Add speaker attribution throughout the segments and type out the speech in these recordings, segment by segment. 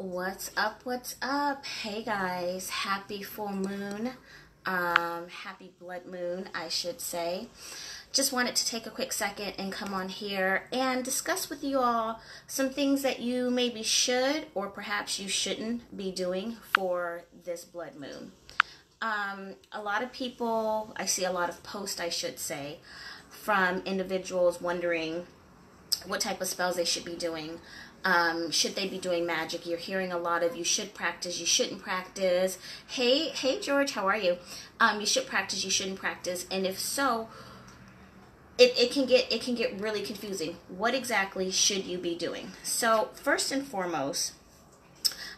Speaker 1: What's up? What's up? Hey guys, happy full moon. Happy blood moon, I should say. Just wanted to take a quick second and come on here and discuss with you all some things that you maybe should or perhaps you shouldn't be doing for this blood moon. A lot of people, I see a lot of posts, I should say, from individuals wondering what type of spells they should be doing. Should they be doing magic? You're hearing a lot of you should practice, you shouldn't practice. Hey George, how are you? You should practice, you shouldn't practice, and if so, it can get really confusing. What exactly should you be doing? So first and foremost,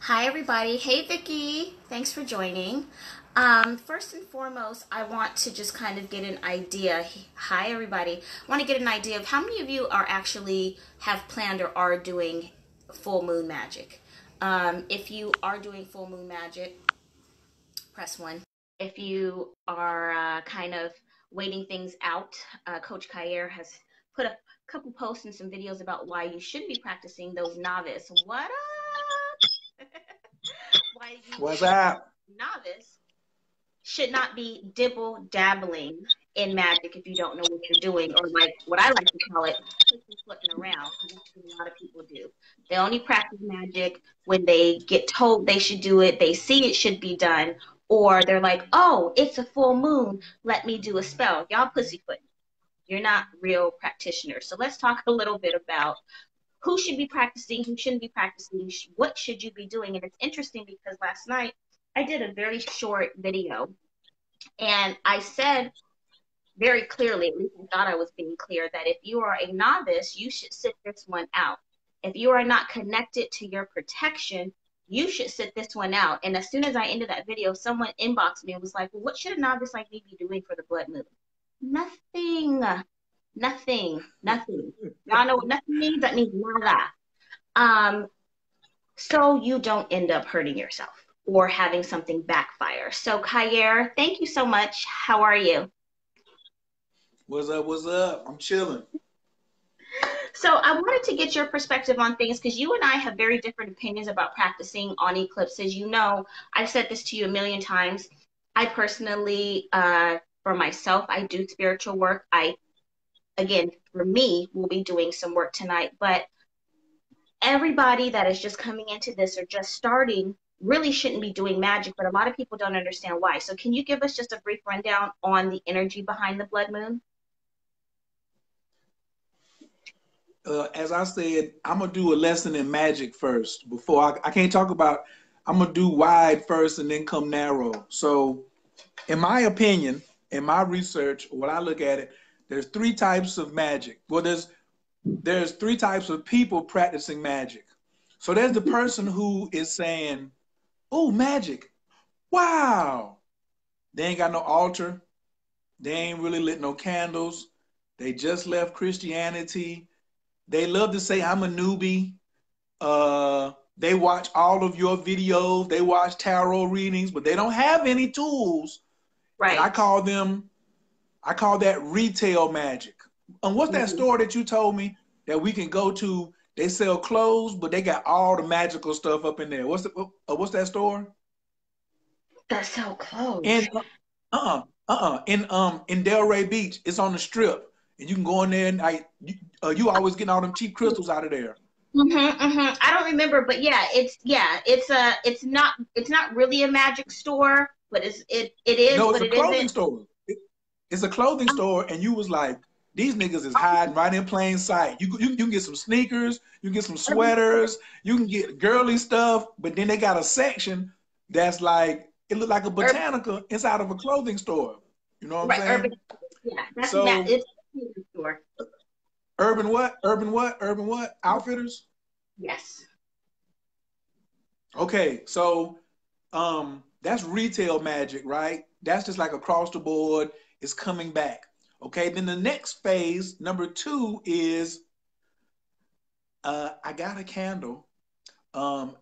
Speaker 1: hi everybody. Hey Vicky, thanks for joining. First and foremost, I want to just kind of get an idea. Hi everybody. I want to get an idea of how many of you are actually have planned or are doing full moon magic. If you are doing full moon magic, press 1. If you are kind of waiting things out, Coach Kayer has put a couple posts and some videos about why you should be practicing those novice. What up? Why you
Speaker 2: What's up?
Speaker 1: Novice should not be dibble dabbling in magic if you don't know what you're doing, or like what I like to call it, pussyfooting around. That's what a lot of people do. They only practice magic when they get told they should do it, they see it should be done, or they're like, oh, it's a full moon, let me do a spell. Y'all pussyfooting. You're not real practitioners. So let's talk a little bit about who should be practicing, who shouldn't be practicing, what should you be doing. And it's interesting because last night I did a very short video and I said very clearly, at least I thought I was being clear, that if you are a novice, you should sit this one out. If you are not connected to your protection, you should sit this one out. And as soon as I ended that video, someone inboxed me and was like, well, what should a novice like me be doing for the blood moon? Nothing. Nothing. Y'all know what nothing means? That means nada. So you don't end up hurting yourself or having something backfire. So Kayer, thank you so much. How are you?
Speaker 2: What's up? What's up? I'm chilling.
Speaker 1: So I wanted to get your perspective on things because you and I have very different opinions about practicing on eclipses. You know, I've said this to you a million times. I personally, for myself, I do spiritual work. Again, for me, will be doing some work tonight, but everybody that is just coming into this or just starting really shouldn't be doing magic, but a lot of people don't understand why. So can you give us just a brief rundown on the energy behind the blood moon?
Speaker 2: As I said, I'm gonna do a lesson in magic first. Before I can't talk about. I'm gonna do wide first and then come narrow. So, in my opinion, in my research, when I look at it, there's 3 types of magic. Well, there's 3 types of people practicing magic. So there's the person who is saying, "Oh, magic! Wow!" They ain't got no altar. They ain't really lit no candles. They just left Christianity. They love to say, I'm a newbie. They watch all of your videos. They watch tarot readings, but they don't have any tools.
Speaker 1: Right.
Speaker 2: And I call that retail magic. And what's that store that you told me that we can go to? They sell clothes, but they got all the magical stuff up in there. What's that store?
Speaker 1: That sell clothes.
Speaker 2: In in Delray Beach. It's on the Strip. And you can go in there and you always getting all them cheap crystals out of there.
Speaker 1: I don't remember, but it's not really a magic store, but it is.
Speaker 2: No, it's
Speaker 1: but
Speaker 2: a
Speaker 1: it
Speaker 2: clothing
Speaker 1: isn't.
Speaker 2: store. It's a clothing store, and you was like, these niggas is hiding right in plain sight. You can get some sneakers, you can get some sweaters, you can get girly stuff, but then they got a section that's like it look like a botanica inside of a clothing store. You know what I'm saying?
Speaker 1: That's
Speaker 2: so
Speaker 1: it's a store.
Speaker 2: Urban what? Urban what? Outfitters?
Speaker 1: Yes.
Speaker 2: Okay, so that's retail magic, right? That's just like across the board. It's coming back. Okay, then the next phase, number 2, is I got a candle. I'm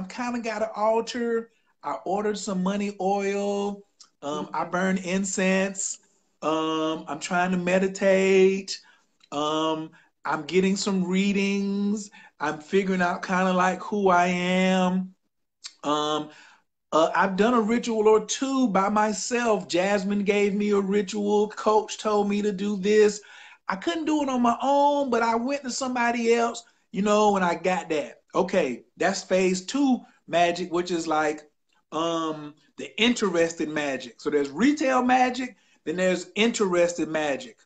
Speaker 2: kind of got an altar. I ordered some money oil. I burn incense. I'm trying to meditate. I'm getting some readings. I'm figuring out kind of like who I am. Um, I've done a ritual or two by myself. Jasmine gave me a ritual. Coach told me to do this. I couldn't do it on my own, but I went to somebody else, you know, and I got that. Okay, that's phase 2 magic, which is like the interested magic. So there's retail magic, then there's interested magic.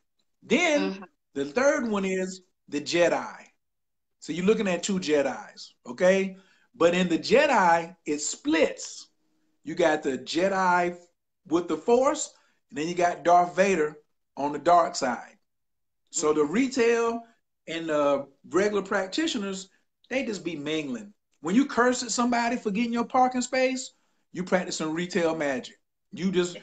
Speaker 2: Then
Speaker 1: Mm-hmm.
Speaker 2: the third one is the Jedi. So you're looking at two Jedis, okay? But in the Jedi, it splits. You got the Jedi with the Force, and then you got Darth Vader on the dark side. So the
Speaker 1: Mm-hmm.
Speaker 2: retail and the regular practitioners, they just be mingling. When you curse at somebody for getting your parking space, you practicing retail magic. You just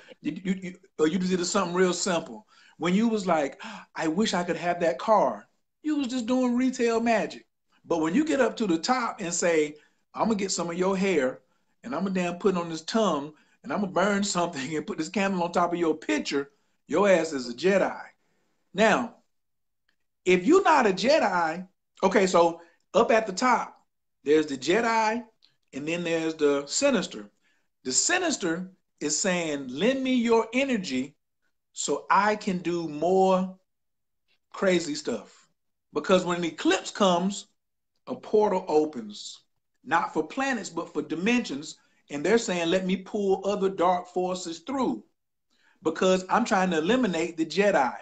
Speaker 2: or you just did something real simple. When you was like, I wish I could have that car, you was just doing retail magic. But when you get up to the top and say, I'm gonna get some of your hair and I'm gonna damn put it on this tongue and I'm gonna burn something and put this candle on top of your picture, your ass is a Jedi. Now, if you're not a Jedi, okay, so up at the top, there's the Jedi, and then there's the sinister. The sinister is saying, lend me your energy so I can do more crazy stuff. Because when an eclipse comes, a portal opens, not for planets, but for dimensions. And they're saying, let me pull other dark forces through because I'm trying to eliminate the Jedi.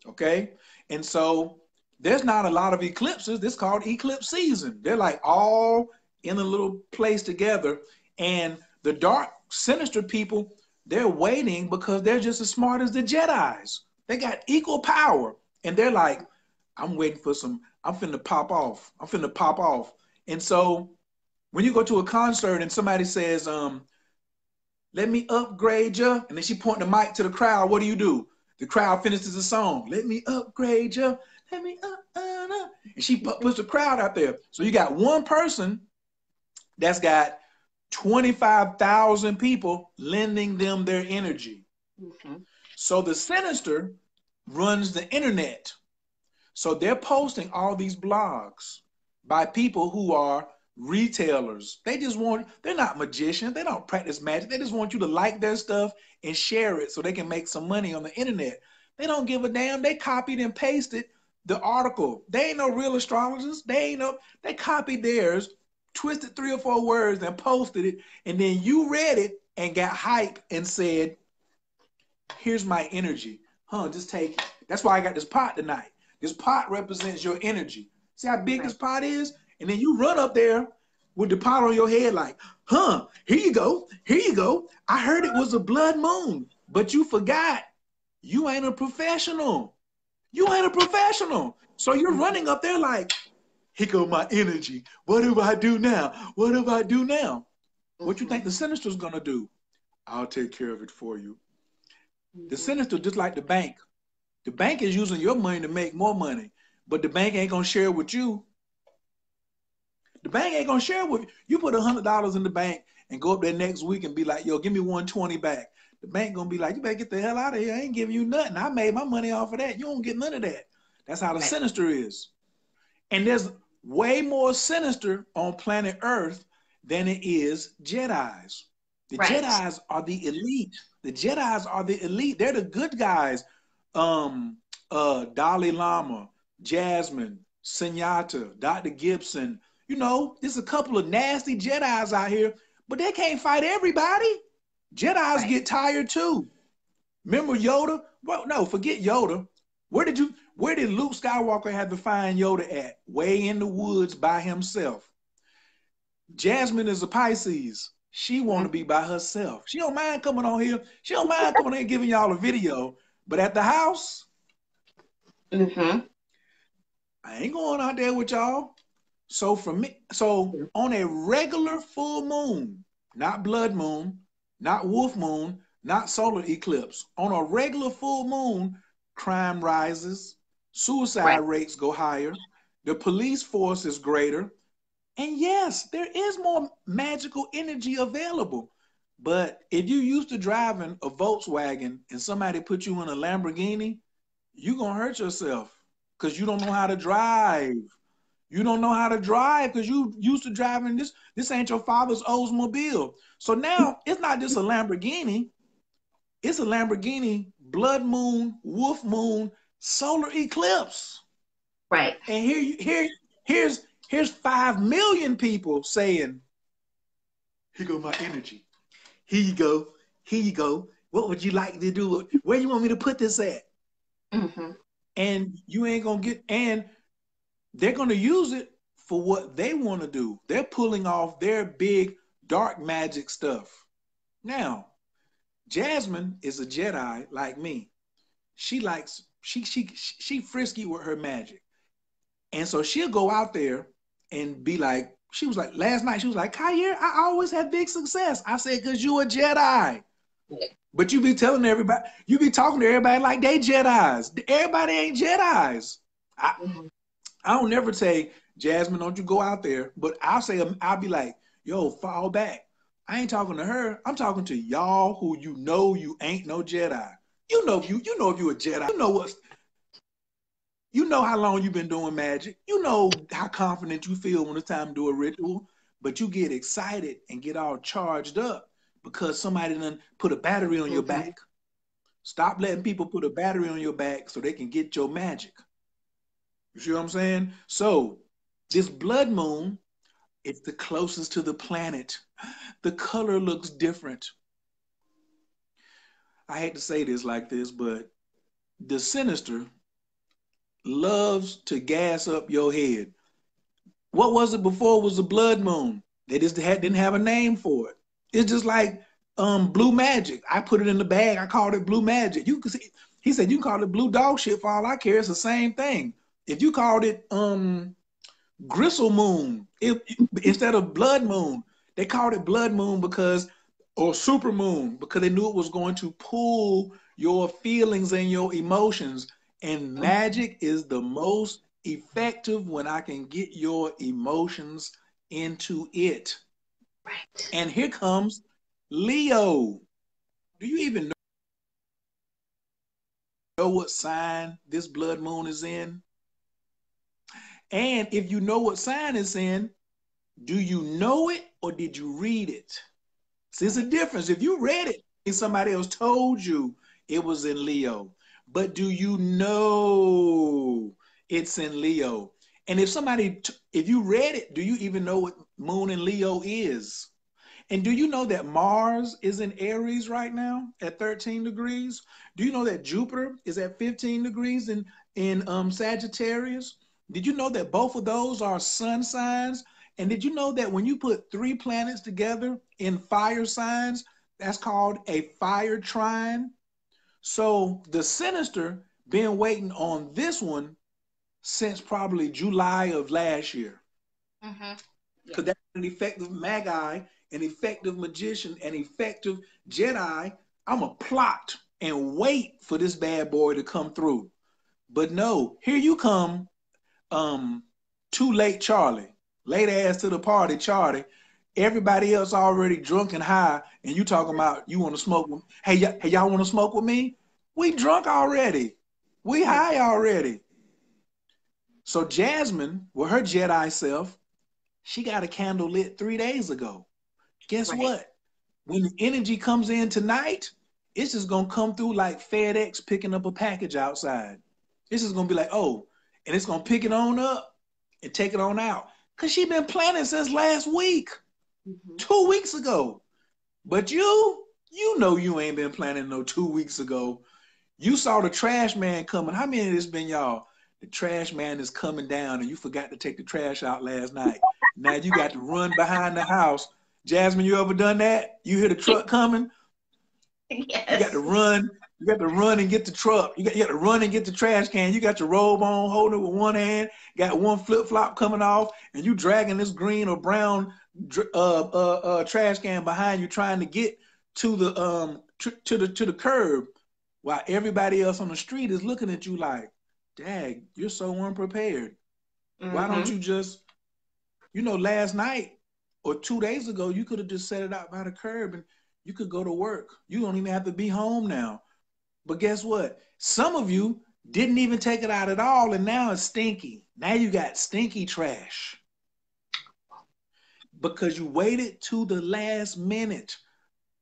Speaker 2: Okay. And so there's not a lot of eclipses. This is called eclipse season. They're like all in a little place together. And the dark, sinister people, they're waiting because they're just as smart as the Jedis. They got equal power. And they're like, I'm waiting for some, I'm finna pop off. I'm finna pop off. And so when you go to a concert and somebody says, let me upgrade you, and then she pointing the mic to the crowd, what do? The crowd finishes the song. Let me upgrade you. Let me up. And she puts the crowd out there. So you got one person that's got 25,000 people lending them their energy.
Speaker 1: Mm-hmm.
Speaker 2: So the sinister runs the internet. So they're posting all these blogs by people who are retailers. They just want, they're not magicians. They don't practice magic. They just want you to like their stuff and share it so they can make some money on the internet. They don't give a damn. They copied and pasted the article. They ain't no real astrologers. They copied theirs, twisted 3 or 4 words and posted it. And then you read it and got hype and said, here's my energy. Just take it. That's why I got this pot tonight. This pot represents your energy. See how big
Speaker 1: Right.
Speaker 2: this pot is? And then you run up there with the pot on your head like, here you go. Here you go. I heard it was a blood moon, but you forgot you ain't a professional. You ain't a professional. So you're running up there like, here go my energy. What do I do now? What do I do now? What you think the sinister's gonna do? I'll take care of it for you. The sinister, just like the bank is using your money to make more money, but the bank ain't gonna share with you. The bank ain't gonna share with you. You put $100 in the bank and go up there next week and be like, yo, give me 120 back. The bank gonna be like, you better get the hell out of here. I ain't giving you nothing. I made my money off of that. You don't get none of that. That's how the
Speaker 1: Right.
Speaker 2: sinister is. And there's way more sinister on planet Earth than it is Jedis. The
Speaker 1: Right.
Speaker 2: Jedis are the elite. The Jedis are the elite. They're the good guys. Dalai Lama, Jasmine, Sunyata, Dr. Gibson. You know, there's a couple of nasty Jedis out here, but they can't fight everybody. Jedis
Speaker 1: Right.
Speaker 2: get tired too. Remember Yoda? Well, no, forget Yoda. Where did Luke Skywalker have to find Yoda at? Way in the woods by himself. Jasmine is a Pisces. She want to be by herself. She don't mind coming on here. She don't mind coming on here giving y'all a video. But at the house,
Speaker 1: Mm-hmm.
Speaker 2: I ain't going out there with y'all. So for me, so on a regular full moon, not blood moon, not wolf moon, not solar eclipse, on a regular full moon, crime rises, suicide
Speaker 1: Right.
Speaker 2: rates go higher, the police force is greater, and yes, there is more magical energy available. But if you used to driving a Volkswagen and somebody put you in a Lamborghini, you're gonna hurt yourself because you don't know how to drive. You don't know how to drive because you used to driving this. This ain't your father's Oldsmobile. So now it's not just a Lamborghini. It's a Lamborghini blood moon, wolf moon, solar eclipse.
Speaker 1: Right.
Speaker 2: And here's 5 million people saying, here go my energy. Here you go. Here you go. What would you like to do? Where you want me to put this at?
Speaker 1: Mm-hmm.
Speaker 2: And you ain't gonna get, and they're gonna use it for what they want to do. They're pulling off their big dark magic stuff. Now, Jasmine is a Jedi like me. She frisky with her magic. And so she'll go out there and be like, she was like, last night, she was like, Kyrie, I always have big success. I said, because you a Jedi. But you be telling everybody, you be talking to everybody like they Jedis. Everybody ain't Jedis. I don't never say, Jasmine, don't you go out there. But I'll be like, yo, fall back. I ain't talking to her. I'm talking to y'all who you know you ain't no Jedi. You know if you a Jedi. You know how long you've been doing magic. You know how confident you feel when it's time to do a ritual. But you get excited and get all charged up because somebody done put a battery on your back. Stop letting people put a battery on your back so they can get your magic. You see what I'm saying? So this blood moon, it's the closest to the planet. The color looks different. I hate to say this like this, but the sinister loves to gas up your head. What was it before? It was a blood moon. They just didn't have a name for it. It's just like blue magic. I put it in the bag. I called it blue magic. You can see, he said you can call it blue dog shit for all I care. It's the same thing. If you called it gristle moon instead of blood moon, they called it blood moon or super moon because they knew it was going to pull your feelings and your emotions. And magic is the most effective when I can get your emotions into it.
Speaker 1: Right.
Speaker 2: And here comes Leo. Do you even know what sign this blood moon is in? And if you know what sign it's in, do you know it or did you read it? See, there's a difference. If you read it and somebody else told you it was in Leo, but do you know it's in Leo? And if you read it, do you even know what moon in Leo is? And do you know that Mars is in Aries right now at 13 degrees? Do you know that Jupiter is at 15 degrees in Sagittarius? Did you know that both of those are sun signs? And did you know that when you put 3 planets together in fire signs, that's called a fire trine? So the sinister been waiting on this one since probably July of last year. Because that's an effective magi, an effective magician, an effective Jedi. I'm a plot and wait for this bad boy to come through. But no, here you come, too late Charlie. Late ass to the party, Charlie. Everybody else already drunk and high, and you talking about you want to smoke with me. Hey, y'all want to smoke with me? We drunk already. We high already. So Jasmine, with her Jedi self, she got a candle lit 3 days ago. Guess what? When the energy comes in tonight, it's just gonna come through like FedEx picking up a package outside. It's just gonna be like, oh, and it's gonna pick it on up and take it on out. Cause she been planning since last week, 2 weeks ago. But you know you ain't been planning no 2 weeks ago. You saw the trash man coming. How many of this been y'all? The trash man is coming down and you forgot to take the trash out last night. Now you got to run behind the house. Jasmine, you ever done that? You hear the truck coming?
Speaker 1: Yes.
Speaker 2: You got to run. You got to run and get the truck. You got to run and get the trash can. You got your robe on, holding it with one hand, got one flip-flop coming off, and you dragging this green or brown trash can behind you trying to get to the curb while everybody else on the street is looking at you like, dang, you're so unprepared. Why don't you just, last night or 2 days ago, you could have just set it out by the curb and you could go to work. You don't even have to be home now. But guess what? Some of you Didn't even take it out at all, and now it's stinky. Now you got stinky trash because you waited to the last minute.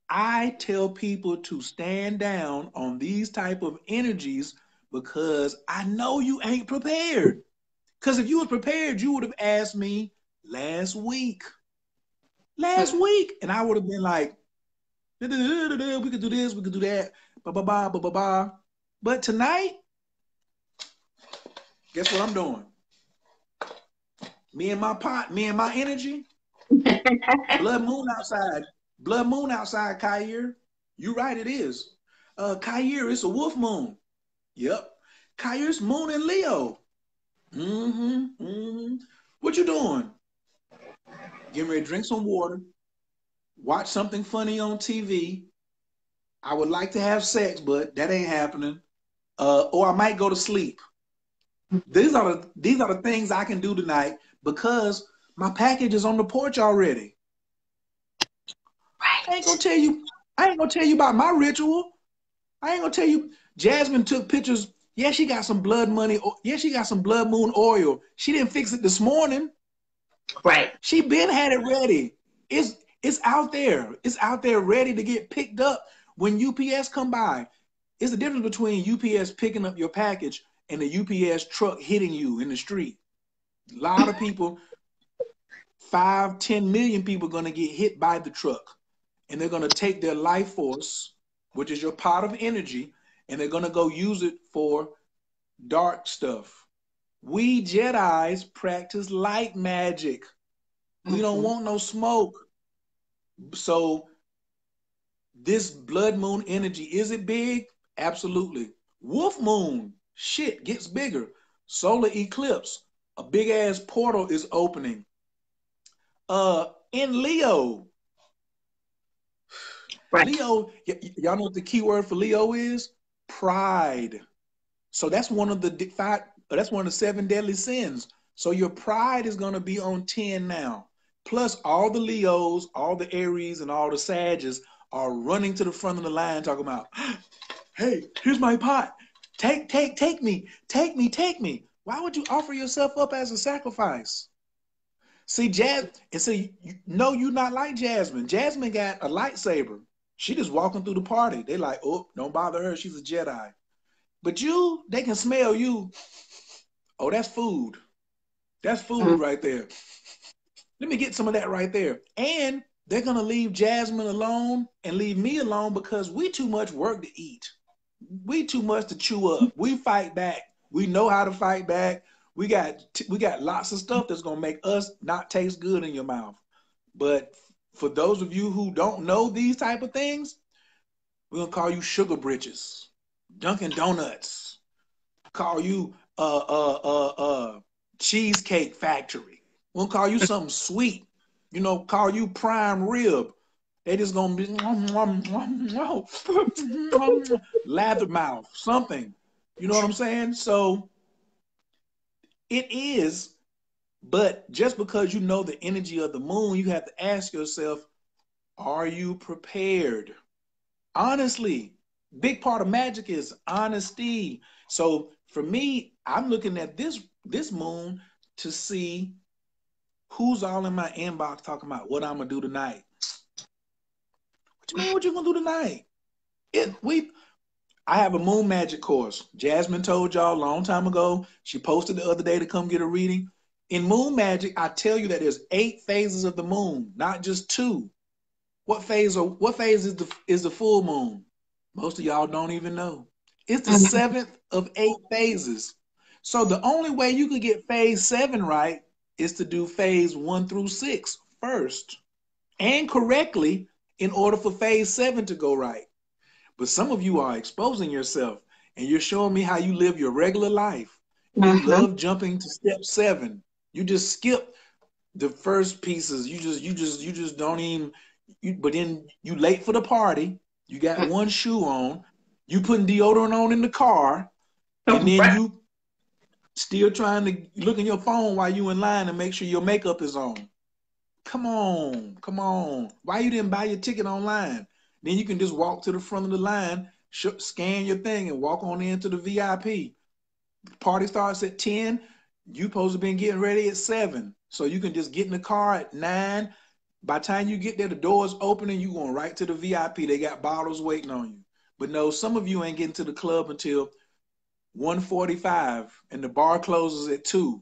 Speaker 2: I tell people to stand down on these type of energies because I know you ain't prepared. Because if you was prepared, you would have asked me last week. Last week. And I would have been like, we could do this, we could do that, ba ba ba ba ba ba. But tonight, guess what I'm doing? Me and my pot, me and my energy. Blood moon outside. Blood moon outside, Kyir. You right, it is. Kyir, it's a wolf moon. Yep. Kyr's moon in Leo. Mm-hmm. Mm-hmm. What you doing? Getting ready to drink some water, watch something funny on TV. I would like to have sex, but that ain't happening. Or I might go to sleep. These are the things I can do tonight because my package is on the porch already. I ain't gonna tell you. I ain't gonna tell you about my ritual. I ain't gonna tell you. Jasmine took pictures. Yeah, she got some blood money. Yeah, she got some blood moon oil. She didn't fix it this morning.
Speaker 1: Right.
Speaker 2: She been had it ready. It's out there. It's out there ready to get picked up when UPS come by. It's the difference between UPS picking up your package and the UPS truck hitting you in the street. A lot of people, 5, 10 million people gonna get hit by the truck. And they're gonna take their life force, which is your pot of energy, and they're gonna go use it for dark stuff. We Jedis practice light magic. We don't want no smoke. So this blood moon energy, is it big? Absolutely. Wolf moon, shit, gets bigger. Solar eclipse, a big ass portal is opening. In Leo. Right. Leo, y'all know what the key word for Leo is? Pride. So that's one of the 7 deadly sins. So your pride is going to be on 10 now. Plus all the Leos, all the Aries, and all the Sages are running to the front of the line talking about, hey, here's my pot. Take me. Take me. Why would you offer yourself up as a sacrifice? See, you're not like Jasmine. Jasmine got a lightsaber. She just walking through the party. They like, oh, don't bother her. She's a Jedi. But you, they can smell you. Oh, that's food. That's food right there. Let me get some of that right there. And they're going to leave Jasmine alone and leave me alone because we too much work to eat. We too much to chew up. We fight back. We know how to fight back. We got lots of stuff that's going to make us not taste good in your mouth. But for those of you who don't know these type of things, we're going to call you sugar britches, Dunkin' Donuts, call you Cheesecake Factory. We'll call you something sweet. Call you prime rib. They just gonna be lather mouth, something. You know what I'm saying? So it is, but just because you know the energy of the moon, you have to ask yourself, are you prepared? Honestly, big part of magic is honesty. So for me, I'm looking at this moon to see who's all in my inbox talking about what I'm gonna do tonight. What you mean? What you gonna do tonight? I have a moon magic course. Jasmine told y'all a long time ago. She posted the other day to come get a reading. In moon magic, I tell you that there's 8 phases of the moon, not just 2. What phase is the full moon? Most of y'all don't even know. It's the 7th of 8 phases. So the only way you could get phase 7 right is to do phase 1 through 6 first and correctly in order for phase 7 to go right. But some of you are exposing yourself and you're showing me how you live your regular life. You love jumping to step 7. You just skip the first pieces. You just don't even, but then you late for the party. You got one shoe on. You putting deodorant on in the car. And then you still trying to look in your phone while you in line and make sure your makeup is on. Come on. Why you didn't buy your ticket online? Then you can just walk to the front of the line, scan your thing, and walk on into the VIP. Party starts at 10. You supposed to be getting ready at 7. So you can just get in the car at 9. By the time you get there, the doors opening, you going right to the VIP. They got bottles waiting on you. But no, some of you ain't getting to the club until 1:45 and the bar closes at 2.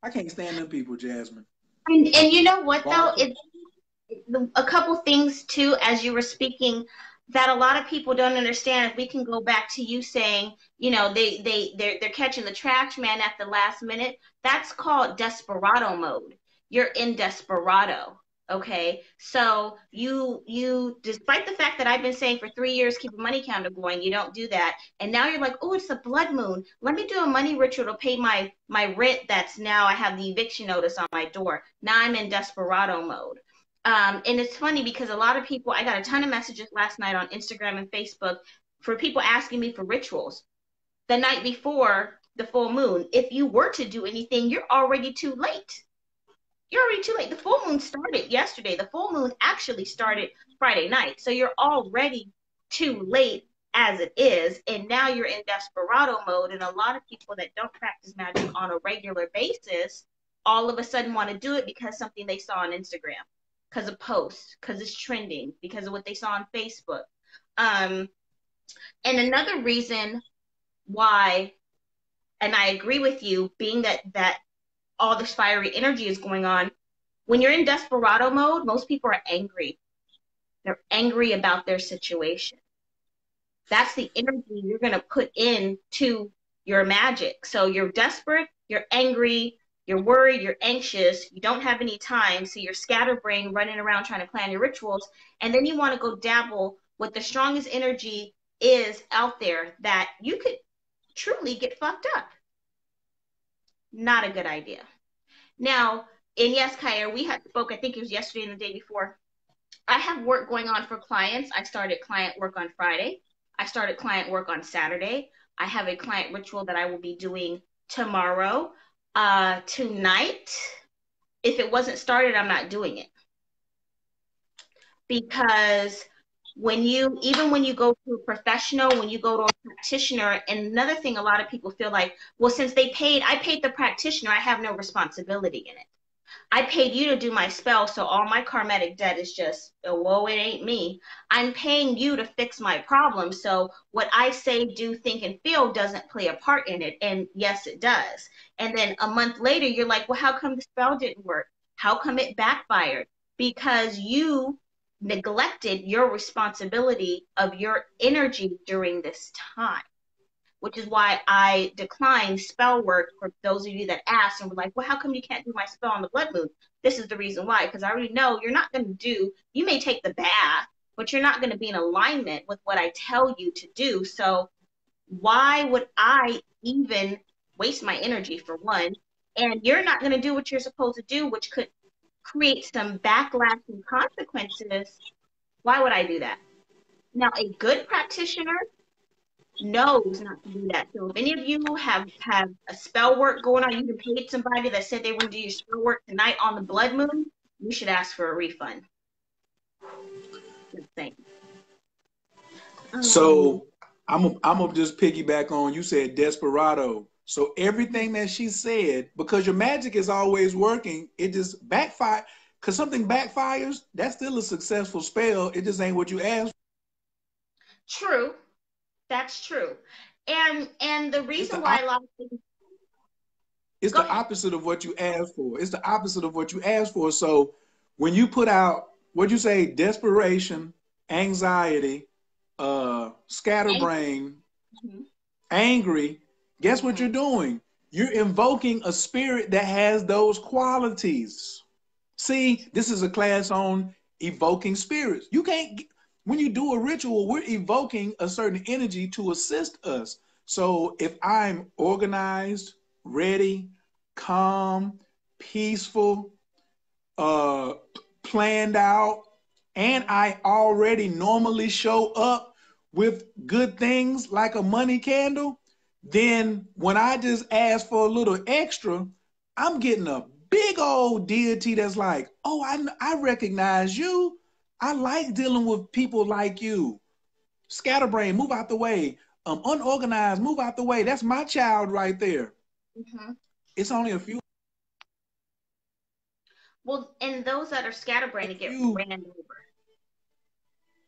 Speaker 2: I can't stand them people, Jasmine.
Speaker 1: And you know what
Speaker 2: Bar
Speaker 1: though? It's a couple things too, as you were speaking, that a lot of people don't understand. If we can go back to you saying, you know, they're catching the trash man at the last minute. That's called desperado mode. You're in desperado. Okay, so you despite the fact that I've been saying for 3 years keep a money counter going, you don't do that, and now you're like, oh, it's a blood moon. Let me do a money ritual to pay my rent. That's now I have the eviction notice on my door. Now I'm in desperado mode. And it's funny because a lot of people, I got a ton of messages last night on Instagram and Facebook for people asking me for rituals the night before the full moon. If you were to do anything, you're already too late. You're already too late. The full moon started yesterday. The full moon actually started Friday night. So you're already too late as it is. And now you're in desperado mode. And a lot of people that don't practice magic on a regular basis all of a sudden want to do it because something they saw on Instagram, because of posts, because it's trending, because of what they saw on Facebook. And another reason why, and I agree with you, being that all this fiery energy is going on, when you're in desperado mode, most people are angry. They're angry about their situation. That's the energy you're going to put into your magic. So you're desperate, you're angry, you're worried, you're anxious, you don't have any time, so you're scatterbrained running around trying to plan your rituals, and then you want to go dabble with the strongest energy is out there that you could truly get fucked up. Not a good idea. Now, and yes, Kaya, we had spoke, I think it was yesterday and the day before. I have work going on for clients. I started client work on Friday. I started client work on Saturday. I have a client ritual that I will be doing tomorrow. Tonight, if it wasn't started, I'm not doing it. Because even when you go to a professional, when you go to a practitioner, and another thing a lot of people feel like, well, since I paid the practitioner, I have no responsibility in it. I paid you to do my spell, so all my karmatic debt is just, oh, whoa, it ain't me. I'm paying you to fix my problem, so what I say, do, think, and feel doesn't play a part in it, and yes, it does. And then a month later, you're like, well, how come the spell didn't work? How come it backfired? Because you neglected your responsibility of your energy during this time, which is why I declined spell work for those of you that asked and were like, well, how come you can't do my spell on the blood moon? This is the reason why, because I already know you're not going to do, you may take the bath, but you're not going to be in alignment with what I tell you to do. So why would I even waste my energy, for one? And you're not going to do what you're supposed to do, which could create some backlash and consequences. Why would I do that? Now, a good practitioner knows not to do that. So if any of you have a spell work going on, you paid somebody that said they were going to do your spell work tonight on the blood moon, you should ask for a refund. Just saying.
Speaker 2: So I'm gonna just piggyback on, you said desperado. So everything that she said, because your magic is always working, it just backfire. Because something backfires, that's still a successful spell. It just ain't what you asked for.
Speaker 1: True. That's true. And the reason why a lot of things,
Speaker 2: it's the opposite of what you asked for. It's the opposite of what you asked for. So when you put out, what'd you say, desperation, anxiety, scatterbrain, angry, guess what you're doing? You're invoking a spirit that has those qualities. See, this is a class on evoking spirits. You can't, when you do a ritual, we're evoking a certain energy to assist us. So if I'm organized, ready, calm, peaceful, planned out, and I already normally show up with good things like a money candle, then when I just ask for a little extra, I'm getting a big old deity that's like, oh, I recognize you. I like dealing with people like you. Scatterbrain, move out the way. unorganized, move out the way. That's my child right there.
Speaker 1: Mm-hmm.
Speaker 2: It's only a few.
Speaker 1: Well, and those that are scatterbrained get ran over.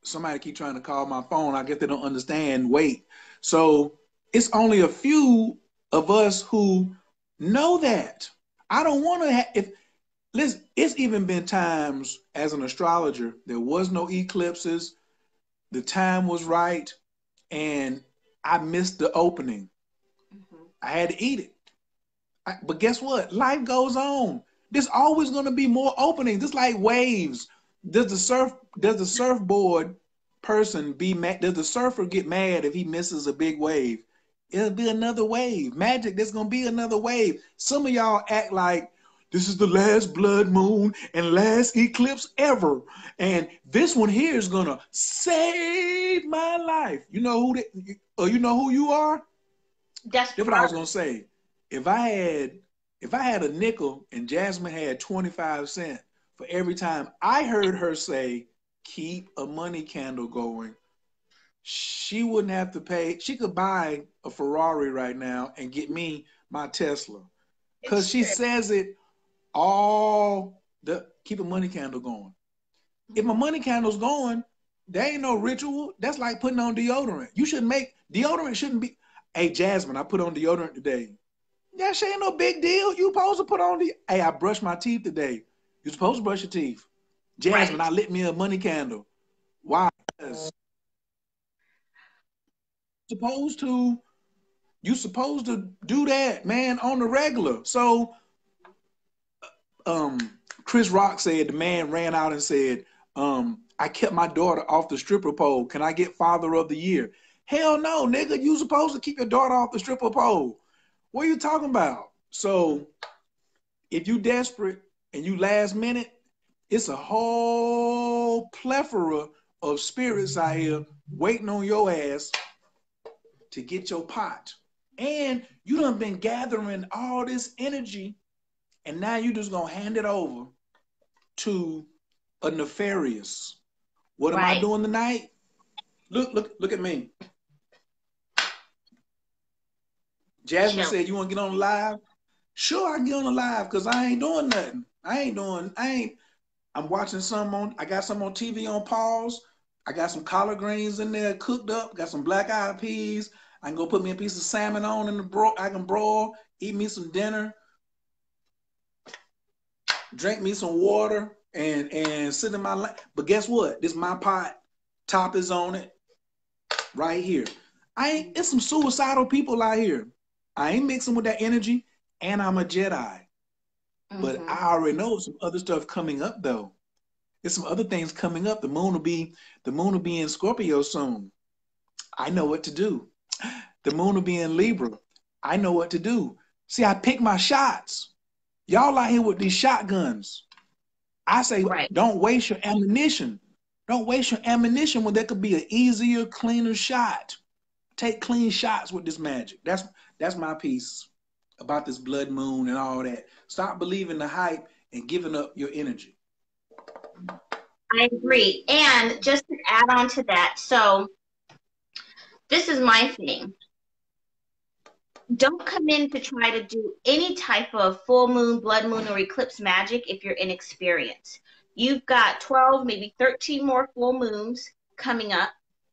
Speaker 2: Somebody keep trying to call my phone. I guess they don't understand weight. So it's only a few of us who know that. I don't want to have, listen, it's even been times as an astrologer, there was no eclipses, the time was right, and I missed the opening. Mm-hmm. I had to eat it. But guess what? Life goes on. There's always going to be more openings. Just like waves. Does the surfboard person be mad? Does the surfer get mad if he misses a big wave? It'll be another wave. Magic, there's going to be another wave. Some of y'all act like this is the last blood moon and last eclipse ever. And this one here is going to save my life. You know who you are? That's what I was going to say. If I had a nickel and Jasmine had 25 cents for every time I heard her say, keep a money candle going, she wouldn't have to pay. She could buy a Ferrari right now and get me my Tesla. Because she says it keep a money candle going. If my money candle's going, there ain't no ritual. That's like putting on deodorant. Deodorant shouldn't be, hey, Jasmine, I put on deodorant today. That shit ain't no big deal. You supposed to put on hey, I brushed my teeth today. You're supposed to brush your teeth. Jasmine, right. I lit me a money candle. Why? You supposed to do that, man, on the regular. So Chris Rock said the man ran out and said, I kept my daughter off the stripper pole. Can I get Father of the Year? Hell no, nigga. You supposed to keep your daughter off the stripper pole. What are you talking about? So if you desperate and you last minute, it's a whole plethora of spirits out here waiting on your ass to get your pot. And you done been gathering all this energy, and now you just gonna hand it over to a nefarious. What am I doing tonight? Look at me. Jasmine said, you want to get on the live? Sure, I can get on the live because I ain't doing nothing. I'm watching I got some on TV on pause. I got some collard greens in there cooked up. Got some black eyed peas. I can go put me a piece of salmon on in the I can broil, eat me some dinner, drink me some water, and sit in my lap. But guess what? This is my pot. Top is on it. Right here. It's some suicidal people out here. I ain't mixing with that energy, and I'm a Jedi. Mm-hmm. But I already know some other stuff coming up, though. There's some other things coming up. The moon will be in Scorpio soon. I know what to do. The moon will be in Libra. I know what to do. See, I pick my shots. Y'all out here with these shotguns. I say, Don't waste your ammunition. Don't waste your ammunition when there could be an easier, cleaner shot. Take clean shots with this magic. That's my piece about this blood moon and all that. Stop believing the hype and giving up your energy.
Speaker 1: I agree. And just to add on to that, so this is my thing. Don't come in to try to do any type of full moon, blood moon, or eclipse magic if you're inexperienced. You've got 12, maybe 13 more full moons coming up.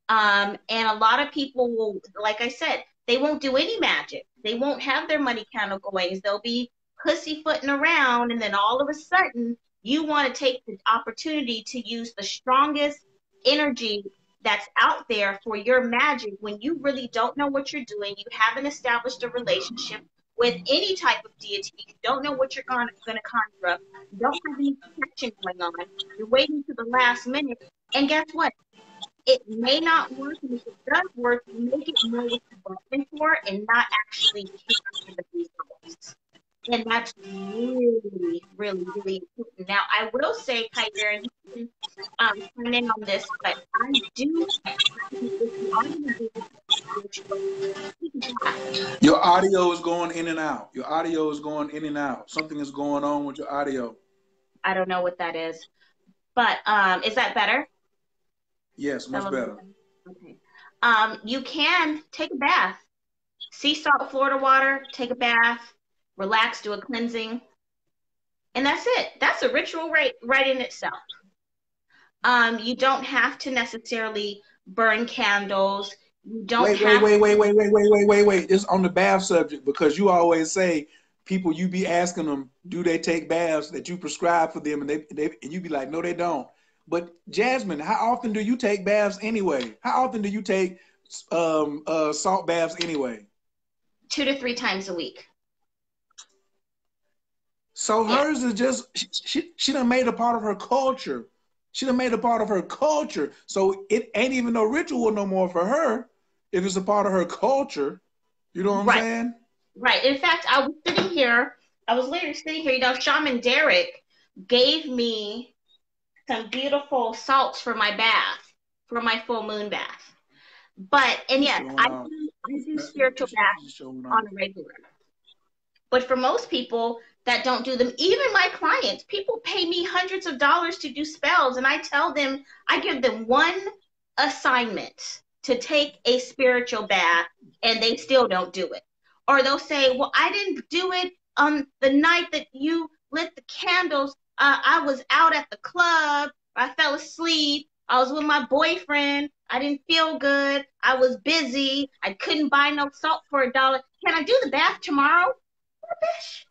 Speaker 1: And a lot of people will, like I said, they won't do any magic. They won't have their money candle goings. They'll be pussyfooting around, and then all of a sudden, you want to take the opportunity to use the strongest energy that's out there for your magic when you really don't know what you're doing. You haven't established a relationship with any type of deity. You don't know what you're going to conjure up. You don't have any protection going on. You're waiting to the last minute. And guess what? It may not work, and if it does work, you make it more what you're looking for and not actually care for the results. And that's really, really, really important. Now, I will say, Kyler, and you can chime in on this, but I do
Speaker 2: Your audio is going in and out. Your audio is going in and out. Something is going on with your audio.
Speaker 1: I don't know what that is. But is that better?
Speaker 2: Yes, much better.
Speaker 1: Okay. You can take a bath. Sea salt Florida water, take a bath, relax, do a cleansing, and that's it. That's a ritual right in itself. You don't have to necessarily burn candles. You don't
Speaker 2: Wait, wait,
Speaker 1: have
Speaker 2: wait, wait, wait, wait, wait, wait, wait, wait. It's on the bath subject because you always say people you be asking them, do they take baths that you prescribe for them, and and you be like, no, they don't. But Jasmine, how often do you take baths anyway? How often do you take salt baths anyway?
Speaker 1: 2 to 3 times a week.
Speaker 2: So
Speaker 1: Yeah.
Speaker 2: hers is just she done made a part of her culture. She done made a part of her culture. So it ain't even no ritual no more for her if it's a part of her culture. You know what I'm
Speaker 1: Right.
Speaker 2: saying?
Speaker 1: Right. In fact, I was sitting here. I was literally sitting here. You know, Shaman Derek gave me some beautiful salts for my bath, for my full moon bath. And
Speaker 2: It's
Speaker 1: yes,
Speaker 2: showing out.
Speaker 1: I do spiritual baths
Speaker 2: It's showing
Speaker 1: on
Speaker 2: out.
Speaker 1: a regular. But for most people that don't do them, even my clients, people pay me hundreds of dollars to do spells, and I tell them, I give them one assignment to take a spiritual bath, and they still don't do it. Or they'll say, well, I didn't do it on the night that you lit the candles. I was out at the club. I fell asleep. I was with my boyfriend. I didn't feel good. I was busy. I couldn't buy no salt for $1. Can I do the bath tomorrow? Bitch,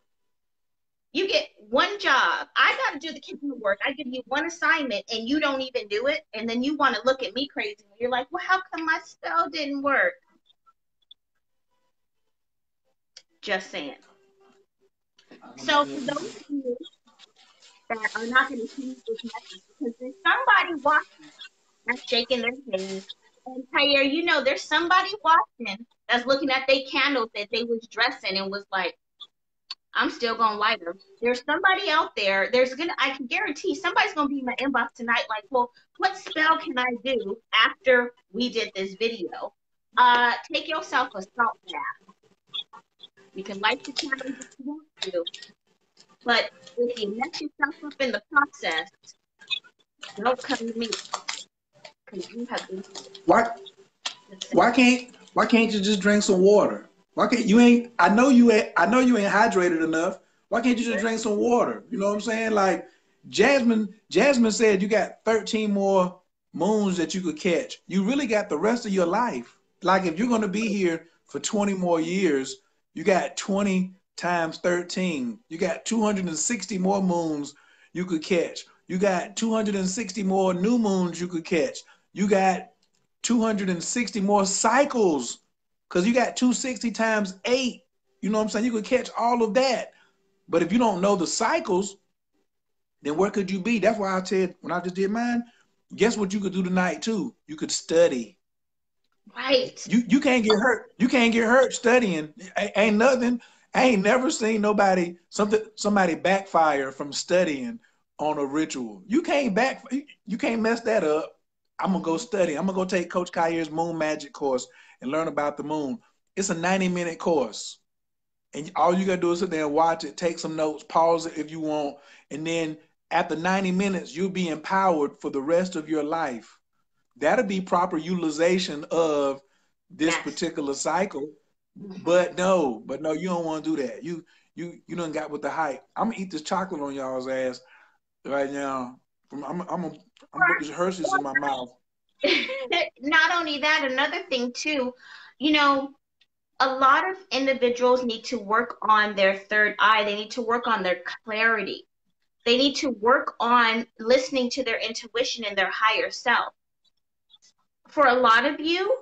Speaker 1: you get one job. I got to do the kitchen work. I give you one assignment and you don't even do it. And then you want to look at me crazy. You're like, well, how come my spell didn't work? Just saying. So for those of you that are not going to use this message, because there's somebody watching that's shaking their head. And Tyre, you know, there's somebody watching that's looking at their candles that they was dressing and was like, I'm still gonna light them. There's somebody out there. I can guarantee somebody's gonna be in my inbox tonight. Like, well, what spell can I do after we did this video? Take yourself a salt bath. You can light your candles if you want to, but if you mess yourself up in the process, don't come to me because you have been.
Speaker 2: Why why can't you just drink some water? Why can't you ain't I know you ain't hydrated enough. Why can't you just drink some water? You know what I'm saying? Like Jasmine said you got 13 more moons that you could catch. You really got the rest of your life. Like if you're gonna be here for 20 more years, you got 20 times 13. You got 260 more moons you could catch. You got 260 more new moons you could catch. You got 260 more cycles because you got 260 times 8. You know what I'm saying? You could catch all of that. But if you don't know the cycles, then where could you be? That's why I said when I just did mine, guess what you could do tonight too? You could study.
Speaker 1: Right.
Speaker 2: You can't get hurt. You can't get hurt studying. Ain't nothing. I ain't never seen somebody backfire from studying on a ritual. You can't mess that up. I'm gonna go study. I'm gonna go take Coach Kyer's Moon Magic course and learn about the moon. It's a 90-minute course. And all you gotta do is sit there and watch it, take some notes, pause it if you want, and then after 90 minutes, you'll be empowered for the rest of your life. That'll be proper utilization of this
Speaker 1: Yes.
Speaker 2: particular cycle. But no, you don't want to do that. You done got with the hype. I'm gonna eat this chocolate on y'all's ass right now. I'm gonna put this Hershey's in my mouth.
Speaker 1: Not only that, another thing too, you know, a lot of individuals need to work on their third eye. They need to work on their clarity. They need to work on listening to their intuition and their higher self. For a lot of you,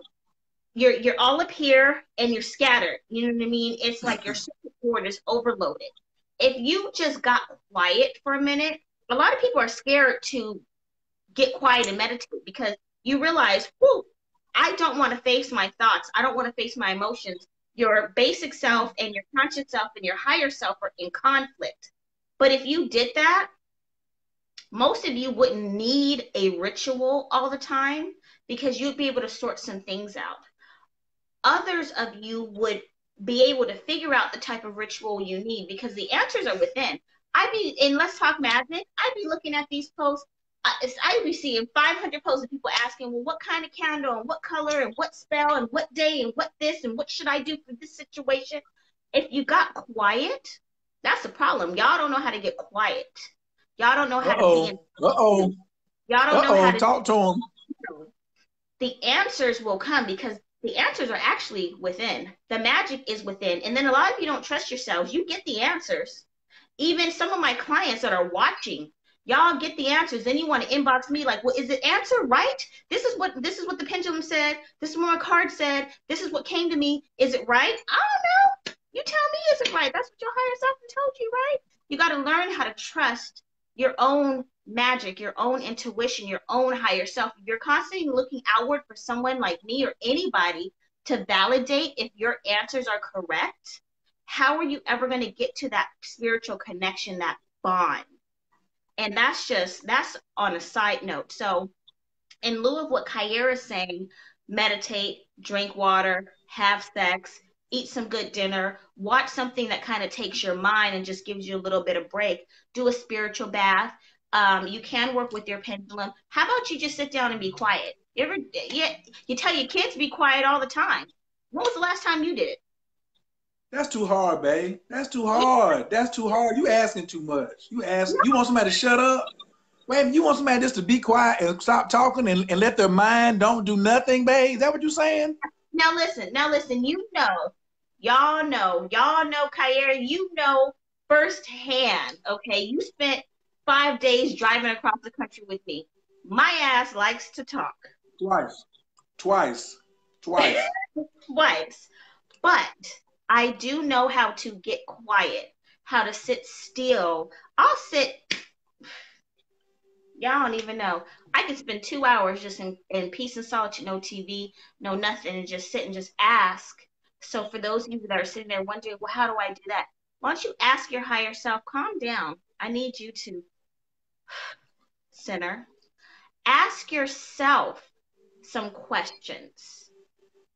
Speaker 1: you're all up here and you're scattered. You know what I mean? It's like your circuit board is overloaded. If you just got quiet for a minute, a lot of people are scared to get quiet and meditate because you realize, whoo, I don't want to face my thoughts. I don't want to face my emotions. Your basic self and your conscious self and your higher self are in conflict. But if you did that, most of you wouldn't need a ritual all the time because you'd be able to sort some things out. Others of you would be able to figure out the type of ritual you need because the answers are within. In Let's Talk Magic, I'd be looking at these posts. I be seeing 500 posts of people asking, well, what kind of candle and what color and what spell and what day and what this and what should I do for this situation? If you got quiet, that's the problem. Y'all don't know how to get quiet. Y'all don't know how to be in.
Speaker 2: Uh-oh.
Speaker 1: Y'all don't know how
Speaker 2: Uh-oh.
Speaker 1: to.
Speaker 2: Talk to him.
Speaker 1: The answers will come because the answers are actually within. The magic is within. And then a lot of you don't trust yourselves. You get the answers. Even some of my clients that are watching, y'all get the answers. Then you want to inbox me like, well, is the answer right? This is what the pendulum said. This is what a card said. This is what came to me. Is it right? I don't know. You tell me, is it right? That's what your higher self told you, right? You got to learn how to trust your own magic, your own intuition, your own higher self. If you're constantly looking outward for someone like me or anybody to validate if your answers are correct, how are you ever going to get to that spiritual connection, that bond? And that's on a side note. So in lieu of what Kyra is saying, meditate, drink water, have sex, eat some good dinner, watch something that kind of takes your mind and just gives you a little bit of break, do a spiritual bath. You can work with your pendulum. How about you just sit down and be quiet? You tell your kids to be quiet all the time. When was the last time you did it?
Speaker 2: That's too hard, babe. That's too hard. That's too hard. You asking too much. You want somebody to shut up? Wait, you want somebody just to be quiet and stop talking and let their mind don't do nothing, babe? Is that what you're saying?
Speaker 1: Now listen, y'all know, Kyra, you know firsthand, okay? You spent 5 days driving across the country with me. My ass likes to talk.
Speaker 2: Twice.
Speaker 1: Twice. But I do know how to get quiet, how to sit still. I'll sit, y'all don't even know. I can spend 2 hours just in peace and solitude, no TV, no nothing, and just sit and just ask. So for those of you that are sitting there wondering, well, how do I do that? Why don't you ask your higher self, calm down. I need you to center. Ask yourself some questions,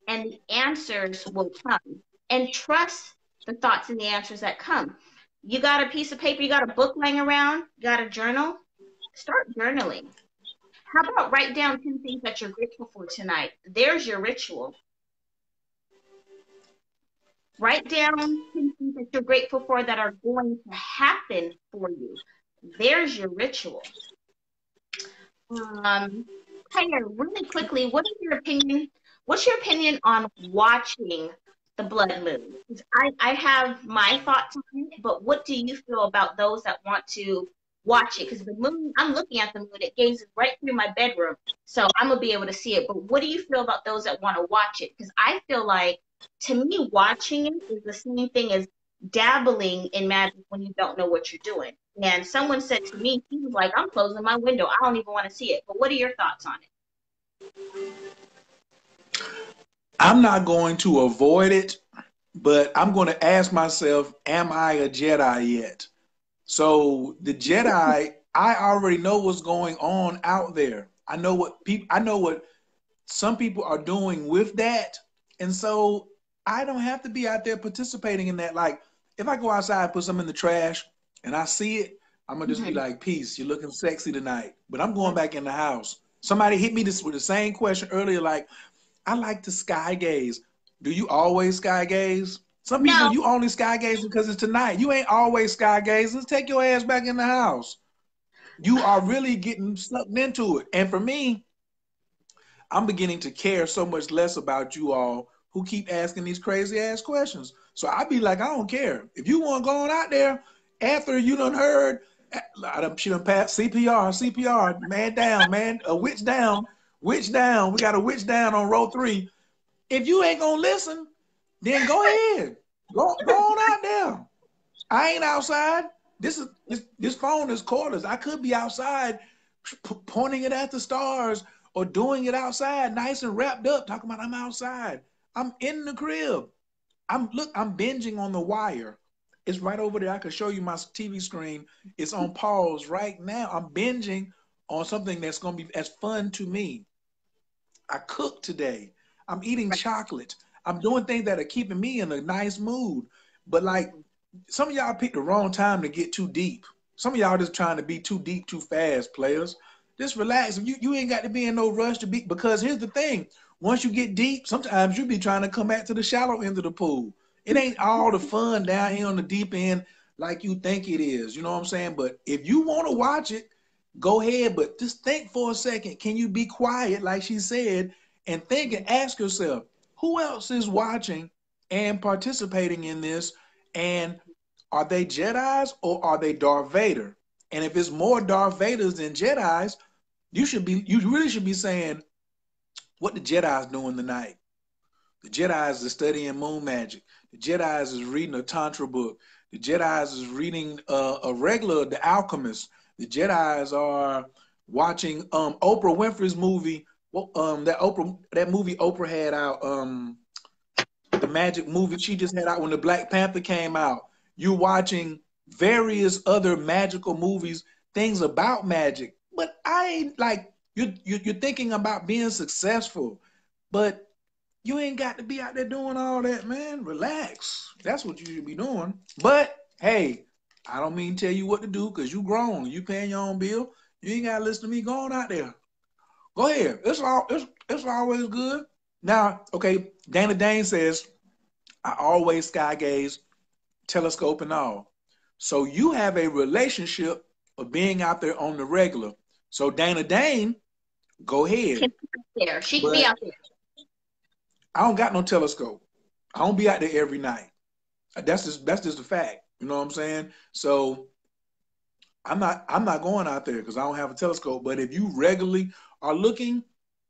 Speaker 1: and the answers will come. And trust the thoughts and the answers that come. You got a piece of paper, you got a book laying around, you got a journal, start journaling. How about write down 10 things that you're grateful for tonight? There's your ritual. Write down 10 things that you're grateful for that are going to happen for you. There's your ritual. Tyler, really quickly, what's your opinion on watching the blood moon? I have my thoughts on it, but what do you feel about those that want to watch it? Because the moon, I'm looking at the moon, it gazes right through my bedroom, so I'm gonna be able to see it. But what do you feel about those that want to watch it? Because I feel like, to me, watching it is the same thing as dabbling in magic when you don't know what you're doing. And someone said to me, he was like, I'm closing my window, I don't even want to see it. But what are your thoughts on it?
Speaker 2: I'm not going to avoid it, but I'm going to ask myself, am I a Jedi yet? So the Jedi, I already know what's going on out there. I know what some people are doing with that. And so I don't have to be out there participating in that. Like, if I go outside and put something in the trash and I see it, I'm going to just be like, peace, you're looking sexy tonight. But I'm going back in the house. Somebody hit me with the same question earlier, like, I like to sky gaze. Do you always sky gaze? Some people, you only sky gaze because it's tonight. You ain't always sky gazing. Take your ass back in the house. You are really getting sucked into it. And for me, I'm beginning to care so much less about you all who keep asking these crazy ass questions. So I be like, I don't care. If you want to go on out there after you done heard, she done passed CPR, man down, man, a witch down. We got a witch down on row 3. If you ain't gonna listen, then go ahead. Go on out there. I ain't outside. This phone is cordless. I could be outside pointing it at the stars or doing it outside, nice and wrapped up, talking about I'm outside. I'm in the crib. I'm binging on The Wire. It's right over there. I can show you my TV screen. It's on pause right now. I'm binging on something that's going to be as fun to me. I cooked today. I'm eating chocolate. I'm doing things that are keeping me in a nice mood. But like, some of y'all picked the wrong time to get too deep. Some of y'all just trying to be too deep too fast, players. Just relax. You ain't got to be in no rush to be, because here's the thing. Once you get deep, sometimes you be trying to come back to the shallow end of the pool. It ain't all the fun down here on the deep end like you think it is. You know what I'm saying? But if you want to watch it, go ahead. But just think for a second. Can you be quiet, like she said, and think and ask yourself, who else is watching and participating in this? And are they Jedis or are they Darth Vader? And if it's more Darth Vaders than Jedis, you really should be saying, what the Jedi's doing tonight? The Jedi's is studying moon magic. The Jedi's is reading a tantra book. The Jedi's is reading a regular The Alchemist. The Jedi's are watching Oprah Winfrey's movie. That movie Oprah had out, the magic movie she just had out when the Black Panther came out. You're watching various other magical movies, things about magic. But I ain't like, you're thinking about being successful, but you ain't got to be out there doing all that, man. Relax. That's what you should be doing. But hey, I don't mean to tell you what to do, because you grown. You paying your own bill. You ain't got to listen to me going out there. Go ahead. It's always good. Now, okay, Dana Dane says, I always sky gaze, telescope and all. So you have a relationship of being out there on the regular. So Dana Dane, go ahead.
Speaker 1: She can be out there.
Speaker 2: I don't got no telescope. I don't be out there every night. That's just a fact. You know what I'm saying? So I'm not going out there because I don't have a telescope. But if you regularly are looking,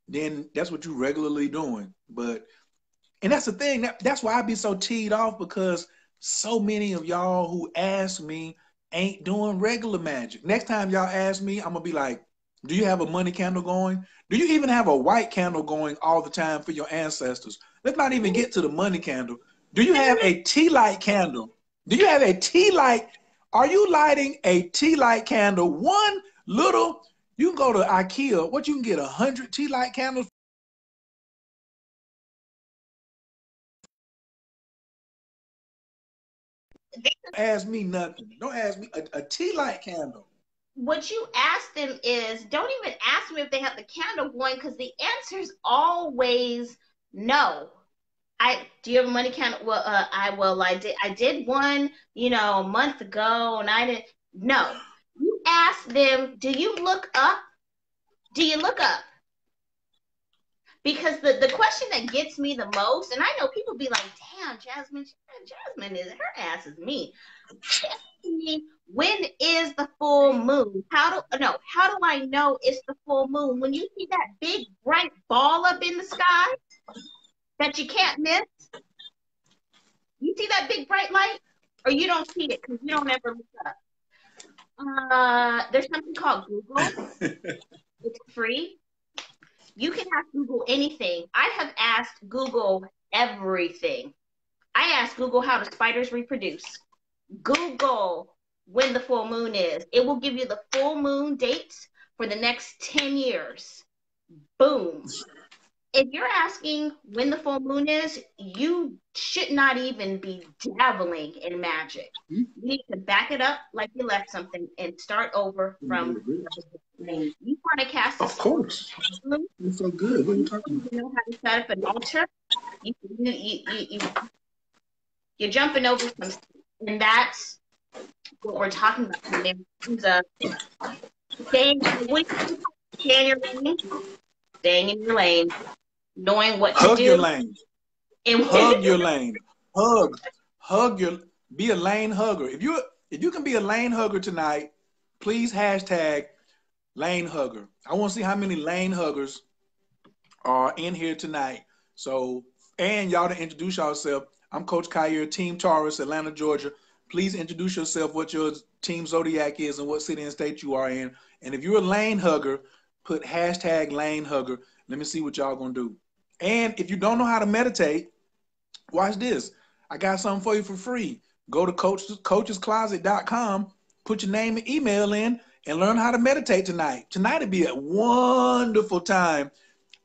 Speaker 2: then that's what you regularly doing. And that's the thing. That's why I be so teed off, because so many of y'all who ask me ain't doing regular magic. Next time y'all ask me, I'm gonna be like, do you have a money candle going? Do you even have a white candle going all the time for your ancestors? Let's not even get to the money candle. Do you have a tea light candle? Do you have a tea light? Are you lighting a tea light candle? One little, you can go to IKEA, what you can get 100 tea light candles. Don't ask me nothing. Don't ask me a tea light candle.
Speaker 1: What you ask them is, don't even ask them if they have the candle going, because the answer is always no. Do you have a money candle? Well, I did one, a month ago, and I didn't. No. You ask them, do you look up? Do you look up? Because the question that gets me the most, and I know people be like, damn, Jasmine is, her ass is mean. When is the full moon? How do I know it's the full moon? When you see that big bright ball up in the sky that you can't miss, you see that big bright light, or you don't see it because you don't ever look up. There's something called Google. It's free. You can ask Google anything. I have asked Google everything. I asked Google how do spiders reproduce. Google when the full moon is. It will give you the full moon dates for the next 10 years. Boom. If you're asking when the full moon is, you should not even be dabbling in magic. You need to back it up like you left something and start over from. You want to cast.
Speaker 2: Of course. It's so good. What are you talking about?
Speaker 1: You know how to set up an altar. You're jumping over some, and that's what we're talking about. Staying in your lane, knowing what to do.
Speaker 2: Hug your lane. Hug your lane. Be a lane hugger. If you can be a lane hugger tonight, please hashtag lane hugger. I want to see how many lane huggers are in here tonight. So, and y'all to introduce yourself. I'm Coach Khayr, Team Taurus, Atlanta, Georgia. Please introduce yourself, what your team zodiac is and what city and state you are in. And if you're a lane hugger, put hashtag lane hugger. Let me see what y'all gonna do. And if you don't know how to meditate, watch this. I got something for you for free. Go to coachescloset.com, put your name and email in, and learn how to meditate tonight. Tonight would be a wonderful time.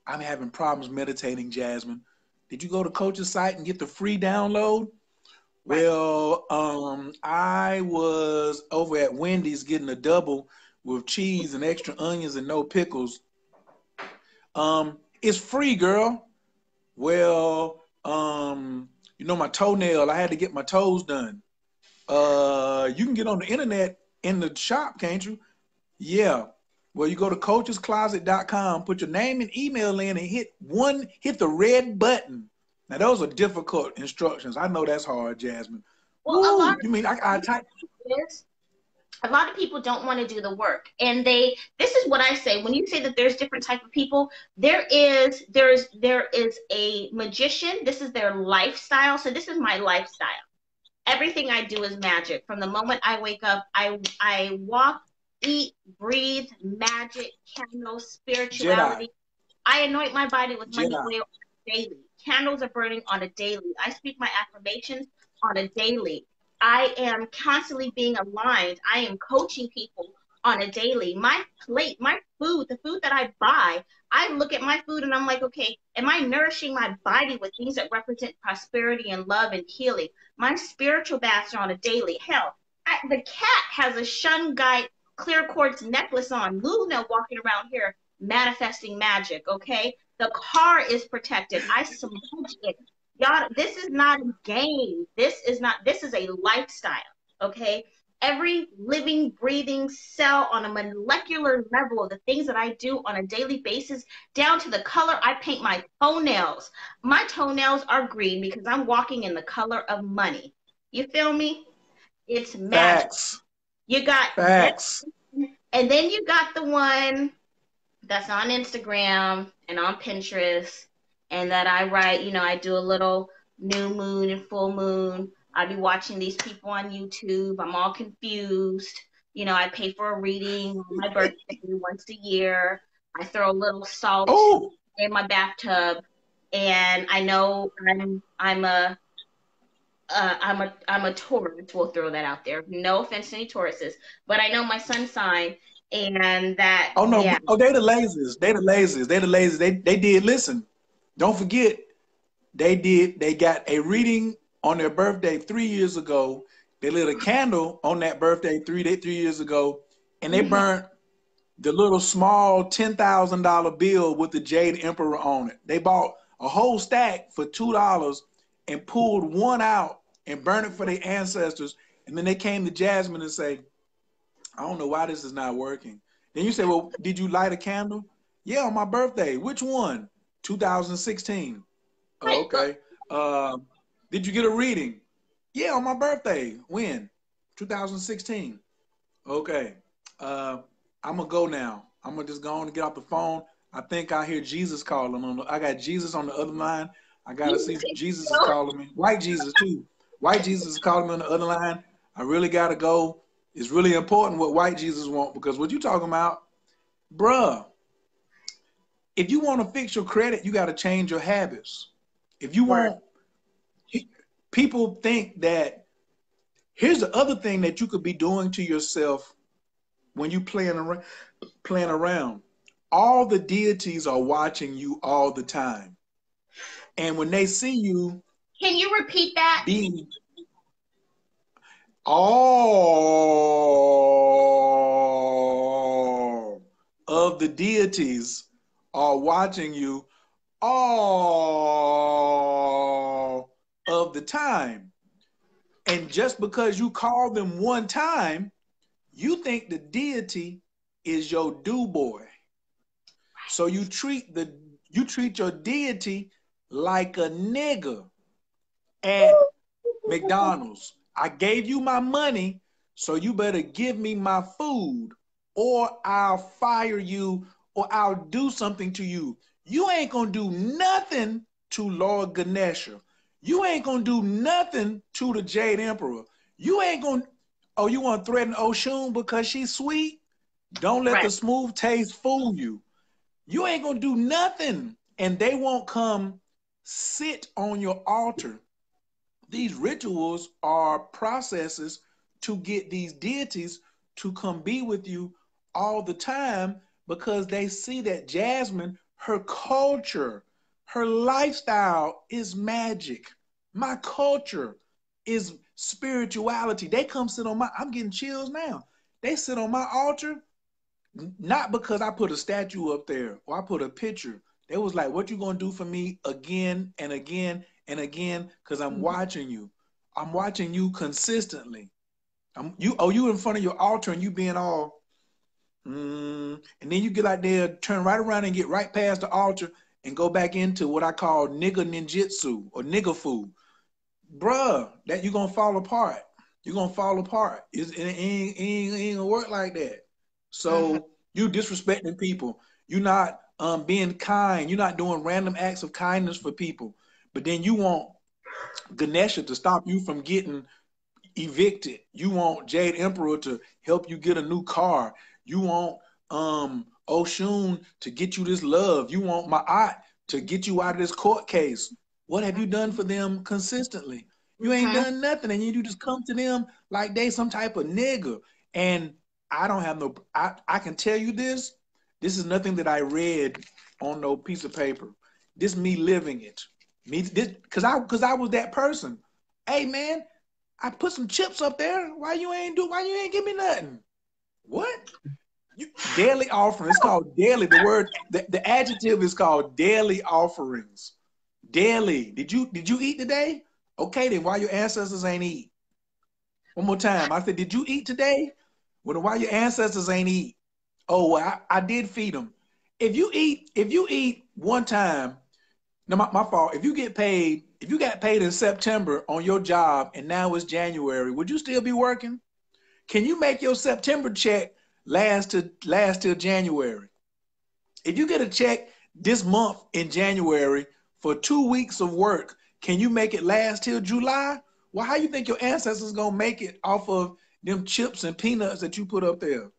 Speaker 2: I'm having problems meditating, Jasmine. Did you go to Coach's site and get the free download? Right. Well, I was over at Wendy's getting a double with cheese and extra onions and no pickles. It's free, girl. Well, you know, my toenail, I had to get my toes done. You can get on the internet in the shop, can't you? Yeah. Well, you go to coachescloset.com, put your name and email in, and hit the red button. Now, those are difficult instructions. I know that's hard, Jasmine.
Speaker 1: Well,
Speaker 2: Woo! You mean I type?
Speaker 1: a lot of people don't want to do the work, and this is what I say when you say that there's different type of people. There is a magician. This is their lifestyle. So this is my lifestyle. Everything I do is magic. From the moment I wake up, I walk, eat, breathe magic, candles,
Speaker 2: Jedi.
Speaker 1: spirituality. I anoint my body with money
Speaker 2: Jedi.
Speaker 1: oil daily. Candles are burning on a daily. I speak my affirmations on a daily. I am constantly being aligned. I am coaching people on a daily. My plate, my food, the food that I buy, I look at my food and I'm like, okay, am I nourishing my body with things that represent prosperity and love and healing? My spiritual baths are on a daily. Hell, the cat has a shungite clear quartz necklace on. Luna walking around here manifesting magic, okay? The car is protected. I smudge it. Y'all, this is not a game. This is a lifestyle, okay? Every living, breathing cell on a molecular level of the things that I do on a daily basis, down to the color I paint my toenails. My toenails are green because I'm walking in the color of money. You feel me? It's magic.
Speaker 2: Facts.
Speaker 1: You got
Speaker 2: Facts.
Speaker 1: and then you got the one that's on Instagram and on Pinterest, and that I write, I do a little new moon and full moon. I be watching these people on YouTube. I'm all confused. I pay for a reading on my birthday once a year. I throw a little salt in my bathtub, and I know I'm a Taurus. We'll throw that out there. No offense to any Tauruses, but I know my sun sign, and that.
Speaker 2: Oh no!
Speaker 1: Yeah.
Speaker 2: Oh, they the laziest. They the laziest. They the laziest. They did. Listen, don't forget. They did. They got a reading on their birthday 3 years ago. They lit a candle on that birthday 3 years ago, and they burnt the little small $10,000 bill with the Jade Emperor on it. They bought a whole stack for $2 and pulled one out and burned it for their ancestors. And then they came to Jasmine and say, I don't know why this is not working. Then you say, well, did you light a candle? Yeah, on my birthday. Which one? 2016. Oh, okay. Did you get a reading? Yeah, on my birthday. When? 2016. Okay. I'm gonna go now. I'm gonna just go on and get off the phone. I think I hear Jesus calling. I got Jesus on the other line. I gotta see if Jesus is calling me. White Jesus too. White Jesus is calling me on the other line. I really gotta go. It's really important what white Jesus want, because what you talking about, bruh, if you want to fix your credit, you got to change your habits. If you want, people think that, here's the other thing that you could be doing to yourself when you playing around. All the deities are watching you all the time. And when they see you,
Speaker 1: can you repeat that?
Speaker 2: All of the deities are watching you all of the time. And just because you call them one time, you think the deity is your do boy. So you treat your deity like a nigga at McDonald's. I gave you my money, so you better give me my food, or I'll fire you, or I'll do something to you. You ain't gonna do nothing to Lord Ganesha. You ain't gonna do nothing to the Jade Emperor. You ain't gonna, oh, you wanna threaten Oshun because she's sweet? Don't let the smooth taste fool you. You ain't gonna do nothing, and they won't come sit on your altar. These rituals are processes to get these deities to come be with you all the time, because they see that Jasmine, her culture, her lifestyle is magic. My culture is spirituality. They come sit on I'm getting chills now. They sit on my altar Not because I put a statue up there or I put a picture. They was like, what you gonna do for me again and again and again? Because I'm watching you. I'm watching you consistently. You in front of your altar and you being all, and then you get out there, turn right around and get right past the altar and go back into what I call nigga ninjutsu or nigga food. Bruh, that you gonna fall apart. You're gonna fall apart. It ain't gonna work like that. So you disrespecting people. You're not being kind. You're not doing random acts of kindness for people. But then you want Ganesha to stop you from getting evicted. You want Jade Emperor to help you get a new car. You want Oshun to get you this love. You want Ma'at to get you out of this court case. What have you done for them consistently? You ain't done nothing, and you just come to them like they some type of nigga. And I don't have no. I can tell you this. This is nothing that I read on no piece of paper. This me living it. Me this because I was that person. Hey man, I put some chips up there. Why you ain't give me nothing? What? Daily offering. It's called daily. The word, the adjective is called daily offerings. Daily. Did you eat today? Okay, then why your ancestors ain't eat? One more time. I said, did you eat today? Well, why your ancestors ain't eat? Oh, well, I did feed them. If you eat one time, no, my fault. If you got paid in September on your job and now it's January, would you still be working? Can you make your September check last till January? If you get a check this month in January for 2 weeks of work, can you make it last till July? Well, how you think your ancestors gonna make it off of them chips and peanuts that you put up there?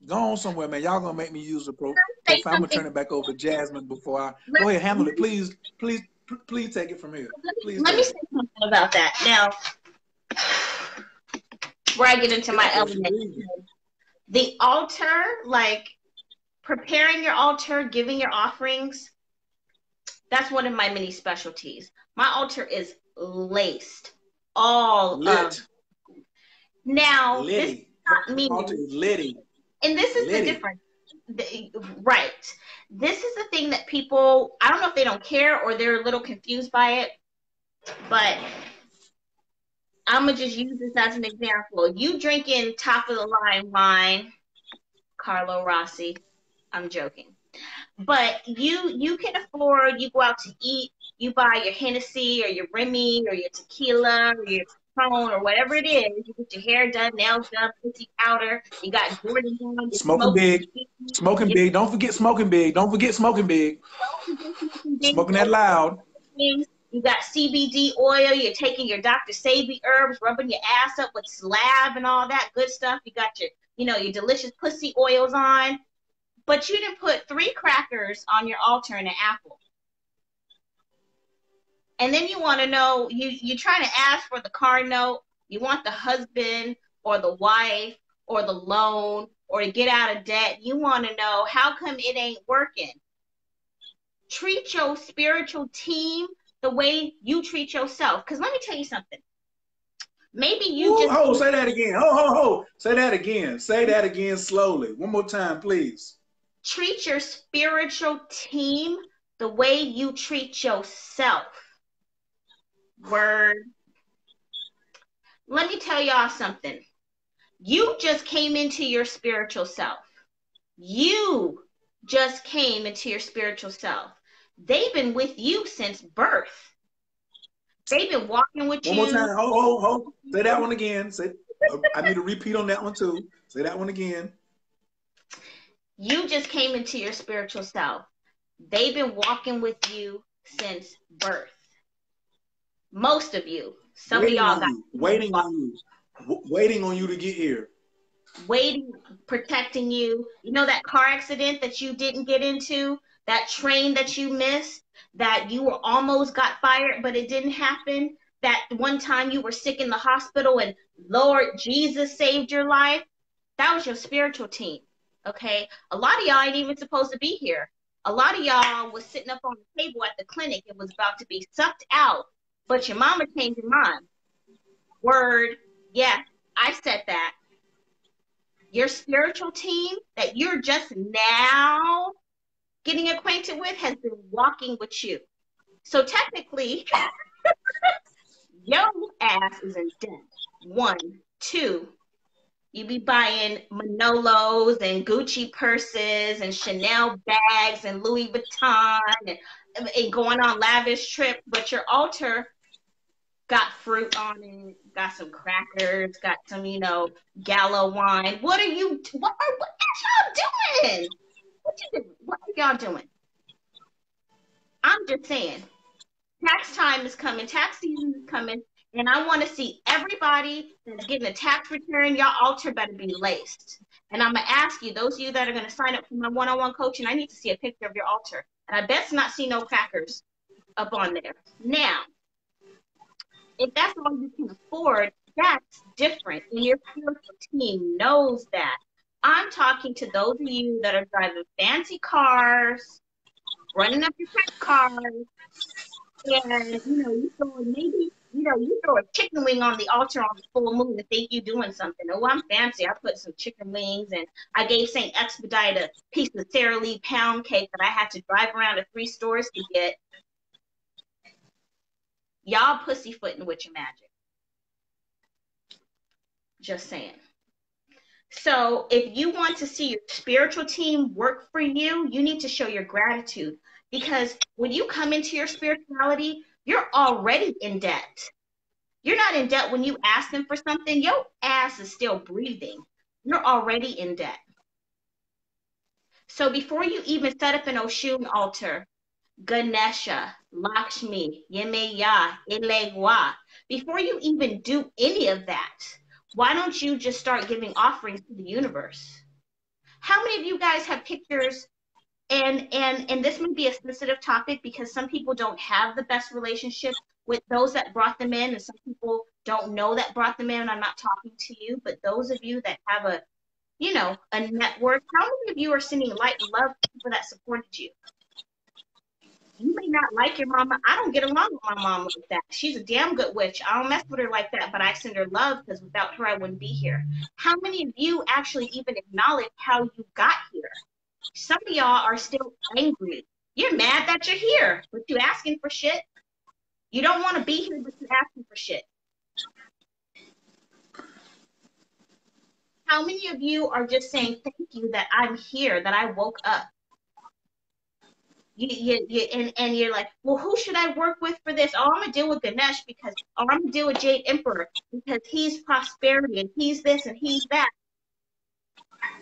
Speaker 2: Go on somewhere, man. Y'all gonna make me use the profile. I'm gonna turn it back over to Jasmine before I go ahead, handle it. Please take it from here. Please.
Speaker 1: Let me say something about that. Now, where I get into my element, the altar, like preparing your altar, giving your offerings, that's one of my many specialties. My altar is laced all
Speaker 2: lit.
Speaker 1: Now,
Speaker 2: Litty.
Speaker 1: this is not me.
Speaker 2: Altar is litty.
Speaker 1: And this is the difference. Right. This is the thing that people, I don't know if they don't care or they're a little confused by it, but I'm going to just use this as an example. You drinking top of the line wine, Carlo Rossi, I'm joking. But you can afford, you go out to eat, you buy your Hennessy or your Remy or your tequila or your Patron or whatever it is. You get your hair done, nails done, pussy powder. You got Jordan on.
Speaker 2: Smoking big. Smoking big. Don't forget smoking big. Don't forget smoking big. Smoking that loud.
Speaker 1: You got CBD oil. You're taking your Dr. Sabi herbs, rubbing your ass up with slab and all that good stuff. You got your, your delicious pussy oils on. But you didn't put 3 crackers on your altar and an apple. And then you want to know, you're trying to ask for the car note. You want the husband or the wife or the loan or to get out of debt. You want to know, how come it ain't working? Treat your spiritual team the way you treat yourself. Because let me tell you something. Maybe you just...
Speaker 2: Oh, say that again. Say that again. Say that again slowly. One more time, please.
Speaker 1: Treat your spiritual team the way you treat yourself. Word. Let me tell y'all something. You just came into your spiritual self. You just came into your spiritual self. They've been with you since birth. They've been walking with you.
Speaker 2: One more time. Hold. Say that one again. I need to repeat on that one too. Say that one again.
Speaker 1: You just came into your spiritual self. They've been walking with you since birth. Most of you. Some of y'all got
Speaker 2: waiting on you to get here.
Speaker 1: Waiting, protecting you. You know that car accident that you didn't get into? That train that you missed? That you were almost got fired, but it didn't happen? That one time you were sick in the hospital and Lord Jesus saved your life? That was your spiritual team. Okay? A lot of y'all ain't even supposed to be here. A lot of y'all was sitting up on the table at the clinic and was about to be sucked out, but your mama changed your mind. Word. Yeah, I said that. your spiritual team that you're just now getting acquainted with has been walking with you. So technically, your ass is in debt. One, two, you be buying Manolos and Gucci purses and Chanel bags and Louis Vuitton and going on lavish trips, but your altar got fruit on it, got some crackers, got some, Gallo wine. What are y'all doing? What are y'all doing? I'm just saying, tax time is coming, tax season is coming, and I want to see everybody that's getting a tax return, your altar better be laced. And I'm going to ask you, those of you that are going to sign up for my one-on-one coaching, I need to see a picture of your altar. And I best not see no crackers up on there. Now, if that's all you can afford, that's different. And your spiritual team knows that. I'm talking to those of you that are driving fancy cars, running up your credit cards, and you throw a chicken wing on the altar on the full moon to think you're doing something. Oh, I'm fancy. I put some chicken wings, and I gave St. Expedite a piece of Sara Lee pound cake that I had to drive around to 3 stores to get. Y'all pussyfooting with your magic. Just saying. So if you want to see your spiritual team work for you, you need to show your gratitude. Because when you come into your spirituality, you're already in debt. You're not in debt when you ask them for something. Your ass is still breathing. You're already in debt. So before you even set up an Oshun altar, Ganesha, Lakshmi, Yemeya, Elegwa, before you even do any of that, why don't you just start giving offerings to the universe? How many of you guys have pictures? And this may be a sensitive topic because some people don't have the best relationship with those that brought them in, and some people don't know that brought them in. I'm not talking to you, but those of you that have a network, how many of you are sending light and love to people that supported you? You may not like your mama. I don't get along with my mom like that. She's a damn good witch. I don't mess with her like that, but I send her love because without her, I wouldn't be here. How many of you actually even acknowledge how you got here? Some of y'all are still angry. You're mad that you're here, but you're asking for shit. You don't want to be here, but you're asking for shit. How many of you are just saying thank you that I'm here, that I woke up? And you're like, well, who should I work with for this? Oh, I'm going to deal with Ganesh I'm going to deal with Jade Emperor because he's prosperity and he's this and he's that.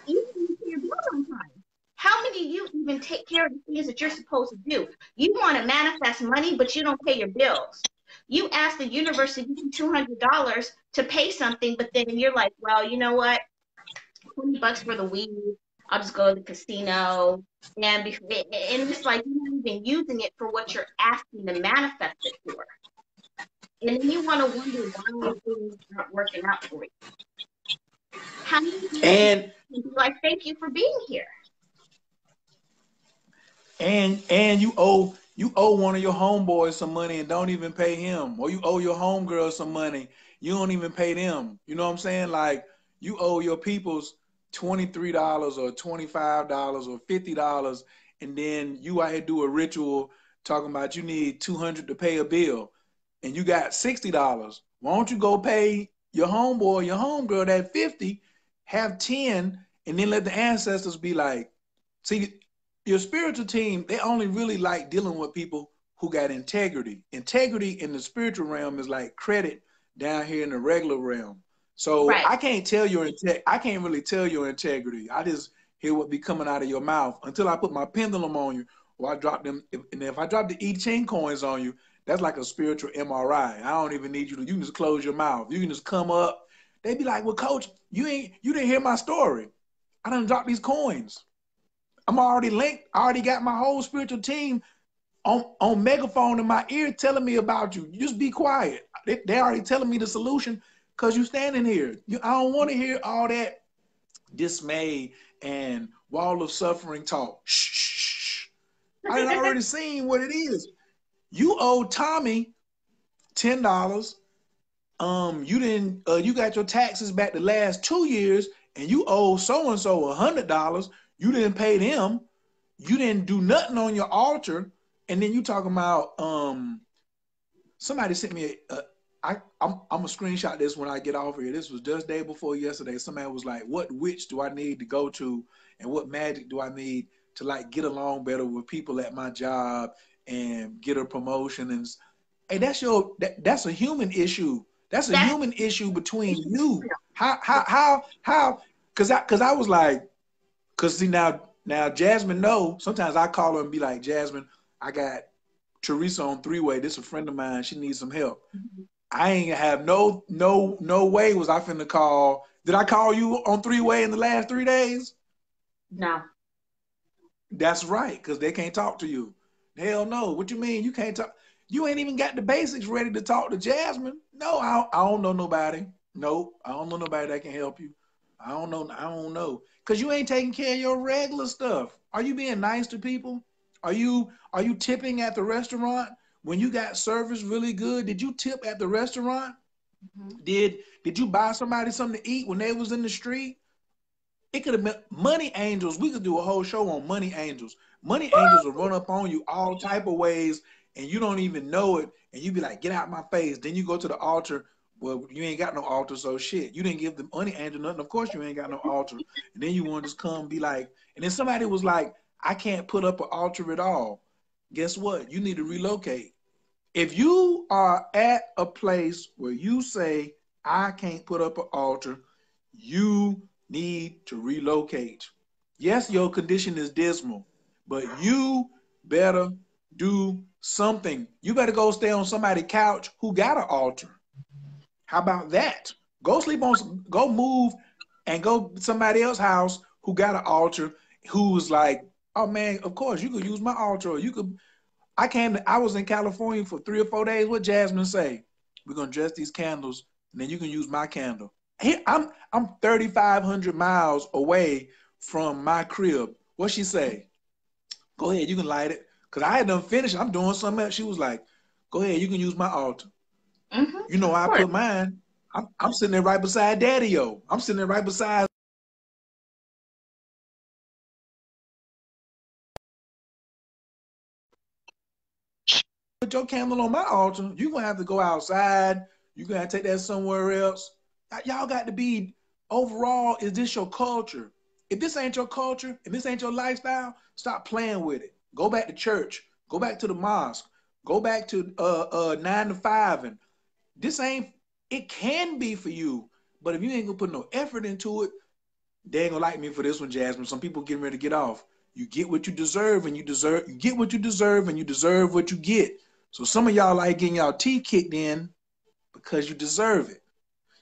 Speaker 1: You can pay your bills on time. How many of you even take care of the things that you're supposed to do? You want to manifest money, but you don't pay your bills. You ask the universe to give you $200 to pay something, but then you're like, well, you know what? $20 for the weed. I'll just go to the casino. And it's like you're not even using it for what you're asking to manifest it for. And then you want to wonder why things aren't working out for you. How many people be like, thank you for being here?
Speaker 2: And you owe one of your homeboys some money and don't even pay him, or you owe your homegirl some money, you don't even pay them. You know what I'm saying? Like you owe your peoples $23 or $25 or $50, and then you out here do a ritual talking about you need $200 to pay a bill, and you got $60. Why don't you go pay your homeboy, your homegirl that 50, have 10, and then let the ancestors be like, see. Your spiritual team, they only really like dealing with people who got integrity. Integrity in the spiritual realm is like credit down here in the regular realm. So right. I can't really tell your integrity. I just hear what be coming out of your mouth until I put my pendulum on you or I drop them. And if I drop the I Ching coins on you, that's like a spiritual MRI. I don't even need you you can just close your mouth. You can just come up. They be like, well, coach, you didn't hear my story. I done dropped these coins. I'm already linked. I already got my whole spiritual team on megaphone in my ear telling me about you. You just be quiet. They already telling me the solution because you standing here. I don't want to hear all that dismay and wall of suffering talk. Shh, shh, shh. I done already seen what it is. You owe Tommy $10. You got your taxes back the last 2 years and you owe so-and-so $100, you didn't pay them, you didn't do nothing on your altar, and then you talking about, somebody sent me I'm gonna screenshot this when I get off here. This was just day before yesterday. Somebody was like, what witch do I need to go to, and what magic do I need to like get along better with people at my job and get a promotion? And hey, that's a human issue. That's a human issue between you. How cause I was like, cause see now Jasmine know, sometimes I call her and be like, Jasmine, I got Teresa on three-way. This is a friend of mine. She needs some help. I ain't have no way was I finna call. Did I call you on three-way in the last 3 days?
Speaker 1: No.
Speaker 2: That's right, because they can't talk to you. Hell no. What you mean you can't talk? You ain't even got the basics ready to talk to Jasmine. No, I don't know nobody. Nope, I don't know nobody that can help you. I don't know. Because you ain't taking care of your regular stuff. Are you being nice to people? Are you tipping at the restaurant? When you got service really good, did you tip at the restaurant? Mm-hmm. Did you buy somebody something to eat when they was in the street? It could have been money angels. We could do a whole show on money angels. Money angels will run up on you all type of ways, and you don't even know it, and you be like, get out my face. Then you go to the altar. Well, you ain't got no altar, so shit. You didn't give the money angel nothing. Of course you ain't got no altar. And then you want to just come and be like, and then somebody was like, I can't put up an altar at all. Guess what? You need to relocate. If you are at a place where you say, I can't put up an altar, you need to relocate. Yes, your condition is dismal, but you better do something. You better go stay on somebody's couch who got an altar. How about that? Go move and go to somebody else's house who got an altar, who's like, oh man, of course you could use my altar. Or you could. I was in California for 3 or 4 days. What Jasmine say? We're gonna dress these candles, and then you can use my candle. Here, I'm 3,500 miles away from my crib. What she say? Go ahead, you can light it. Cause I had done finished. I'm doing something else. She was like, go ahead, you can use my altar. Mm-hmm. You know, I put mine. I'm sitting there right beside Daddy-O. I'm sitting there right beside. Put your candle on my altar. You're gonna have to go outside. You're gonna have to take that somewhere else. Y'all got to be, overall, is this your culture? If this ain't your culture, if this ain't your lifestyle, stop playing with it. Go back to church. Go back to the mosque. Go back to 9 to 5. And this ain't, it can be for you, but if you ain't gonna put no effort into it, they ain't gonna like me for this one, Jasmine. Some people getting ready to get off. You get what you deserve, and you get what you deserve, and you deserve what you get. So some of y'all like getting y'all teeth kicked in because you deserve it.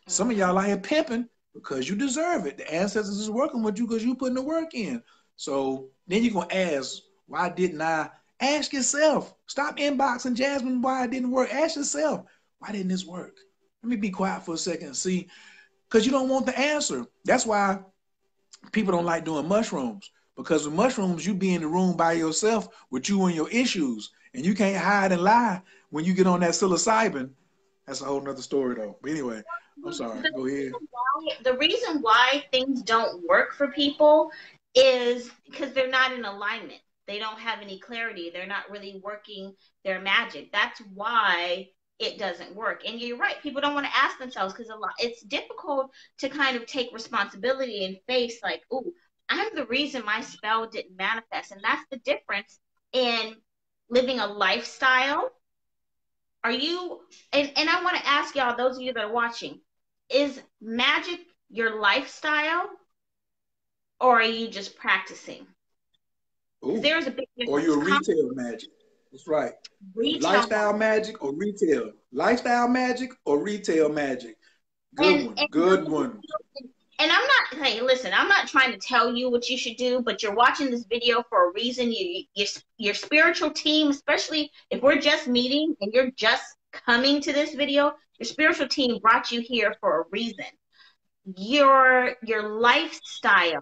Speaker 2: Some of y'all out here pimping because you deserve it. The ancestors is working with you because you putting the work in. So then you're going to ask, why didn't I? Ask yourself. Stop inboxing Jasmine why it didn't work. Ask yourself, why didn't this work? Let me be quiet for a second and see, because you don't want the answer. That's why people don't like doing mushrooms, because with mushrooms, you be in the room by yourself with you and your issues, and you can't hide and lie when you get on that psilocybin. That's a whole nother story though. But anyway, I'm sorry. Go ahead.
Speaker 1: The reason why things don't work for people is because they're not in alignment. They don't have any clarity. They're not really working their magic. That's why it doesn't work. And you're right. People don't want to ask themselves, because it's difficult to kind of take responsibility and face like, ooh, I'm the reason my spell didn't manifest. And that's the difference in living a lifestyle. Are you, and I want to ask y'all, those of you that are watching, is magic your lifestyle, or are you just practicing? There's a big difference.
Speaker 2: Or you're retail magic. That's right. Retail lifestyle magic or retail. Lifestyle magic or retail magic. Good one.
Speaker 1: And I'm not, hey, listen, I'm not trying to tell you what you should do, but you're watching this video for a reason. Your spiritual team, especially if we're just meeting and you're just coming to this video, your spiritual team brought you here for a reason. Your lifestyle,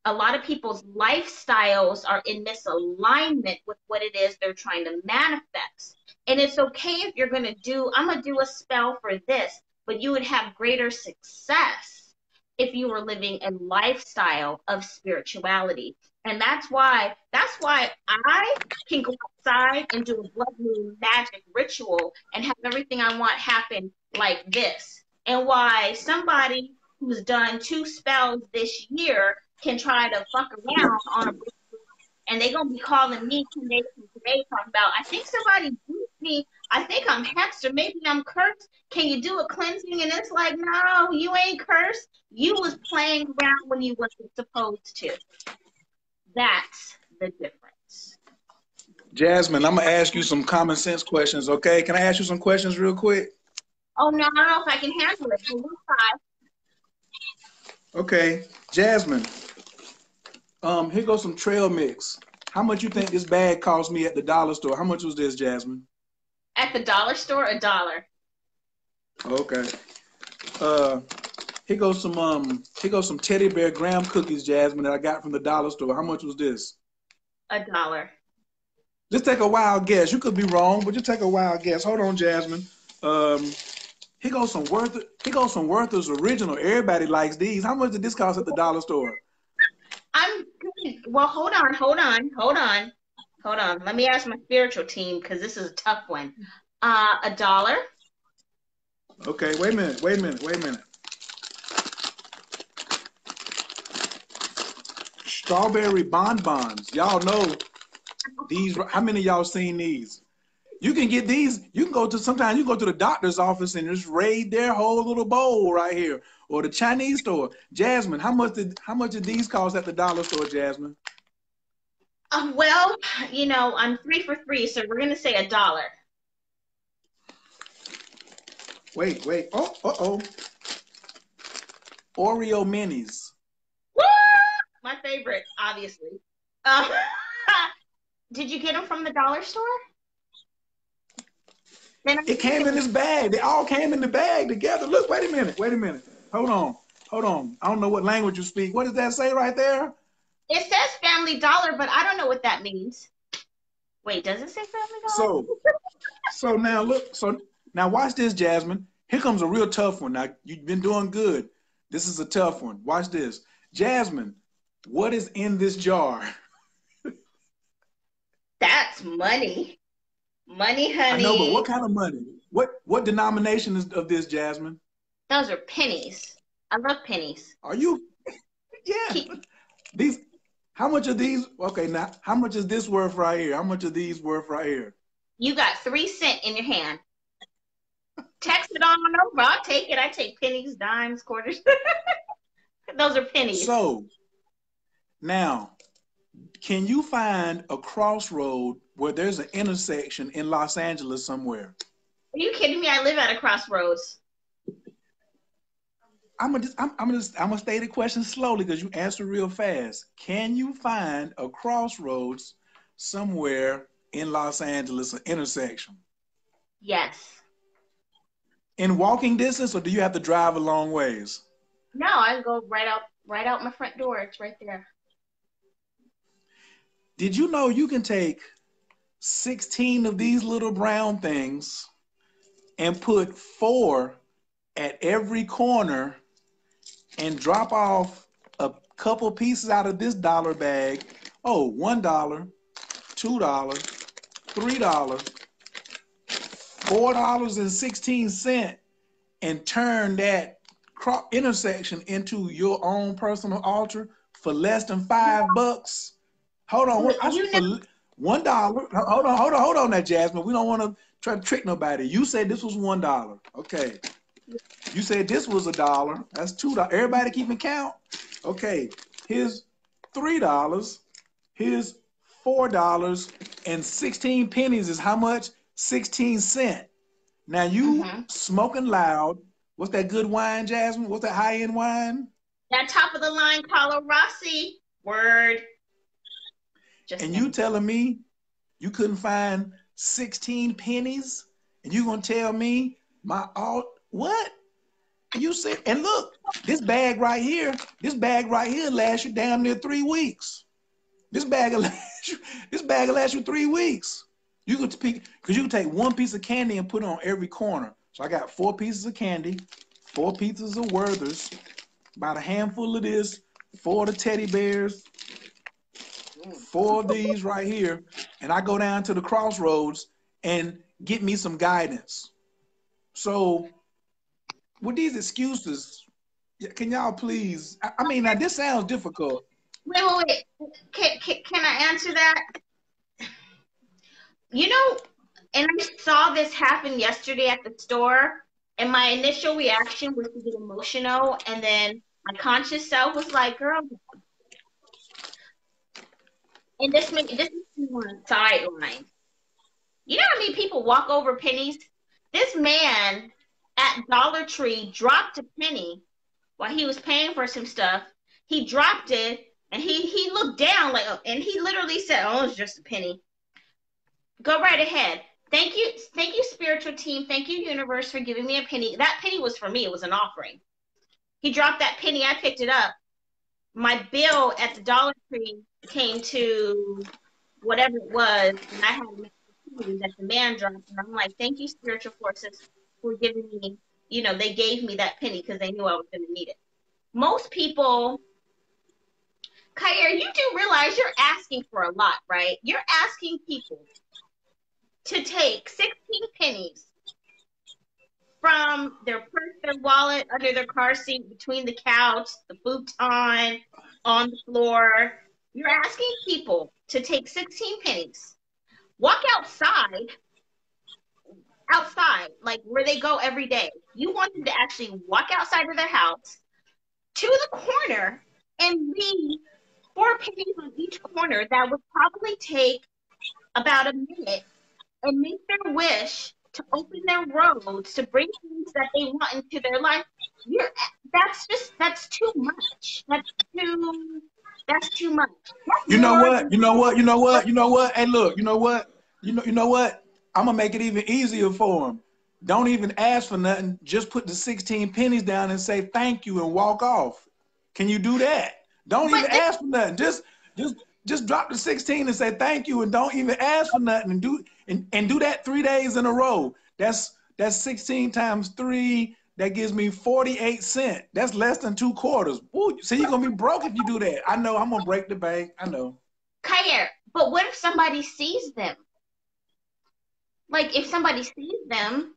Speaker 1: a lot of people's lifestyles are in misalignment with what it is they're trying to manifest. And it's okay if you're I'm going to do a spell for this, but you would have greater success if you were living a lifestyle of spirituality. And that's why I can go outside and do a blood moon magic ritual and have everything I want happen like this. And why somebody who's done 2 spells this year can try to fuck around on a, and they're gonna be calling me 2 days from today talking about, I think somebody beat me, I think I'm hexed, or maybe I'm cursed. Can you do a cleansing? And it's like, no, you ain't cursed. You was playing around when you wasn't supposed to. That's the difference.
Speaker 2: Jasmine, I'm gonna ask you some common sense questions, okay? Can I ask you some questions real quick?
Speaker 1: Oh no, I don't know if I can handle it. So we'll try.
Speaker 2: Okay, Jasmine. Here goes some trail mix. How much you think this bag cost me at the dollar store? How much was this, Jasmine?
Speaker 1: At the dollar store, $1.
Speaker 2: Okay. Here goes some teddy bear graham cookies, Jasmine, that I got from the dollar store. How much was this?
Speaker 1: $1.
Speaker 2: Just take a wild guess. You could be wrong, but just take a wild guess. Hold on, Jasmine. Here goes some Werther's original. Everybody likes these. How much did this cost at the dollar store?
Speaker 1: I'm good. Well, hold on. Let me ask my spiritual team because this is a tough one. $1.
Speaker 2: Okay, wait a minute. Strawberry bonbons. Y'all know these. How many of y'all seen these? You can get these. Sometimes you go to the doctor's office and just raid their whole little bowl right here, or the Chinese store. Jasmine, how much did these cost at the dollar store, Jasmine?
Speaker 1: Well, I'm 3 for 3, so we're gonna say $1.
Speaker 2: Wait. Oh. Oreo minis.
Speaker 1: Woo! My favorite, obviously. Did you get them from the dollar store?
Speaker 2: It came in this bag. They all came in the bag together. Look, wait a minute. Hold on. I don't know what language you speak. What does that say right there?
Speaker 1: It says Family Dollar, but I don't know what that means. Wait, does it say Family Dollar?
Speaker 2: So now look. So now watch this, Jasmine. Here comes a real tough one. Now you've been doing good. This is a tough one. Watch this, Jasmine. What is in this jar?
Speaker 1: That's money. Money, honey.
Speaker 2: I know, but what kind of money? What denomination is of this, Jasmine?
Speaker 1: Those are pennies. I love pennies.
Speaker 2: Are you? Yeah. These. How much are these? Okay, now how much is this worth right here? How much are these worth right here?
Speaker 1: You got 3 cents in your hand. Text it on over. I'll take it. I take pennies, dimes, quarters. Those are pennies.
Speaker 2: So now, can you find a crossroad where there's an intersection in Los Angeles somewhere?
Speaker 1: Are you kidding me? I live at a crossroads.
Speaker 2: I'm gonna state the question slowly because you answer real fast. Can you find a crossroads somewhere in Los Angeles, an intersection?
Speaker 1: Yes.
Speaker 2: In walking distance, or do you have to drive a long ways?
Speaker 1: No, I go right out my front door. It's right there.
Speaker 2: Did you know you can take 16 of these little brown things and put 4 at every corner and drop off a couple pieces out of this dollar bag? Oh, $1, $2, $3, $4.16, and turn that intersection into your own personal altar for less than $5. Hold on, for $1. Hold on, now, Jasmine. We don't want to try to trick nobody. You said this was $1. Okay. You said this was $1. That's $2. Everybody keeping count. Okay. Here's $3. Here's $4, and 16 pennies is how much? 16 cents. Now you smoking loud. What's that good wine, Jasmine? What's that high-end wine?
Speaker 1: That top of the line, Carlo Rossi. Word.
Speaker 2: And you telling me you couldn't find 16 pennies? And you gonna tell me what? You said, and look, this bag right here lasts you damn near 3 weeks. This bag will last you 3 weeks. You could pick, because you can take 1 piece of candy and put it on every corner. So I got 4 pieces of candy, 4 pieces of Werther's, about a handful of this, 4 of the teddy bears, 4 of these right here, and I go down to the crossroads and get me some guidance. So with these excuses, can y'all please, I mean, now this sounds difficult.
Speaker 1: Wait. Can I answer that? You know, and I saw this happen yesterday at the store, and my initial reaction was to get emotional, and then my conscious self was like, girl, and this is one sideline. You know how many people walk over pennies? This man at Dollar Tree dropped a penny while he was paying for some stuff. He dropped it, and he looked down like, and he literally said, "Oh, it's just a penny." Go right ahead. Thank you, spiritual team. Thank you, universe, for giving me a penny. That penny was for me. It was an offering. He dropped that penny. I picked it up. My bill at the Dollar Tree came to whatever it was, and I had that the man dropped, and I'm like, thank you, spiritual forces, for giving me, they gave me that penny because they knew I was going to need it. Most people, Kyer, you do realize you're asking for a lot, right? You're asking people to take 16 pennies from their purse, their wallet, under their car seat, between the couch, the futon, on the floor. You're asking people to take 16 pennies, walk outside, like where they go every day. You want them to actually walk outside of their house to the corner and leave 4 pennies on each corner. That would probably take about a minute, and make their wish to open their roads to bring things that they want into their life. That's too much. That's too much.
Speaker 2: You know what? Hey, look, you know what? I'm gonna make it even easier for them. Don't even ask for nothing. Just put the 16 pennies down and say thank you and walk off. Can you do that? Don't even ask for nothing. Just drop the 16 and say thank you, and don't even ask for nothing, and do that 3 days in a row. That's 16 times 3. That gives me 48 cents. That's less than 2 quarters. Ooh, so you're gonna be broke if you do that. I know. I'm gonna break the bank. I know.
Speaker 1: Kyer, but what if somebody sees them? Like, if somebody sees them,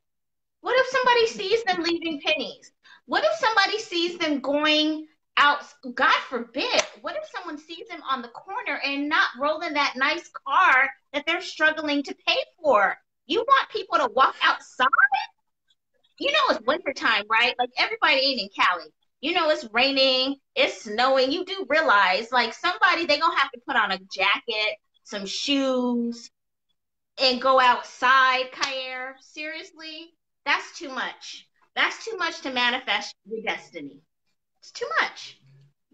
Speaker 1: what if somebody sees them leaving pennies? What if somebody sees them going out? God forbid. What if someone sees them on the corner and not rolling that nice car that they're struggling to pay for? You want people to walk outside? It's wintertime, right? Like, everybody ain't in Cali. It's raining, it's snowing. You do realize, like, somebody, they gonna have to put on a jacket, some shoes, and go outside, Kyer. Seriously? That's too much. That's too much to manifest your destiny. It's too much.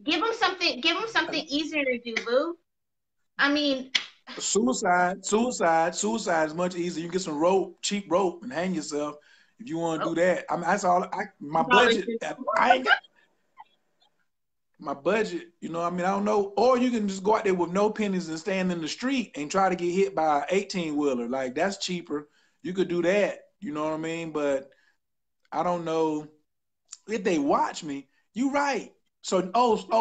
Speaker 1: Give them something easier to do, boo. I mean,
Speaker 2: suicide is much easier. You can get some rope, cheap rope, and hang yourself if you want to do that. I mean, that's all. My budget. I ain't got my budget. I mean, I don't know. Or you can just go out there with no pennies and stand in the street and try to get hit by an 18-wheeler. Like, that's cheaper. You could do that. You know what I mean? But I don't know if they watch me. You right. So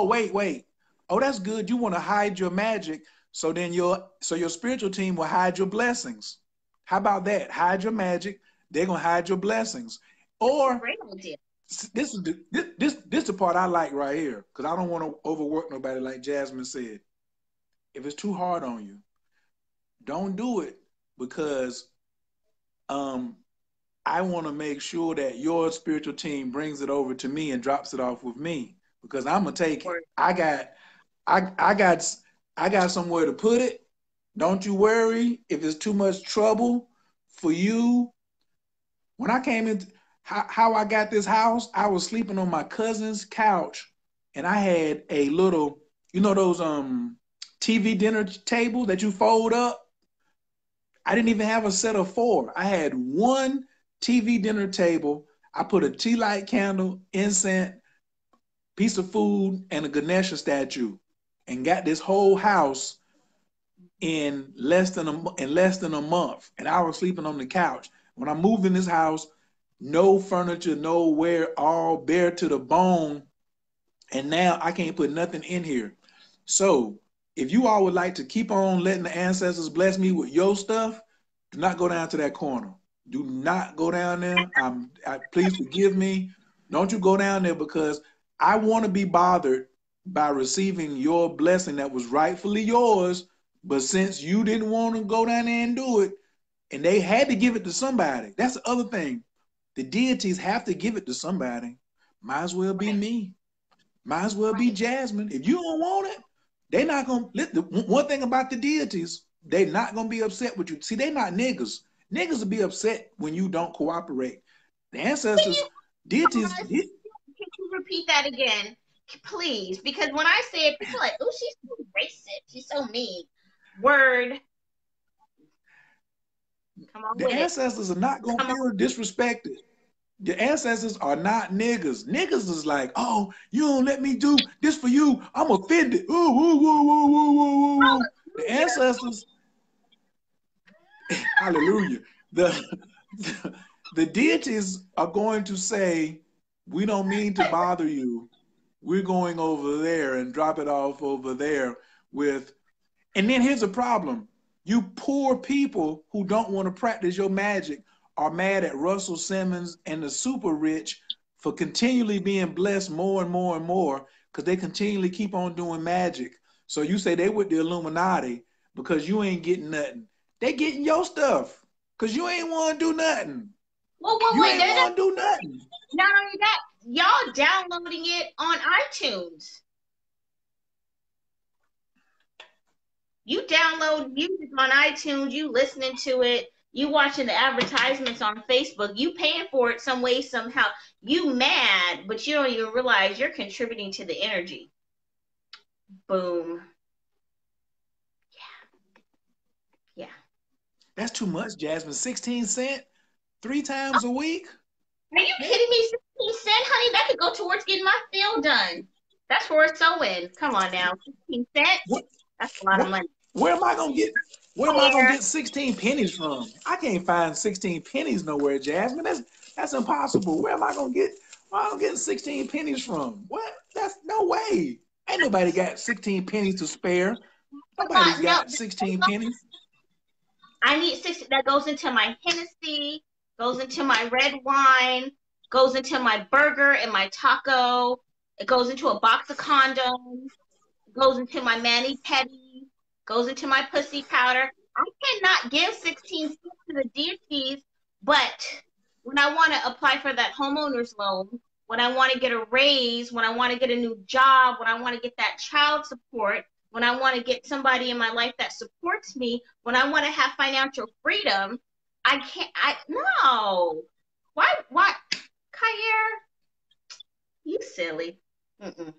Speaker 2: wait. Oh, that's good. You want to hide your magic, so then your spiritual team will hide your blessings. How about that? Hide your magic. They're gonna hide your blessings. Or
Speaker 1: great idea.
Speaker 2: This is the part I like right here, because I don't want to overwork nobody, like Jasmine said. If it's too hard on you, don't do it, because I want to make sure that your spiritual team brings it over to me and drops it off with me, because I'm gonna take it. I got somewhere to put it. Don't you worry if it's too much trouble for you. When I came in, how I got this house, I was sleeping on my cousin's couch, and I had a little, those TV dinner tables that you fold up. I didn't even have a set of 4. I had one TV dinner table. I put a tea light candle, incense, piece of food, and a Ganesha statue, and got this whole house in less than a month. And I was sleeping on the couch. When I moved in this house, no furniture, nowhere, all bare to the bone. and now I can't put nothing in here. So if you all would like to keep on letting the ancestors bless me with your stuff, do not go down to that corner. Do not go down there. Please forgive me. Don't you go down there, because I want to be bothered by receiving your blessing that was rightfully yours. But since you didn't want to go down there and do it, and they had to give it to somebody. That's the other thing. The deities have to give it to somebody. Might as well be
Speaker 1: Right.
Speaker 2: me. Might as well be
Speaker 1: Right.
Speaker 2: Jasmine. If you don't want it, they're not going to. One thing about the deities, they're not going to be upset with you. See, they're not niggas. Niggas will be upset when you don't cooperate. The
Speaker 1: Can you
Speaker 2: ancestors, deities,
Speaker 1: can you repeat that again, please? Because when I say it, people are like, oh, she's so racist. She's so mean. Word. Come on
Speaker 2: the
Speaker 1: with it.
Speaker 2: ancestors are not going to
Speaker 1: Come on.
Speaker 2: feel disrespected. The ancestors are not niggas. Niggas is like, oh, you don't let me do this for you. I'm offended. Ooh, woo, woo, woo, woo, woo, woo. The ancestors, hallelujah. The deities are going to say, we don't mean to bother you. We're going over there and drop it off over there with, and then here's the problem. You poor people who don't want to practice your magic are mad at Russell Simmons and the super rich for continually being blessed more and more and more, because they continually keep on doing magic. So you say they with the Illuminati because you ain't getting nothing. They getting your stuff because you ain't want to do nothing.
Speaker 1: Well,
Speaker 2: You
Speaker 1: wait.
Speaker 2: ain't want to do nothing.
Speaker 1: Not only that, y'all downloading it on iTunes. You download music on iTunes, you listening to it, you watching the advertisements on Facebook, you paying for it some way, somehow. You mad, but you don't even realize you're contributing to the energy. Boom. Yeah.
Speaker 2: That's too much, Jasmine. 16 cents 3 times a week?
Speaker 1: Are you kidding me? 16 cents, honey? That could go towards getting my field done. That's where it's sewing. Come on now. 16 cents?
Speaker 2: What,
Speaker 1: That's a lot of money.
Speaker 2: where am I gonna get 16 pennies from? I can't find 16 pennies nowhere, Jasmine. That's impossible. Where am I gonna get 16 pennies from? What? That's no way. Ain't nobody got 16 pennies to spare. Nobody's got 16 pennies.
Speaker 1: I need 60. That goes into my Hennessy, goes into my red wine, goes into my burger and my taco. It goes into a box of condoms. It goes into my mani-pedi. Goes into my pussy powder. I cannot give 16 cents to the deities, but when I want to apply for that homeowner's loan, when I want to get a raise, when I want to get a new job, when I want to get that child support, when I want to get somebody in my life that supports me, when I want to have financial freedom, no. Why, Kyer? You silly. Mm-mm.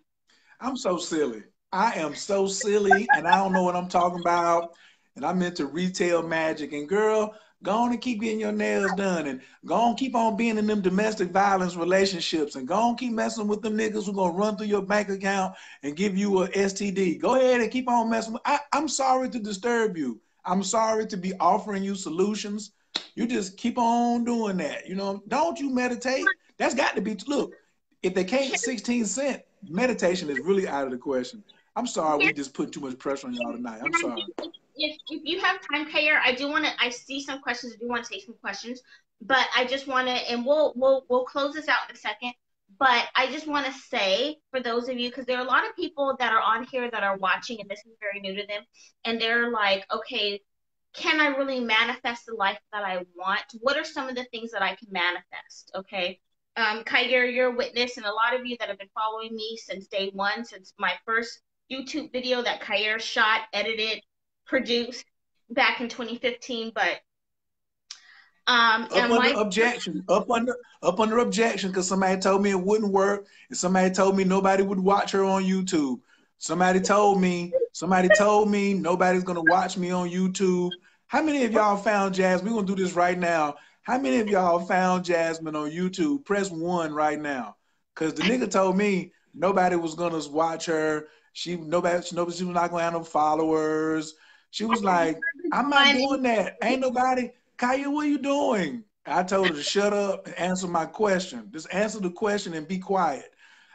Speaker 2: I'm so silly. I am so silly, and I don't know what I'm talking about. And I'm into retail magic. And girl, go on and keep getting your nails done, and go on keep on being in them domestic violence relationships, and go on keep messing with them niggas who gonna run through your bank account and give you a STD. Go ahead and keep on messing with. I'm sorry to disturb you. I'm sorry to be offering you solutions. You just keep on doing that. You know, don't you meditate? That's got to be, look, if they can't 16 cent, meditation is really out of the question. I'm sorry, we just put too much pressure on y'all tonight. I'm sorry.
Speaker 1: If you have time, Kyer, I see some questions. I do want to take some questions, but I just want to, and we'll close this out in a second. But I just want to say, for those of you, because there are a lot of people that are on here that are watching, and this is very new to them, and they're like, okay, can I really manifest the life that I want? What are some of the things that I can manifest? Okay. Kyer, you're a witness, and a lot of you that have been following me since day one, since my first YouTube video that Kyer shot, edited, produced back in 2015, but
Speaker 2: up under objection, up under objection, because somebody told me it wouldn't work, and somebody told me nobody would watch her on YouTube. Somebody told me nobody's gonna watch me on YouTube. How many of y'all found Jasmine? We're gonna do this right now. How many of y'all found Jasmine on YouTube? Press 1 right now. Cause the nigga told me nobody was gonna watch her. She was not gonna have no followers. She was like, I'm not doing that. Ain't nobody. Kaya, what are you doing? I told her to shut up and answer my question. Just answer the question and be quiet.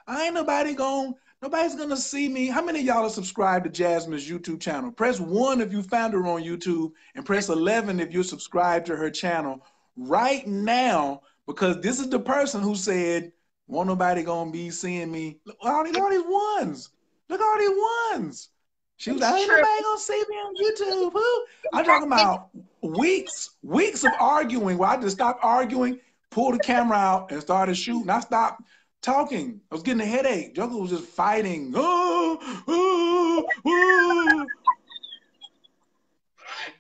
Speaker 2: I ain't nobody gonna Nobody's gonna see me. How many of y'all are subscribed to Jasmine's YouTube channel? Press 1 if you found her on YouTube, and press 11 if you're subscribed to her channel right now, because this is the person who said, won't nobody gonna be seeing me. Look at all these ones. Look at all these ones. She was like,
Speaker 1: It's
Speaker 2: ain't
Speaker 1: true.
Speaker 2: nobody gonna see me on YouTube. Who? I'm talking about weeks of arguing where I just stopped arguing, pulled the camera out, and started shooting. I stopped talking. I was getting a headache. Joker was just fighting.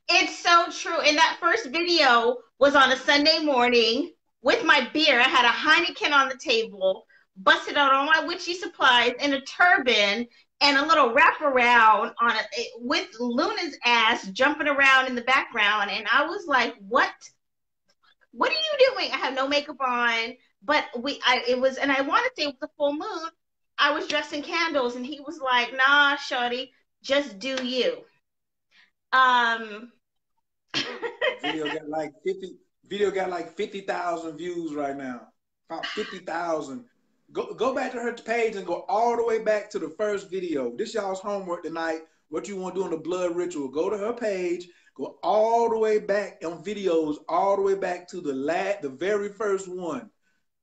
Speaker 1: It's so true. And that first video was on a Sunday morning with my beer. I had a Heineken on the table, busted out all my witchy supplies and a turban and a little wraparound on it with Luna's ass jumping around in the background. And I was like, what? What are you doing? I have no makeup on, but it was, and I want to say it was a full moon. I was dressed in candles, and he was like, nah, shorty, just do you.
Speaker 2: Video got like 50,000 views right now. About 50,000. Go back to her page and go all the way back to the first video. This y'all's homework tonight. What you want to do on the blood ritual. Go to her page. Go all the way back on videos, all the way back to the very first one.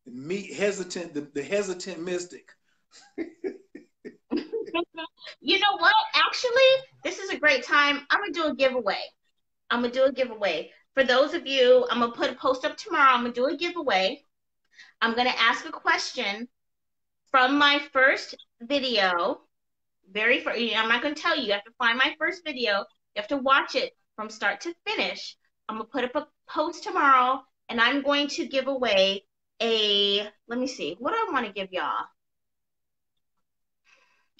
Speaker 2: Meet hesitant, the hesitant mystic.
Speaker 1: You know what? Actually, this is a great time. I'm gonna do a giveaway. For those of you, I'm gonna put a post up tomorrow. I'm gonna do a giveaway. I'm gonna ask a question from my first video. I'm not gonna tell you. You have to find my first video. You have to watch it from start to finish. I'm gonna put up a post tomorrow, and I'm going to give away let me see, what do I want to give y'all?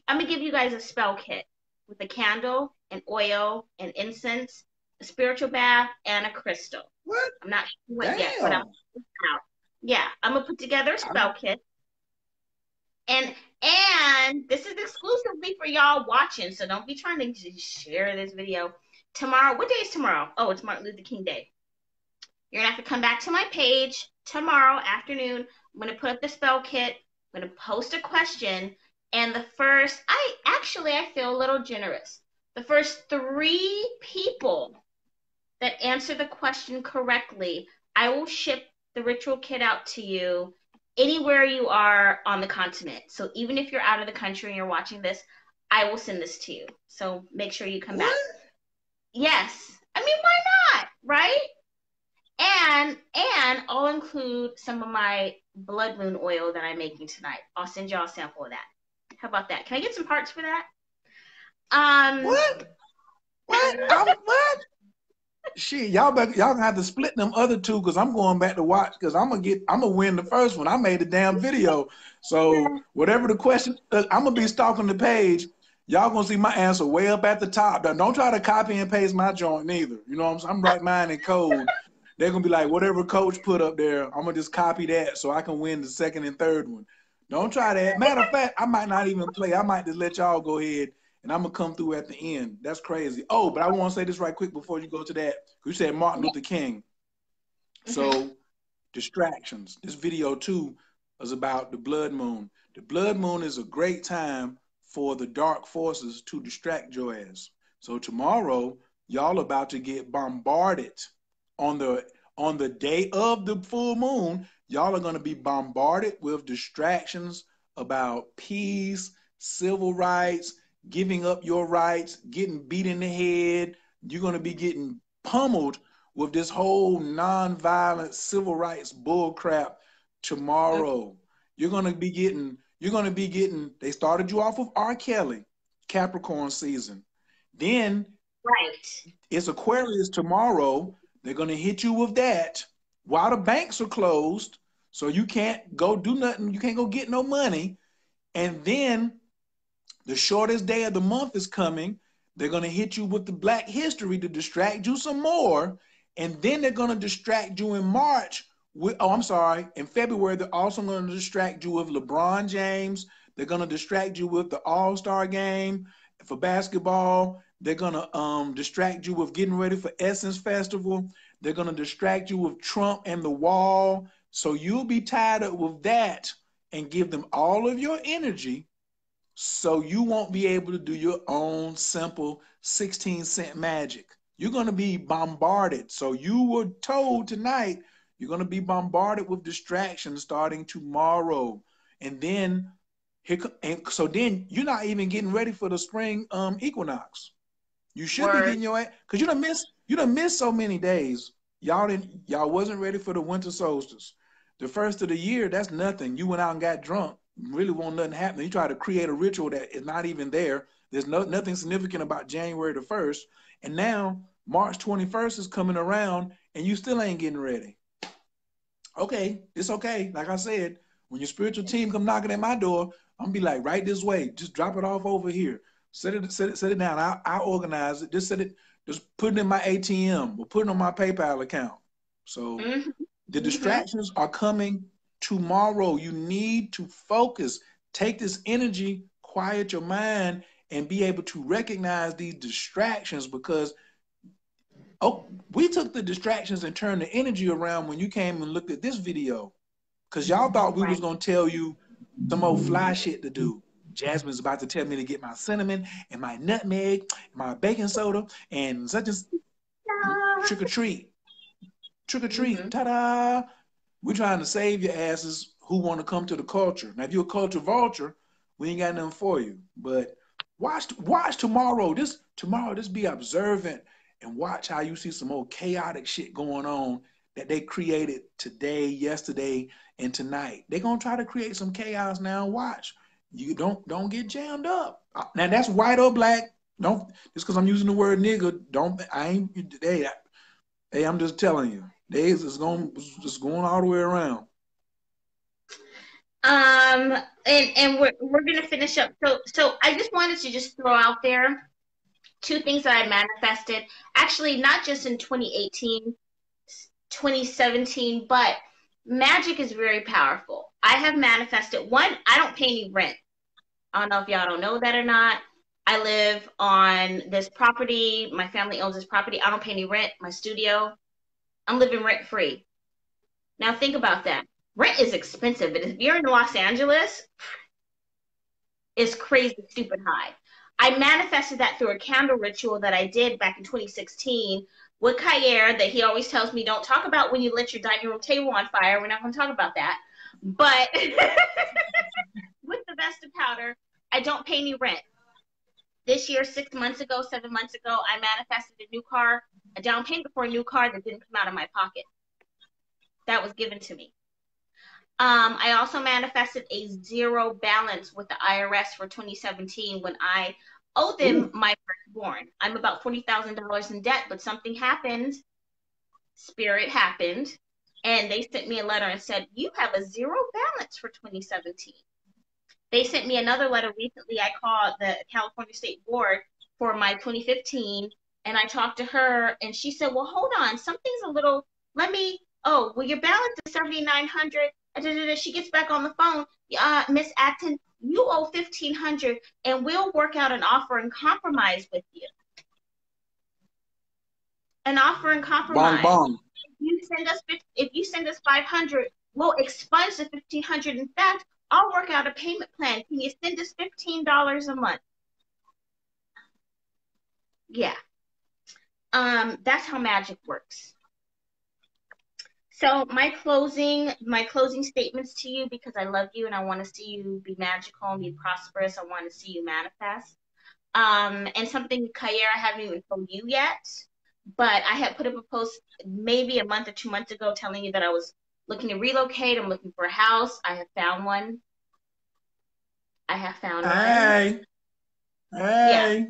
Speaker 1: I'm gonna give you guys a spell kit with a candle, an oil, an incense, a spiritual bath, and a crystal.
Speaker 2: What?
Speaker 1: I'm not sure what yet, but I'm gonna put together a spell kit. And this is exclusively for y'all watching, so don't be trying to share this video. Tomorrow, what day is tomorrow? Oh, it's Martin Luther King Day. You're gonna have to come back to my page tomorrow afternoon. I'm gonna put up the spell kit. I'm gonna post a question, and I feel a little generous. The first 3 people that answer the question correctly, I will ship the ritual kit out to you anywhere you are on the continent. So even if you're out of the country and you're watching this, I will send this to you. So make sure you come back. Yes. I mean, why not? Right? And I'll include some of my blood moon oil that I'm making tonight. I'll send y'all a sample of that. How about that? Can I get some parts for that?
Speaker 2: What? What? Shit, y'all gonna have to split them other 2 because I'm going back to watch because I'm gonna win the first one. I made the damn video. So whatever the question, I'm gonna be stalking the page. Y'all gonna see my answer way up at the top. Don't try to copy and paste my joint neither. You know what I'm saying? I'm writing mine in code. They're gonna be like, whatever coach put up there, I'm gonna just copy that so I can win the second and third one. Don't try that. Matter of fact, I might not even play. I might just let y'all go ahead and I'm gonna come through at the end. That's crazy. Oh, but I want to say this right quick before you go to that. You said Martin Luther King. So distractions. This video too is about the blood moon. The blood moon is a great time for the dark forces to distract your ass. So tomorrow, y'all about to get bombarded on the day of the full moon. Y'all are gonna be bombarded with distractions about peace, civil rights, giving up your rights, getting beat in the head. You're going to be getting pummeled with this whole nonviolent civil rights bull crap tomorrow. You're going to be getting, they started you off with R. Kelly, Capricorn season. Then it's Aquarius tomorrow. They're going to hit you with that while the banks are closed. So you can't go do nothing. You can't go get no money. And then the shortest day of the month is coming. They're going to hit you with the Black history to distract you some more. And then they're going to distract you in March. In February, they're also going to distract you with LeBron James. They're going to distract you with the All-Star game for basketball. They're going to distract you with getting ready for Essence Festival. They're going to distract you with Trump and the wall. So you'll be tied up with that and give them all of your energy So you won't be able to do your own simple 16-cent magic. You're going to be bombarded. So you were told tonight you're going to be bombarded with distractions starting tomorrow. And then so then you're not even getting ready for the spring equinox. You should be
Speaker 1: Word.
Speaker 2: getting your ass, because you done missed so many days. Y'all wasn't ready for the winter solstice. The first of the year, that's nothing. You went out and got drunk. Really won't nothing happen. You try to create a ritual that is not even there. There's nothing significant about January the 1st. And now March 21st is coming around and you still ain't getting ready. Okay, it's okay. Like I said, when your spiritual team come knocking at my door, I'm gonna be like, right this way. Just drop it off over here. Set it down. I'll organize it. Just put it in my ATM or put it on my PayPal account. So the distractions are coming tomorrow. You need to focus. Take this energy, quiet your mind, and be able to recognize these distractions, because we took the distractions and turned the energy around when you came and looked at this video. Because y'all thought we was going to tell you some old fly shit to do. Jasmine's about to tell me to get my cinnamon and my nutmeg, and my baking soda, and such as trick or treat. Trick or treat. Ta-da! We're trying to save your asses who want to come to the culture. Now, if you're a culture vulture, we ain't got nothing for you. But watch tomorrow. Just be observant and watch how you see some old chaotic shit going on that they created today, yesterday, and tonight. They're gonna try to create some chaos now. Watch. You don't get jammed up. Now that's white or black. Don't just because I'm using the word nigga. Hey, I'm just telling you. Days is going all the way around.
Speaker 1: And we're gonna finish up. So I just wanted to just throw out there two things that I manifested. Actually, not just in 2018, 2017, but magic is very powerful. I have manifested one. I don't pay any rent. I don't know if y'all don't know that or not. I live on this property. My family owns this property. I don't pay any rent. My studio. I'm living rent free. Now think about that. Rent is expensive, but if you're in Los Angeles, it's crazy, stupid high. I manifested that through a candle ritual that I did back in 2016 with Kayer, that he always tells me, don't talk about when you lit your dining room table on fire. We're not going to talk about that. But with the Vesta powder, I don't pay any rent. This year, 7 months ago, I manifested a new car, a down payment for a new car that didn't come out of my pocket. That was given to me. I also manifested a zero balance with the IRS for 2017 when I owed them my firstborn. I'm about $40,000 in debt, but something happened. Spirit happened. And they sent me a letter and said, you have a zero balance for 2017. They sent me another letter recently. I called the California State Board for my 2015, and I talked to her, and she said, well, hold on. Something's a little, your balance is $7,900. She gets back on the phone. Miss Acton, you owe $1,500, and we'll work out an offer and compromise with you. An offer and compromise.
Speaker 2: Bong.
Speaker 1: If you send us $500, we'll expunge the $1,500. In fact, I'll work out a payment plan. Can you send us $15 a month? Yeah. That's how magic works. So my closing statements to you, because I love you and I want to see you be magical and be prosperous. I want to see you manifest. And something, Kayer, I haven't even told you yet, but I had put up a post maybe a month or 2 months ago telling you that I was looking to relocate. I'm looking for a house. I have found one.
Speaker 2: Hey.
Speaker 1: Yeah.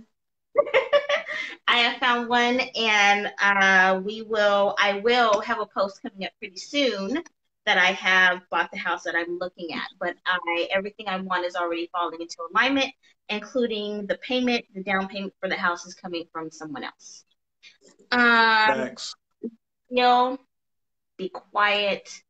Speaker 1: I have found one, and I will have a post coming up pretty soon that I have bought the house that I'm looking at. But everything I want is already falling into alignment, including the down payment for the house is coming from someone else.
Speaker 2: Thanks.
Speaker 1: Be quiet.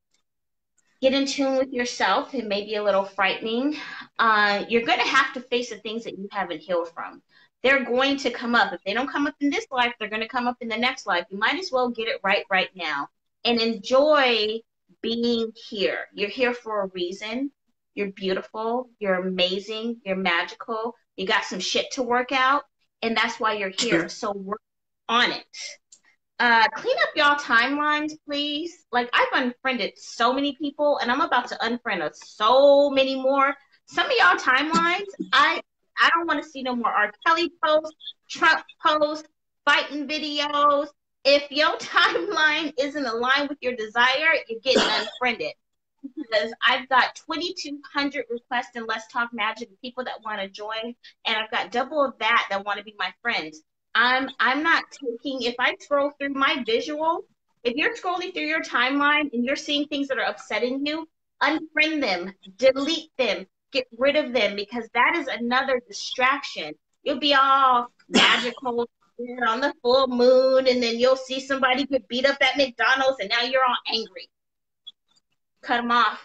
Speaker 1: Get in tune with yourself. It may be a little frightening. You're going to have to face the things that you haven't healed from. They're going to come up. If they don't come up in this life, they're going to come up in the next life. You might as well get it right now and enjoy being here. You're here for a reason. You're beautiful. You're amazing. You're magical. You got some shit to work out, and that's why you're here. So work on it. Clean up y'all timelines, please. Like, I've unfriended so many people, and I'm about to unfriend so many more. Some of y'all timelines, I don't want to see no more R. Kelly posts, Trump posts, fighting videos. If your timeline isn't aligned with your desire, you're getting unfriended. Because I've got 2,200 requests in Let's Talk Magic, people that want to join, and I've got double of that want to be my friends. I'm not taking, if I scroll through my visual, if you're scrolling through your timeline and you're seeing things that are upsetting you, unfriend them, delete them, get rid of them, because that is another distraction. You'll be all magical on the full moon, and then you'll see somebody get beat up at McDonald's, and now you're all angry. Cut them off.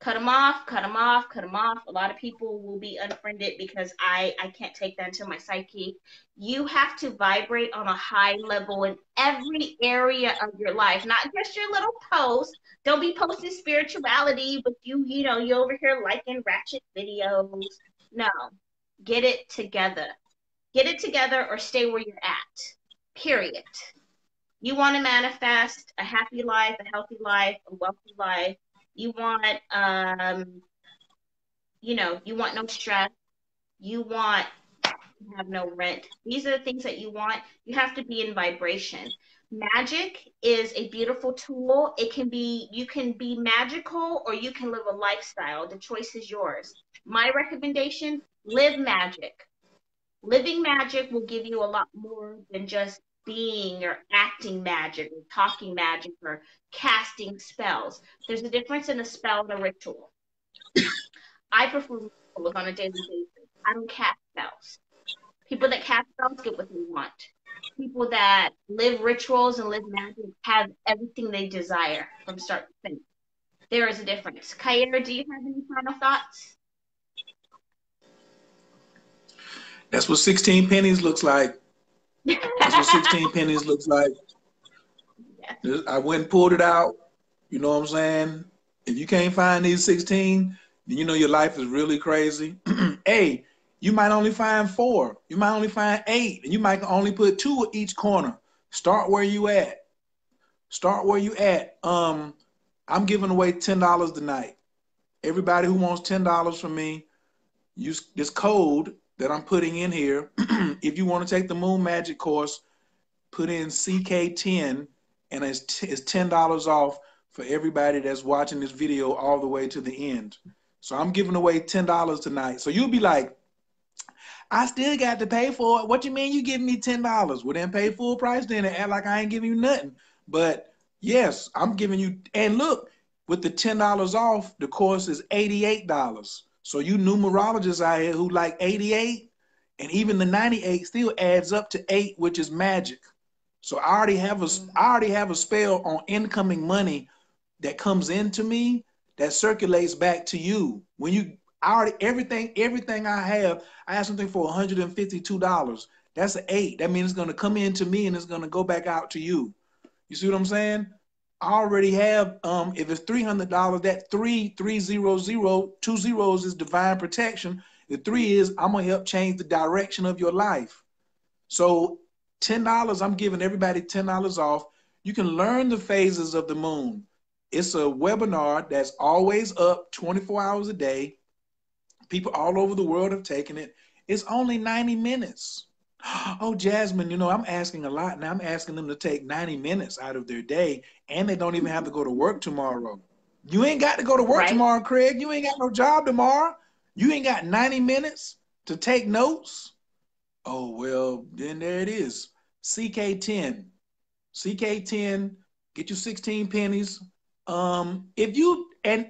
Speaker 1: Cut them off, cut them off, cut them off. A lot of people will be unfriended because I can't take that into my psyche. You have to vibrate on a high level in every area of your life, not just your little posts. Don't be posting spirituality, but you know, you're over here liking ratchet videos. No, get it together. Get it together or stay where you're at. Period. You want to manifest a happy life, a healthy life, a wealthy life. You want, you want no stress. You want to have no rent. These are the things that you want. You have to be in vibration. Magic is a beautiful tool. You can be magical or you can live a lifestyle. The choice is yours. My recommendation, live magic. Living magic will give you a lot more than just being or acting magic or talking magic or casting spells. There's a difference in a spell and a ritual. I perform rituals on a daily basis. I don't cast spells. People that cast spells get what they want. People that live rituals and live magic have everything they desire from start to finish. There is a difference. Kyra, do you have any final thoughts?
Speaker 2: That's what 16 pennies looks like. That's what 16 pennies looks like. Yeah. I went and pulled it out. You know what I'm saying? If you can't find these 16, then you know your life is really crazy. Hey, you might only find 4. You might only find 8. And you might only put 2 at each corner. Start where you at. Start where you at. I'm giving away $10 tonight. Everybody who wants $10 from me, use this code that I'm putting in here. If you want to take the Moon Magic course, put in CK10 and it's $10 off for everybody that's watching this video all the way to the end. So I'm giving away $10 tonight. So you'll be like, I still got to pay for it. What you mean you giving me $10? Well, then pay full price then and act like I ain't giving you nothing. But yes, I'm giving you, and look, with the $10 off, the course is $88. So you numerologists out here who like 88 and even the 98 still adds up to 8, which is magic. So I already have a spell on incoming money that comes into me that circulates back to you. When you everything I have something for $152. That's an 8. That means it's going to come into me and it's going to go back out to you. You see what I'm saying? I already have, if it's $300, that 3,300, 2 zeros is divine protection. The 3 is I'm going to help change the direction of your life. So $10, I'm giving everybody $10 off. You can learn the phases of the moon. It's a webinar that's always up 24 hours a day. People all over the world have taken it. It's only 90 minutes. Oh, Jasmine, you know, I'm asking a lot now. I'm asking them to take 90 minutes out of their day, and they don't even have to go to work tomorrow. You ain't got to go to work tomorrow, Craig. You ain't got no job tomorrow. You ain't got 90 minutes to take notes. Oh, well, then there it is. CK10. CK10, get you 16 pennies. If you, and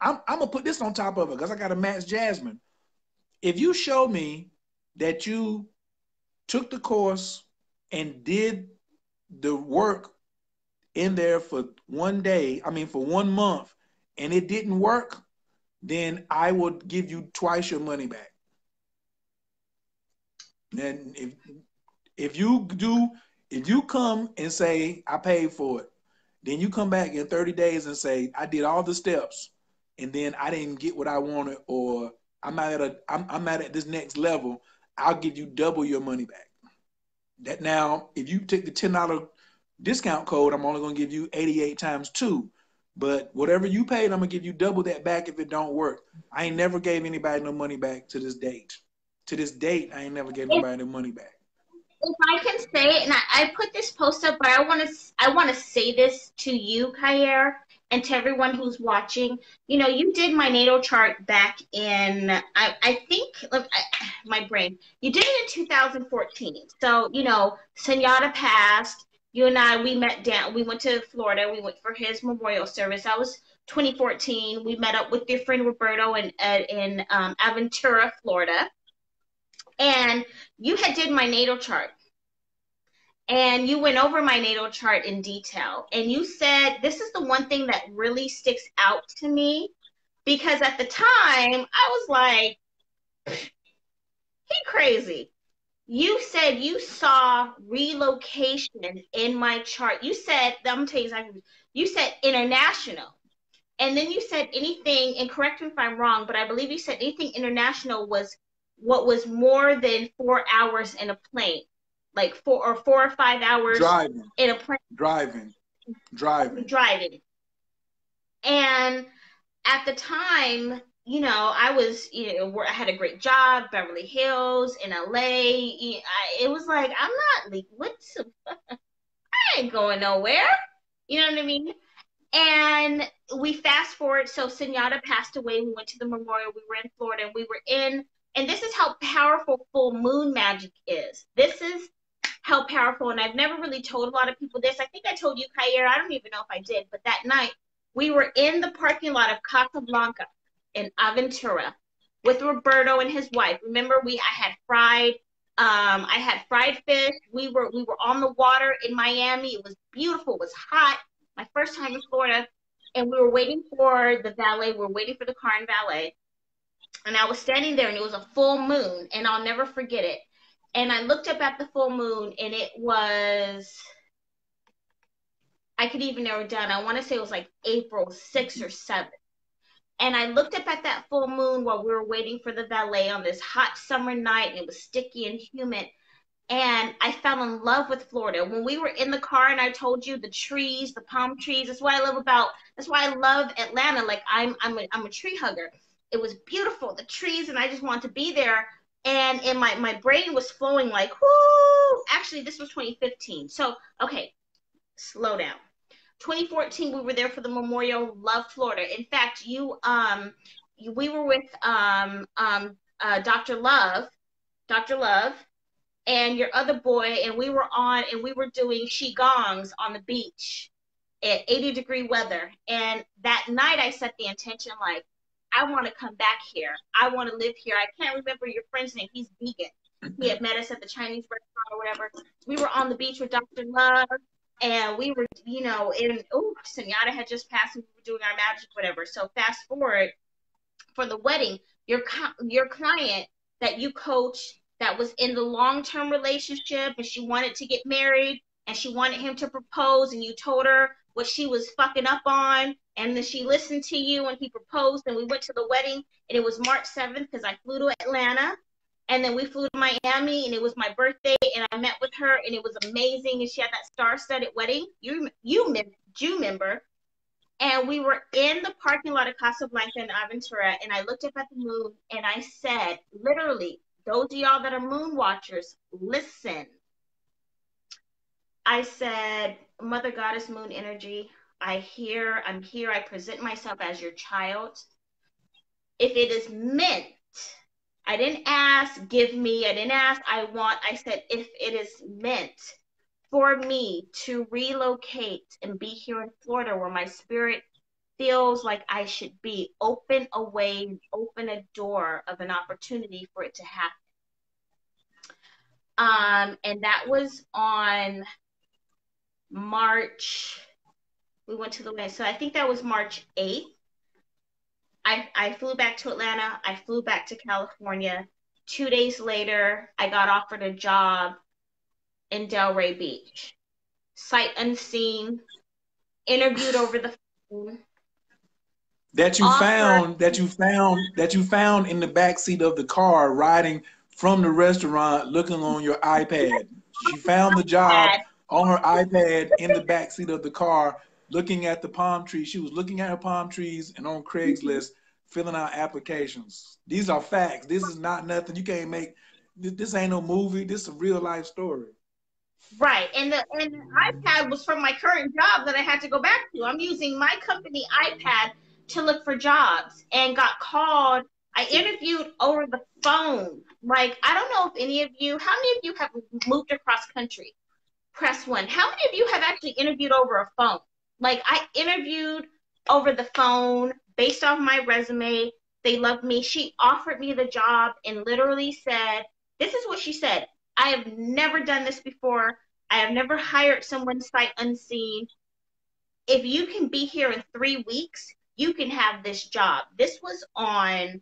Speaker 2: I'm gonna put this on top of it because I got to match Jasmine. If you show me that you took the course and did the work in there for 1 day, for 1 month, and it didn't work, then I would give you twice your money back. And if you come and say, I paid for it, then you come back in 30 days and say, I did all the steps. and then I didn't get what I wanted, or I'm not at this next level, I'll give you double your money back. That now, if you take the $10 discount code, I'm only gonna give you 88 times 2. But whatever you paid, I'm gonna give you double that back if it don't work. I ain't never gave anybody no money back to this date. To this date, I ain't never gave nobody no money back.
Speaker 1: If I can say, and I put this post up, but I want to say this to you, Kyer, and to everyone who's watching. You know, you did my natal chart back in, I think, my brain. You did it in 2014. So, you know, Senora passed. You and I, we met down. We went to Florida. We went for his memorial service. That was 2014. We met up with your friend Roberto in Aventura, Florida. And you had did my natal chart, and you went over my natal chart in detail, and you said this is the one thing that really sticks out to me, because at the time I was like, he crazy. You said you saw relocation in my chart. You said, I'm gonna tell you exactly, you said international, and then you said anything, and correct me if I'm wrong, but I believe you said anything international was what was more than 4 hours in a plane, like 4 or 5 hours
Speaker 2: Driving.
Speaker 1: in a plane.
Speaker 2: Driving.
Speaker 1: And at the time, you know, I was, you know, I had a great job, Beverly Hills, in LA. It was like, I'm not, I ain't going nowhere. You know what I mean? And we fast forward. So Senora passed away. We went to the memorial. We were in Florida, and this is how powerful full moon magic is. This is how powerful, and I've never really told a lot of people this. I think I told you, Kyer. I don't even know if I did, but that night we were in the parking lot of Casablanca in Aventura with Roberto and his wife. Remember, I had fried fish. We were on the water in Miami. It was beautiful. It was hot. My first time in Florida, and we were waiting for the valet. We were waiting for the car and valet. And I was standing there, and it was a full moon, and I'll never forget it. And I looked up at the full moon, and it was, I could even narrow it down. I want to say it was like April 6th or 7th. And I looked up at that full moon while we were waiting for the valet on this hot summer night, and it was sticky and humid. And I fell in love with Florida. When we were in the car, and I told you the trees, the palm trees, that's why I love Atlanta. Like I'm a tree hugger. It was beautiful, the trees, and I just wanted to be there. And my brain was flowing like, whoo. Actually, this was 2015. So, okay, slow down. 2014, we were there for the memorial. Love Florida. In fact, we were with Dr. Love, and your other boy, and we were doing qigongs on the beach at 80-degree weather. And that night I set the intention, like, I want to come back here. I want to live here. I can't remember your friend's name. He's vegan. He had met us at the Chinese restaurant or whatever. We were on the beach with Dr. Love, and we were, you know, Senora had just passed, and we were doing our magic, whatever. So fast forward, for the wedding, your client that you coached, that was in the long-term relationship, and she wanted to get married, and she wanted him to propose, and you told her what she was fucking up on, and then she listened to you, and he proposed, and we went to the wedding, and it was March 7th because I flew to Atlanta, and then we flew to Miami, and it was my birthday, and I met with her, and it was amazing, and she had that star-studded wedding. You remember? And we were in the parking lot of Casablanca in Aventura, and I looked up at the moon, and I said, literally, those of y'all that are moon watchers, listen. I said, Mother Goddess Moon Energy, I'm here, I present myself as your child. If it is meant, I didn't ask, give me, I didn't ask, I want, I said, if it is meant for me to relocate and be here in Florida where my spirit feels like I should be, open a way, open a door of an opportunity for it to happen. And that was on March, we went to the wedding. So I think that was March 8th. I flew back to Atlanta. I flew back to California. 2 days later, I got offered a job in Delray Beach. Sight unseen, interviewed over the phone.
Speaker 2: that you
Speaker 1: offered.
Speaker 2: found in the back seat of the car riding from the restaurant looking on your iPad. She found the job on her iPad in the back seat of the car looking at the palm trees. She was looking at her palm trees and on Craigslist filling out applications. These are facts. This is not nothing. You can't make this ain't no movie. This is a real life story.
Speaker 1: Right. And the iPad was from my current job that I had to go back to. I'm using my company iPad to look for jobs and got called. I interviewed over the phone. Like, I don't know if any of you, how many of you have moved across country? Press one. How many of you have actually interviewed over a phone? Like, I interviewed over the phone based off my resume. They loved me. She offered me the job and literally said, this is what she said. I have never done this before. I have never hired someone sight unseen. If you can be here in 3 weeks, you can have this job. This was on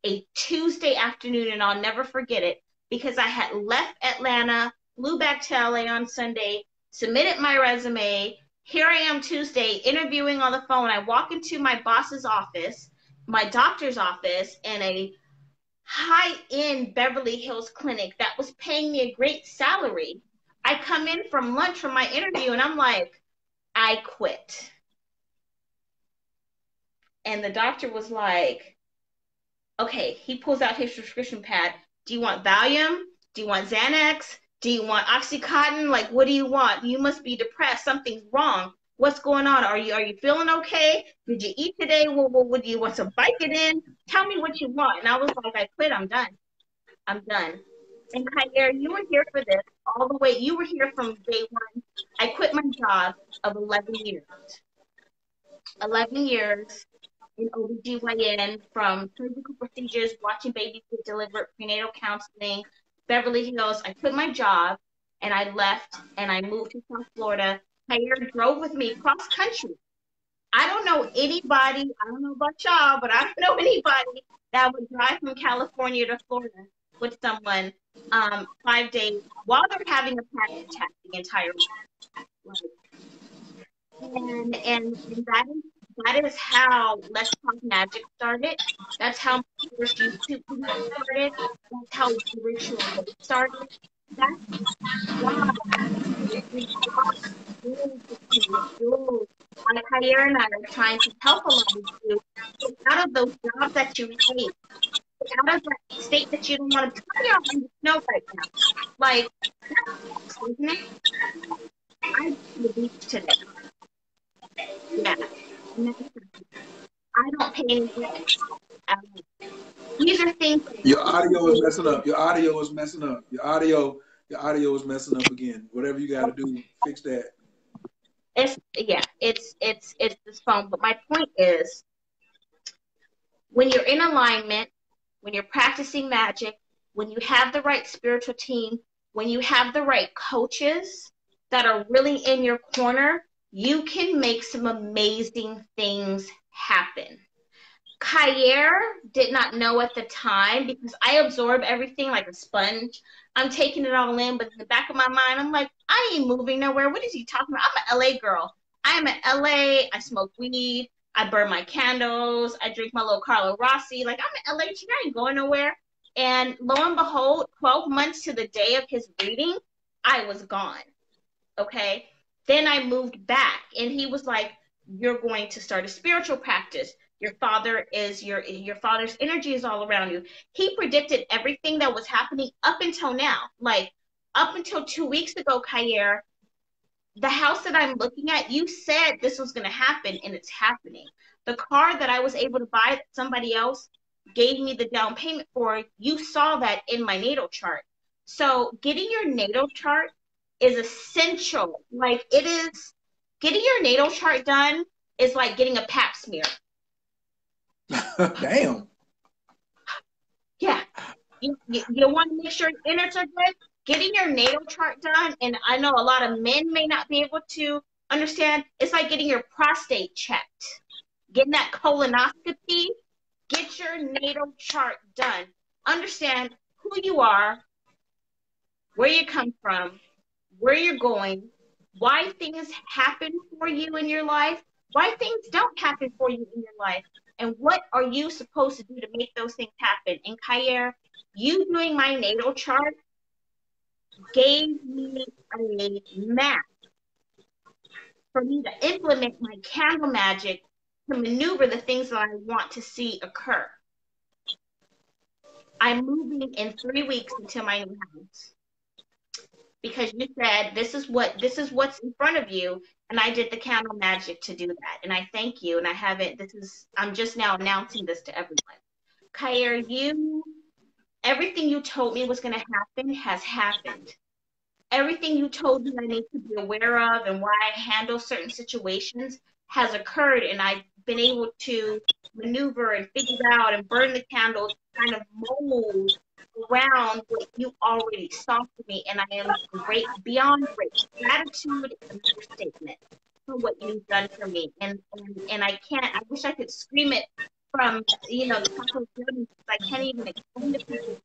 Speaker 1: a Tuesday afternoon, and I'll never forget it because I had left Atlanta, flew back to LA on Sunday, submitted my resume. Here I am Tuesday interviewing on the phone. I walk into my boss's office, my doctor's office, and a high-end Beverly Hills clinic that was paying me a great salary. I come in from lunch from my interview and I'm like, I quit. And the doctor was like, okay, he pulls out his prescription pad. Do you want Valium? Do you want Xanax? Do you want Oxycontin? Like, what do you want? You must be depressed. Something's wrong. What's going on? Are you feeling okay? Did you eat today? What do you want some Vicodin? Tell me what you want. And I was like, I quit. I'm done. I'm done. And Jair, you were here for this all the way. You were here from day one. I quit my job of 11 years. 11 years in OBGYN, from surgical procedures, watching babies get delivered, prenatal counseling, Beverly Hills. I quit my job and I left and I moved to South Florida. Jair drove with me cross country. I don't know anybody, I don't know about y'all, but I don't know anybody that would drive from California to Florida with someone 5 days while they're having a panic attack the entire life. And that is how Let's Talk Magic started. That's how my first YouTube video started. That's how spiritual started. That's why we like Jair and I are trying to help a lot of you get out of those jobs that you hate, get out of that state that you don't want to be on the snow right now. Like, that's, isn't it? I went to the beach today. Yeah. I don't pay any rent. These are things.
Speaker 2: Your audio is messing up. Your audio is messing up. Your audio is messing up again. Whatever you got to do, fix that.
Speaker 1: It's this phone. But my point is, when you're in alignment, when you're practicing magic, when you have the right spiritual team, when you have the right coaches that are really in your corner, you can make some amazing things happen. Jair did not know at the time because I absorb everything like a sponge. I'm taking it all in, but in the back of my mind, I'm like, I ain't moving nowhere. What is he talking about? I'm an LA girl. I'm in LA. I smoke weed. I burn my candles. I drink my little Carlo Rossi. Like, I'm an LA chick. I ain't going nowhere. And lo and behold, 12 months to the day of his reading, I was gone. Okay? Then I moved back, and he was like, you're going to start a spiritual practice. Your father is your father's energy is all around you. He predicted everything that was happening up until now. Like, up until 2 weeks ago, Jair, the house that I'm looking at, you said this was going to happen, and it's happening. The car that I was able to buy that somebody else gave me the down payment for, you saw that in my natal chart. So getting your natal chart is essential. Like, it is, getting your natal chart done is like getting a pap smear.
Speaker 2: Damn.
Speaker 1: Yeah. You want to make sure your innards are good? Getting your natal chart done, and I know a lot of men may not be able to understand, it's like getting your prostate checked. Getting that colonoscopy, get your natal chart done. Understand who you are, where you come from, where you're going, why things happen for you in your life, why things don't happen for you in your life. And what are you supposed to do to make those things happen? And Kyer, you doing my natal chart gave me a map for me to implement my candle magic to maneuver the things that I want to see occur. I'm moving in 3 weeks into my new house because you said this is what's in front of you, and I did the candle magic to do that. And I thank you. And I'm just now announcing this to everyone. Kyer, everything you told me was going to happen has happened. Everything you told me I need to be aware of and why I handle certain situations has occurred, and I've been able to maneuver and figure out and burn the candles, kind of mold around what you already saw for me, and I am beyond great. Gratitude is an understatement for what you've done for me, and I wish I could scream it from the top of the building, because I can't even explain to people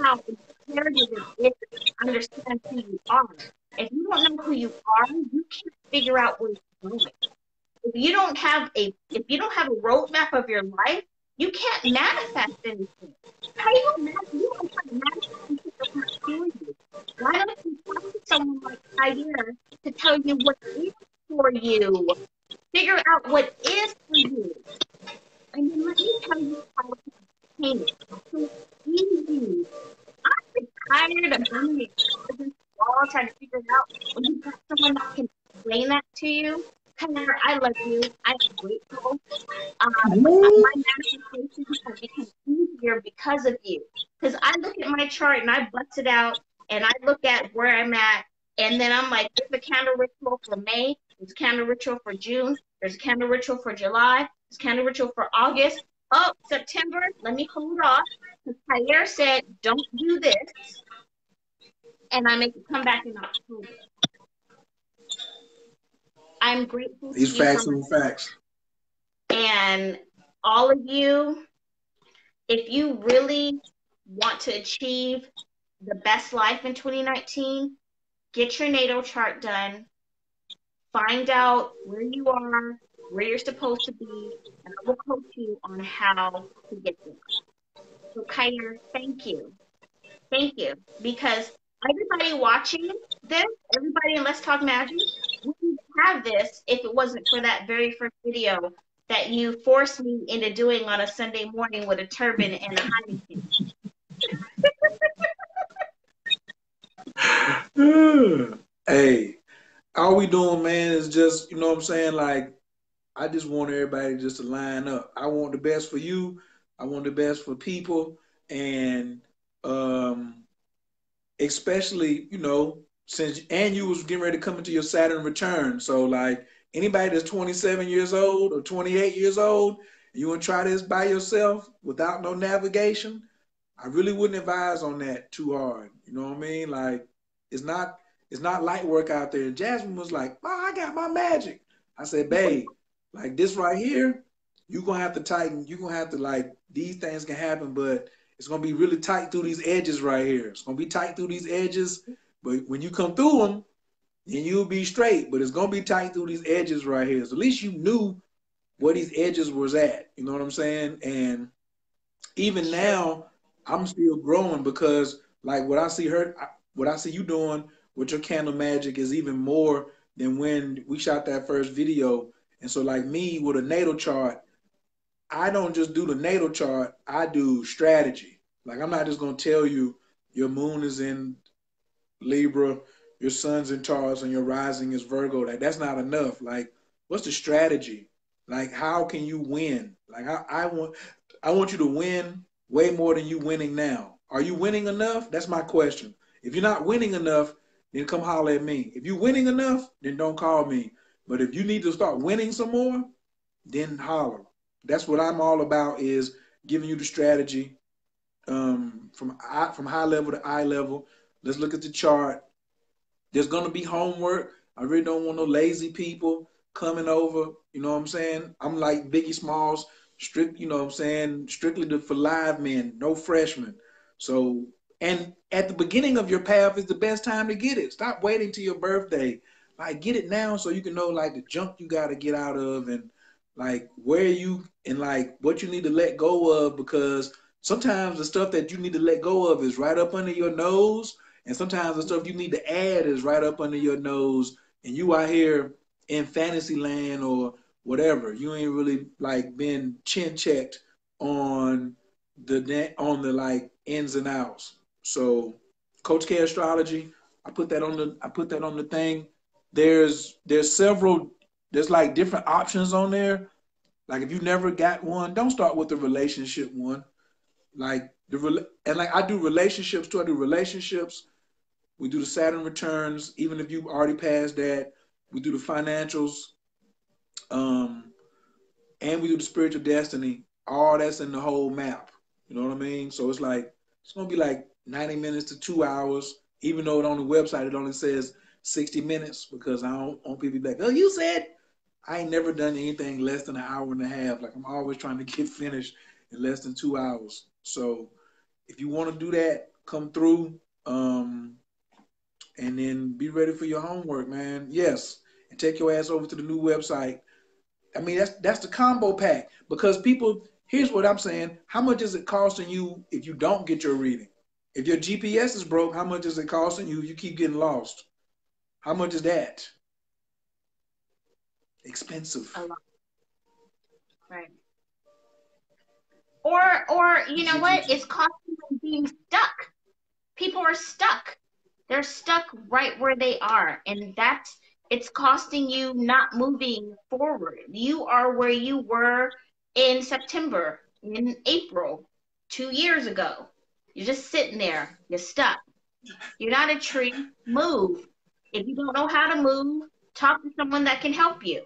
Speaker 1: how imperative it is to understand who you are. If you don't know who you are, you can't figure out where you're going. If you don't have a roadmap of your life, you can't manifest anything. How you gonna manifest anything that's not for you? Why don't you talk to someone like Kyer to tell you what is for you? Figure out what is for you. And then let me tell you how to obtain it. So easy. I'm tired of being against the wall trying to figure it out when you've got someone that can explain that to you. Kyer, I love you. I'm grateful. My manifestations have become easier because of you. Because I look at my chart and I bust it out and I look at where I'm at, and then I'm like, there's a candle ritual for May, there's a candle ritual for June, there's a candle ritual for July, there's a candle ritual for August. Oh, September, let me hold off. Because Kyer said, don't do this. And I make it come back in October. I'm grateful to
Speaker 2: These
Speaker 1: you
Speaker 2: facts
Speaker 1: for
Speaker 2: and facts.
Speaker 1: And all of you, if you really want to achieve the best life in 2019, get your natal chart done. Find out where you are, where you're supposed to be, and I will coach you on how to get there. So, Kyer, thank you. Thank you. Because everybody watching this, everybody in Let's Talk Magic, wouldn't have this if it wasn't for that very first video that you forced me into doing on a Sunday morning with a turban and a hiding pin.
Speaker 2: Hey, all we doing, man, is just, you know what I'm saying? Like, I just want everybody just to line up. I want the best for you. I want the best for people. And especially, since, and you was getting ready to come into your Saturn return. So, like, anybody that's 27 years old or 28 years old, and you want to try this by yourself without no navigation, I really wouldn't advise on that too hard. You know what I mean? Like, it's not light work out there. Jasmine was like, "Oh, I got my magic." I said, "Babe, like this right here, you're gonna have to tighten. You're gonna have to, like, these things can happen, but it's gonna be really tight through these edges right here. It's gonna be tight through these edges, but when you come through them, then you'll be straight. But it's gonna be tight through these edges right here. So at least you knew where these edges was at. You know what I'm saying? And even now, I'm still growing because, like, what I see you doing with your candle magic is even more than when we shot that first video. And so, like me with a natal chart, I don't just do the natal chart, I do strategy. Like, I'm not just gonna tell you your moon is in Libra, your sun's in Taurus, and your rising is Virgo. Like, that's not enough. Like, what's the strategy? Like, how can you win? Like, I want you to win way more than you winning now. Are you winning enough? That's my question. If you're not winning enough, then come holler at me. If you're winning enough, then don't call me. But if you need to start winning some more, then holler. That's what I'm all about, is giving you the strategy from high level to eye level. Let's look at the chart. There's gonna be homework. I really don't want no lazy people coming over. You know what I'm saying? I'm like Biggie Smalls, strict. You know what I'm saying? Strictly for live men, no freshmen. So, and at the beginning of your path is the best time to get it. Stop waiting till your birthday. Like, get it now so you can know, like, the junk you got to get out of, and, like where you and like what you need to let go of, because sometimes the stuff that you need to let go of is right up under your nose, and sometimes the stuff you need to add is right up under your nose, and you out here in fantasy land or whatever. You ain't really like been chin checked on the like ins and outs. So Coach K Astrology, I put that on the thing. There's several, there's like different options on there. Like if you never got one, don't start with the relationship one. Like and like I do relationships too. I do relationships. We do the Saturn returns, even if you already passed that. We do the financials, um, and we do the spiritual destiny. All that's in the whole map. You know what I mean? So it's like it's gonna be like 90 minutes to 2 hours, even though on the website it only says 60 minutes, because I don't want people to be like, oh, you said I ain't never done anything less than an hour and a half. Like I'm always trying to get finished in less than 2 hours. So if you want to do that, come through, and then be ready for your homework, man. Yes, and take your ass over to the new website. I mean, that's the combo pack, because people. Here's what I'm saying: how much is it costing you if you don't get your reading? If your GPS is broke, how much is it costing you? You keep getting lost. How much is that? Expensive.
Speaker 1: A lot, right? Or you know what? It's costing them being stuck. People are stuck. They're stuck right where they are, and it's costing you not moving forward. You are where you were in September, in April, 2 years ago. You're just sitting there. You're stuck. You're not a tree. Move. If you don't know how to move, talk to someone that can help you.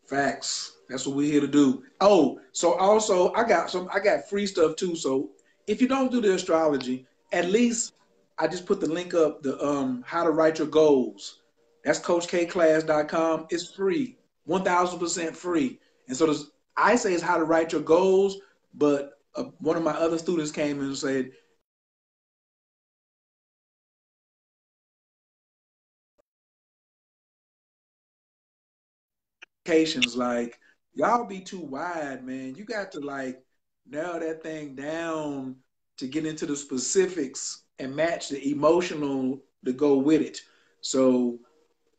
Speaker 2: Facts. That's what we're here to do. Oh, so also I got free stuff too. So if you don't do the astrology, at least I just put the link up, the how to write your goals. That's coachkclass.com. It's free. 1000% free. And so I say it's how to write your goals, but one of my other students came in and said, like y'all be too wide, man. You got to like narrow that thing down to get into the specifics and match the emotional to go with it. So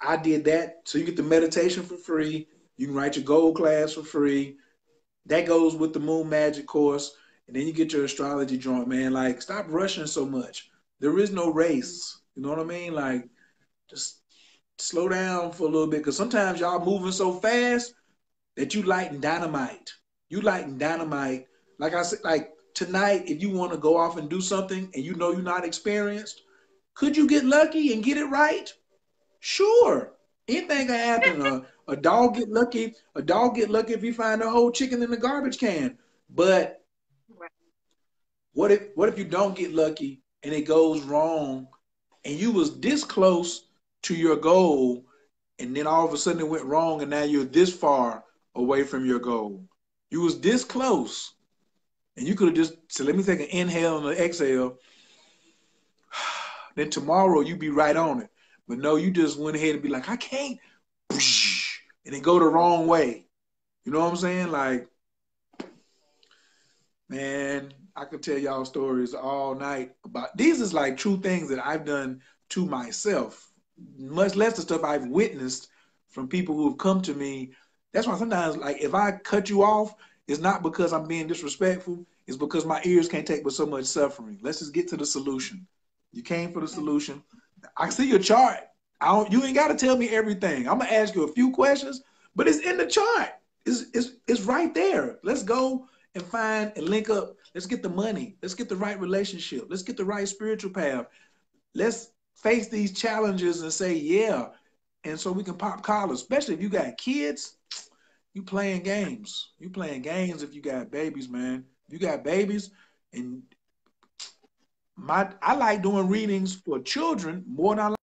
Speaker 2: I did that. So you get the meditation for free. You can write your gold class for free. That goes with the moon magic course. And then you get your astrology joint, man. Like, stop rushing so much. There is no race. You know what I mean? Like, just slow down for a little bit. Because sometimes y'all moving so fast that you lighting dynamite. You lighting dynamite. Like I said, like tonight, if you want to go off and do something and you know you're not experienced, could you get lucky and get it right? Sure. Anything can happen. A dog get lucky. A dog get lucky if you find a whole chicken in the garbage can. But what if you don't get lucky and it goes wrong and you was this close to your goal and then all of a sudden it went wrong and now you're this far away from your goal. You was this close and you could have just said, let me take an inhale and an exhale. Then tomorrow you be right on it. But no, you just went ahead and be like, I can't, and then go the wrong way. You know what I'm saying? Like, man, I could tell y'all stories all night about these is like true things that I've done to myself, much less the stuff I've witnessed from people who have come to me. That's why sometimes, like, if I cut you off, it's not because I'm being disrespectful. It's because my ears can't take with so much suffering. Let's just get to the solution. You came for the solution. I see your chart. You ain't got to tell me everything. I'm gonna ask you a few questions, but it's in the chart. It's right there. Let's go and find and link up. Let's get the money. Let's get the right relationship. Let's get the right spiritual path. Let's face these challenges and say, yeah. And so we can pop collars, especially if you got kids, you playing games. You playing games if you got babies, man. If you got babies, and I like doing readings for children more than I like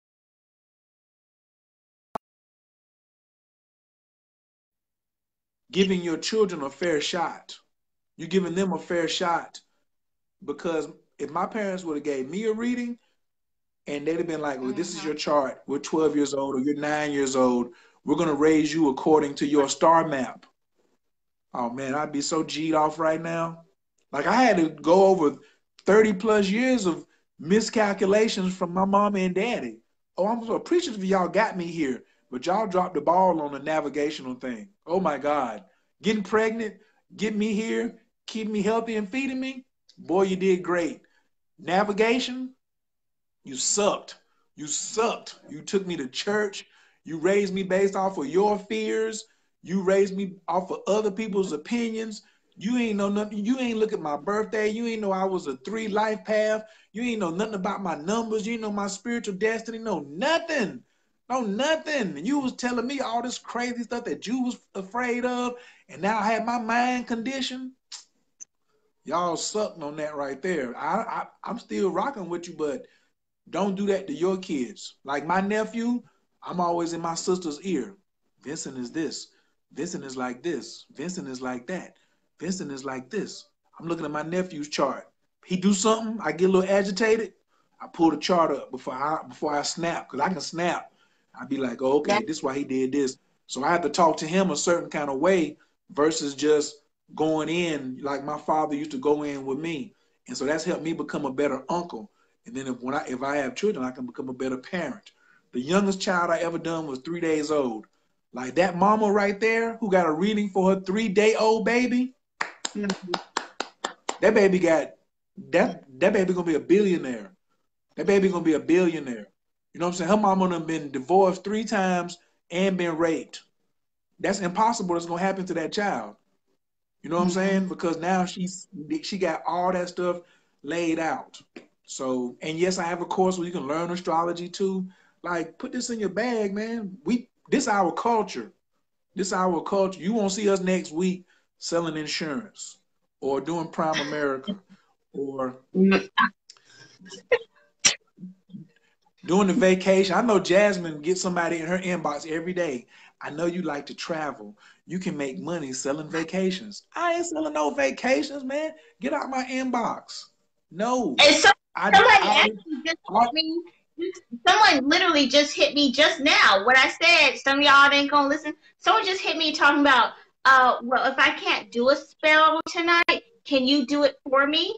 Speaker 2: giving your children a fair shot. You're giving them a fair shot, because if my parents would have gave me a reading and they'd have been like, well, this is your chart. We're 12 years old or you're 9 years old. we're going to raise you according to your star map. Oh man, I'd be so G'd off right now. Like I had to go over 30 plus years of miscalculations from my mama and daddy. Oh, I'm so appreciative y'all got me here, but y'all dropped the ball on the navigational thing. Oh my God. Getting pregnant, get me here, keep me healthy and feeding me. Boy, you did great. Navigation, you sucked. You sucked. You took me to church. You raised me based off of your fears. You raised me off of other people's opinions. You ain't know nothing. You ain't look at my birthday. You ain't know I was a 3 life path. You ain't know nothing about my numbers. You ain't know my spiritual destiny. No, nothing. No, nothing. And you was telling me all this crazy stuff that you was afraid of. And now I had my mind conditioned. Y'all sucked on that right there. I'm still rocking with you, but don't do that to your kids. Like my nephew, I'm always in my sister's ear. Vincent is this. Vincent is like this. Vincent is like that. Vincent is like this. I'm looking at my nephew's chart. He do something, I get a little agitated. I pull the chart up before I snap, because I can snap. I'd be like, oh, okay, this is why he did this. So I have to talk to him a certain kind of way versus just going in like my father used to go in with me. And so that's helped me become a better uncle. And then if I have children, I can become a better parent. The youngest child I ever done was 3 days old. Like that mama right there who got a reading for her 3-day-old baby. That baby that baby gonna be a billionaire. That baby gonna be a billionaire. You know what I'm saying? Her mama done been divorced 3 times and been raped. That's impossible. That's gonna happen to that child. You know what I'm saying? Because now she got all that stuff laid out. So, and yes, I have a course where you can learn astrology too. Like, put this in your bag, man. This our culture. This our culture. You won't see us next week selling insurance or doing Prime America or doing the vacation. I know Jasmine gets somebody in her inbox every day. I know you like to travel. You can make money selling vacations. I ain't selling no vacations, man. Get out my inbox. No.
Speaker 1: And somebody actually just hit me. Someone literally just hit me just now. What I said, some of y'all ain't gonna listen. Someone just hit me talking about, well, if I can't do a spell tonight, can you do it for me?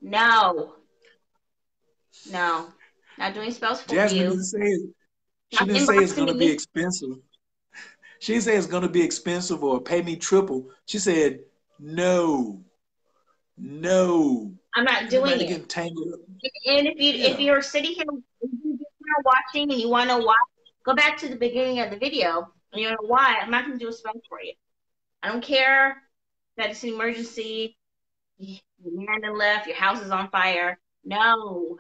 Speaker 1: No. No. Not doing spells for
Speaker 2: Jasmine
Speaker 1: you.
Speaker 2: didn't say it. She didn't say it's gonna be expensive. She didn't say it's gonna be expensive or pay me triple. She said no. No.
Speaker 1: I'm not doing it.
Speaker 2: Getting tangled up.
Speaker 1: And if you're sitting here watching and you want to know why, go back to the beginning of the video and you know why. I'm not going to do a spell for you. I don't care that it's an emergency. Your man left. Your house is on fire. No.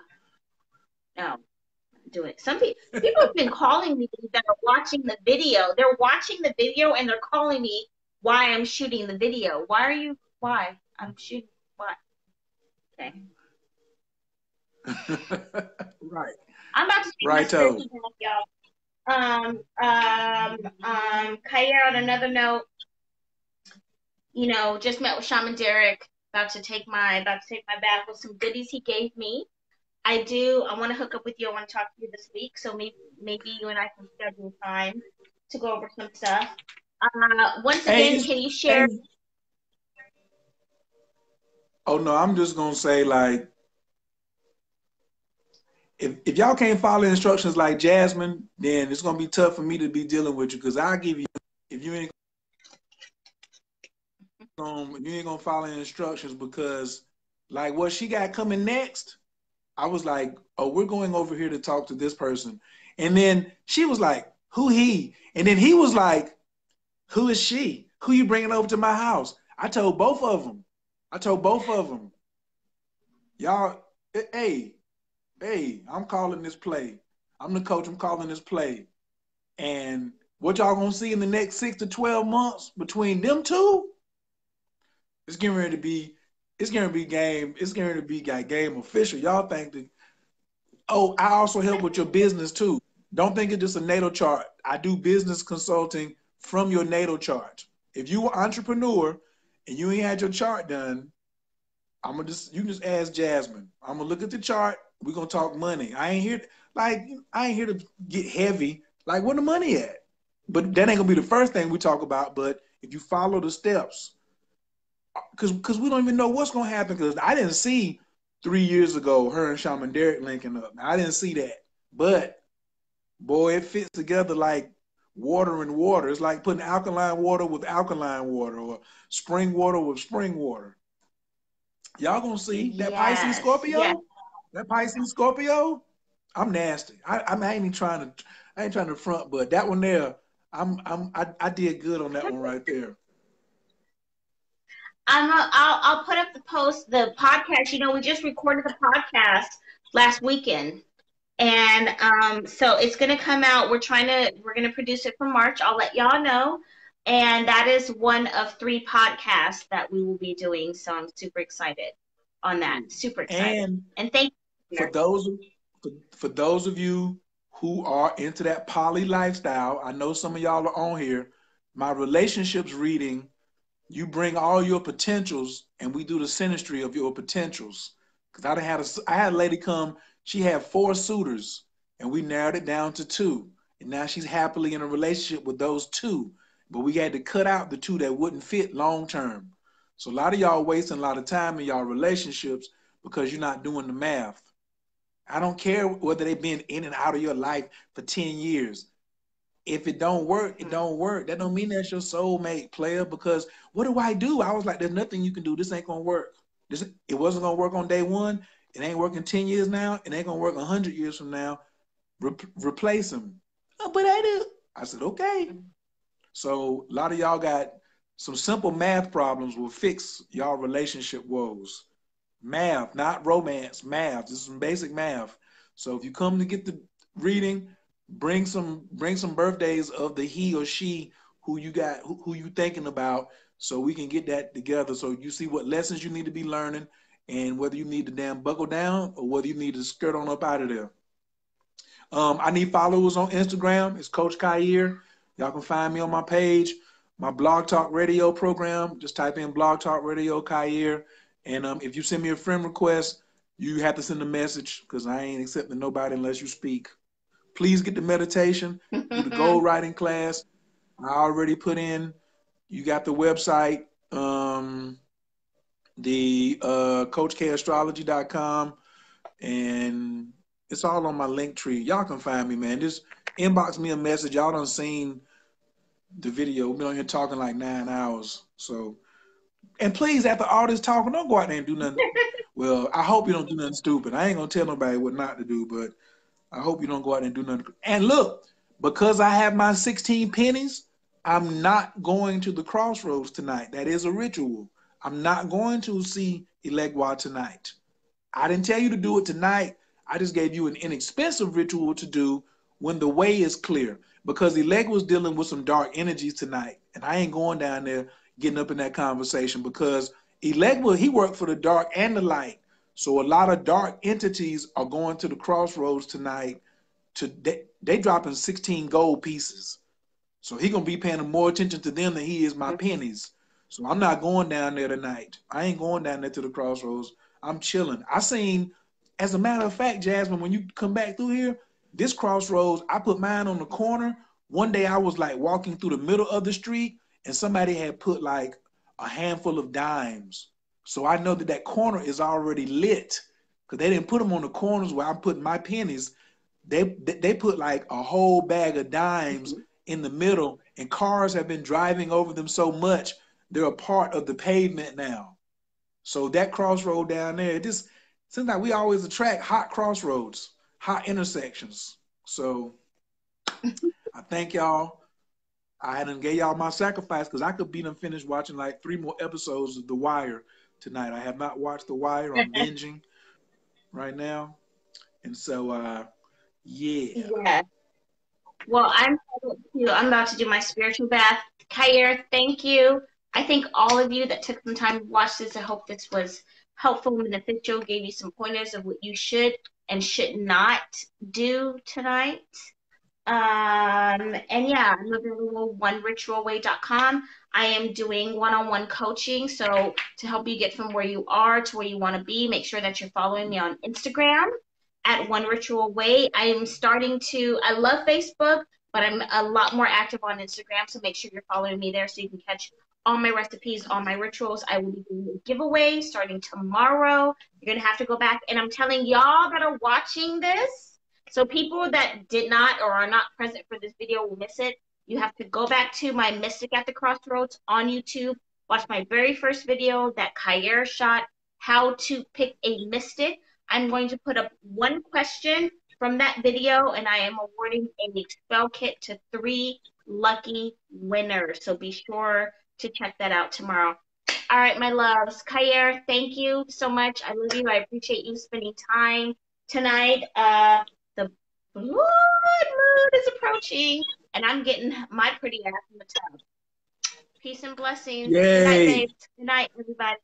Speaker 1: Do it. Some people have been calling me that are watching the video. They're watching the video and they're calling me why I'm shooting the video. Why I'm shooting? Why? Okay.
Speaker 2: Right.
Speaker 1: I'm about to speak my spiritual talk, y'all. Kaya, on another note, just met with Shaman Derek. About to take my bath with some goodies he gave me. I want to hook up with you. I want to talk to you this week. So maybe you and I can schedule time to go over some stuff. Once again, can you share?
Speaker 2: Oh no, I'm just gonna say, like, if y'all can't follow instructions like Jasmine, then it's gonna be tough for me to be dealing with you, because I'll give you, if you ain't gonna follow instructions, because like what she got coming next, I was like, oh, we're going over here to talk to this person. And then she was like, who he? And then he was like, who is she? Who you bringing over to my house? I told both of them. Y'all, hey, I'm calling this play. I'm the coach. I'm calling this play. And what y'all gonna see in the next 6 to 12 months between them two, it's going to be game official. Y'all think that, oh, I also help with your business too. Don't think it's just a natal chart. I do business consulting from your natal chart. If you were an entrepreneur and you ain't had your chart done, you can just ask Jasmine. I'm gonna look at the chart. We're gonna talk money. I ain't here to get heavy. Like, where the money at? But that ain't gonna be the first thing we talk about. But if you follow the steps, because we don't even know what's gonna happen. Because I didn't see 3 years ago her and Shaman Derek linking up. I didn't see that, but boy, it fits together like water and water. It's like putting alkaline water with alkaline water, or spring water with spring water. Y'all gonna see that Pisces
Speaker 1: Yes, yes.
Speaker 2: Scorpio? That Pisces Scorpio? I'm nasty. I ain't even trying to. I ain't trying to front, but that one there, I did good on that one right there.
Speaker 1: I'll put up the post, the podcast. You know, we just recorded the podcast last weekend. And so it's going to come out. We're going to produce it for March. I'll let y'all know. And that is one of 3 podcasts that we will be doing. So I'm super excited on that. Super excited. And thank you.
Speaker 2: For those of you who are into that poly lifestyle, I know some of y'all are on here. My relationships reading, you bring all your potentials, and we do the synastry of your potentials. Because I had a lady come. She had 4 suitors, and we narrowed it down to 2. And now she's happily in a relationship with those 2. But we had to cut out the 2 that wouldn't fit long term. So a lot of y'all wasting a lot of time in y'all relationships because you're not doing the math. I don't care whether they've been in and out of your life for 10 years. If it don't work, it don't work. That don't mean that's your soulmate, player, because what do I do? I was like, there's nothing you can do. This ain't going to work. It wasn't going to work on day 1. It ain't working 10 years now. It ain't going to work 100 years from now. Replace them. Oh, but I do. I said, okay. So a lot of y'all got some simple math problems will fix y'all relationship woes. Math, not romance, math. This is some basic math. So if you come to get the reading, bring some birthdays of the he or she who you thinking about, so we can get that together. So you see what lessons you need to be learning, and whether you need to damn buckle down or whether you need to skirt on up out of there. I need followers on Instagram. It's Coach Khayr. Y'all can find me on my page, my Blog Talk Radio program. Just type in Blog Talk Radio Khayr. And if you send me a friend request, you have to send a message, because I ain't accepting nobody unless you speak. Please get the meditation, do the goal writing class. I already put in. You got the website, the CoachKAstrology.com, and it's all on my link tree. Y'all can find me, man. Just inbox me a message. Y'all done seen the video. We've been on here talking like 9 hours. So, and please, after all this talking, don't go out there and do nothing. Well, I hope you don't do nothing stupid. I ain't gonna tell nobody what not to do, but I hope you don't go out there and do nothing. And look, because I have my 16 pennies, I'm not going to the crossroads tonight. That is a ritual. I'm not going to see Elegua tonight. I didn't tell you to do it tonight. I just gave you an inexpensive ritual to do when the way is clear, because Eleg was dealing with some dark energies tonight, and I ain't going down there getting up in that conversation, because Eleg, he worked for the dark and the light. So a lot of dark entities are going to the crossroads tonight. They dropping 16 gold pieces. So he gonna be paying more attention to them than he is my pennies. So I'm not going down there tonight. I ain't going down there to the crossroads. I'm chilling. I seen, as a matter of fact, Jasmine, when you come back through here, this crossroads, I put mine on the corner. One day I was like walking through the middle of the street, and somebody had put like a handful of dimes. So I know that that corner is already lit, because they didn't put them on the corners where I'm putting my pennies. They put like a whole bag of dimes in the middle, and cars have been driving over them so much they're a part of the pavement now. So that crossroad down there, it just seems like we always attract hot crossroads, hot intersections. So I thank y'all. I hadn't gave y'all my sacrifice, because I could be done finished watching like 3 more episodes of The Wire tonight. I have not watched The Wire. I'm binging right now. And so, yeah.
Speaker 1: Yeah. Well, I'm about to do my spiritual bath. Khayr, thank you. I thank all of you that took some time to watch this. I hope this was helpful and beneficial, gave you some pointers of what you should and should not do tonight. And yeah, I'm available oneritualway.com. I am doing one-on-one coaching. So to help you get from where you are to where you want to be, make sure that you're following me on Instagram at One Ritual Way. I love Facebook, but I'm a lot more active on Instagram, so make sure you're following me there so you can catch all my recipes, all my rituals. I will be doing a giveaway starting tomorrow. You're gonna have to go back, and I'm telling y'all that are watching this, so people that did not or are not present for this video will miss it. You have to go back to my Mystic at the Crossroads on YouTube. Watch my very first video that Kyer shot, how to pick a mystic. I'm going to put up one question from that video, and I am awarding a spell kit to 3 lucky winners. So be sure to check that out tomorrow. All right, my loves. Kyer, thank you so much. I love you. I appreciate you spending time tonight. The blood moon is approaching, and I'm getting my pretty ass in the tub. Peace and blessings. Good night,
Speaker 2: Yay.
Speaker 1: babes. Good night, everybody.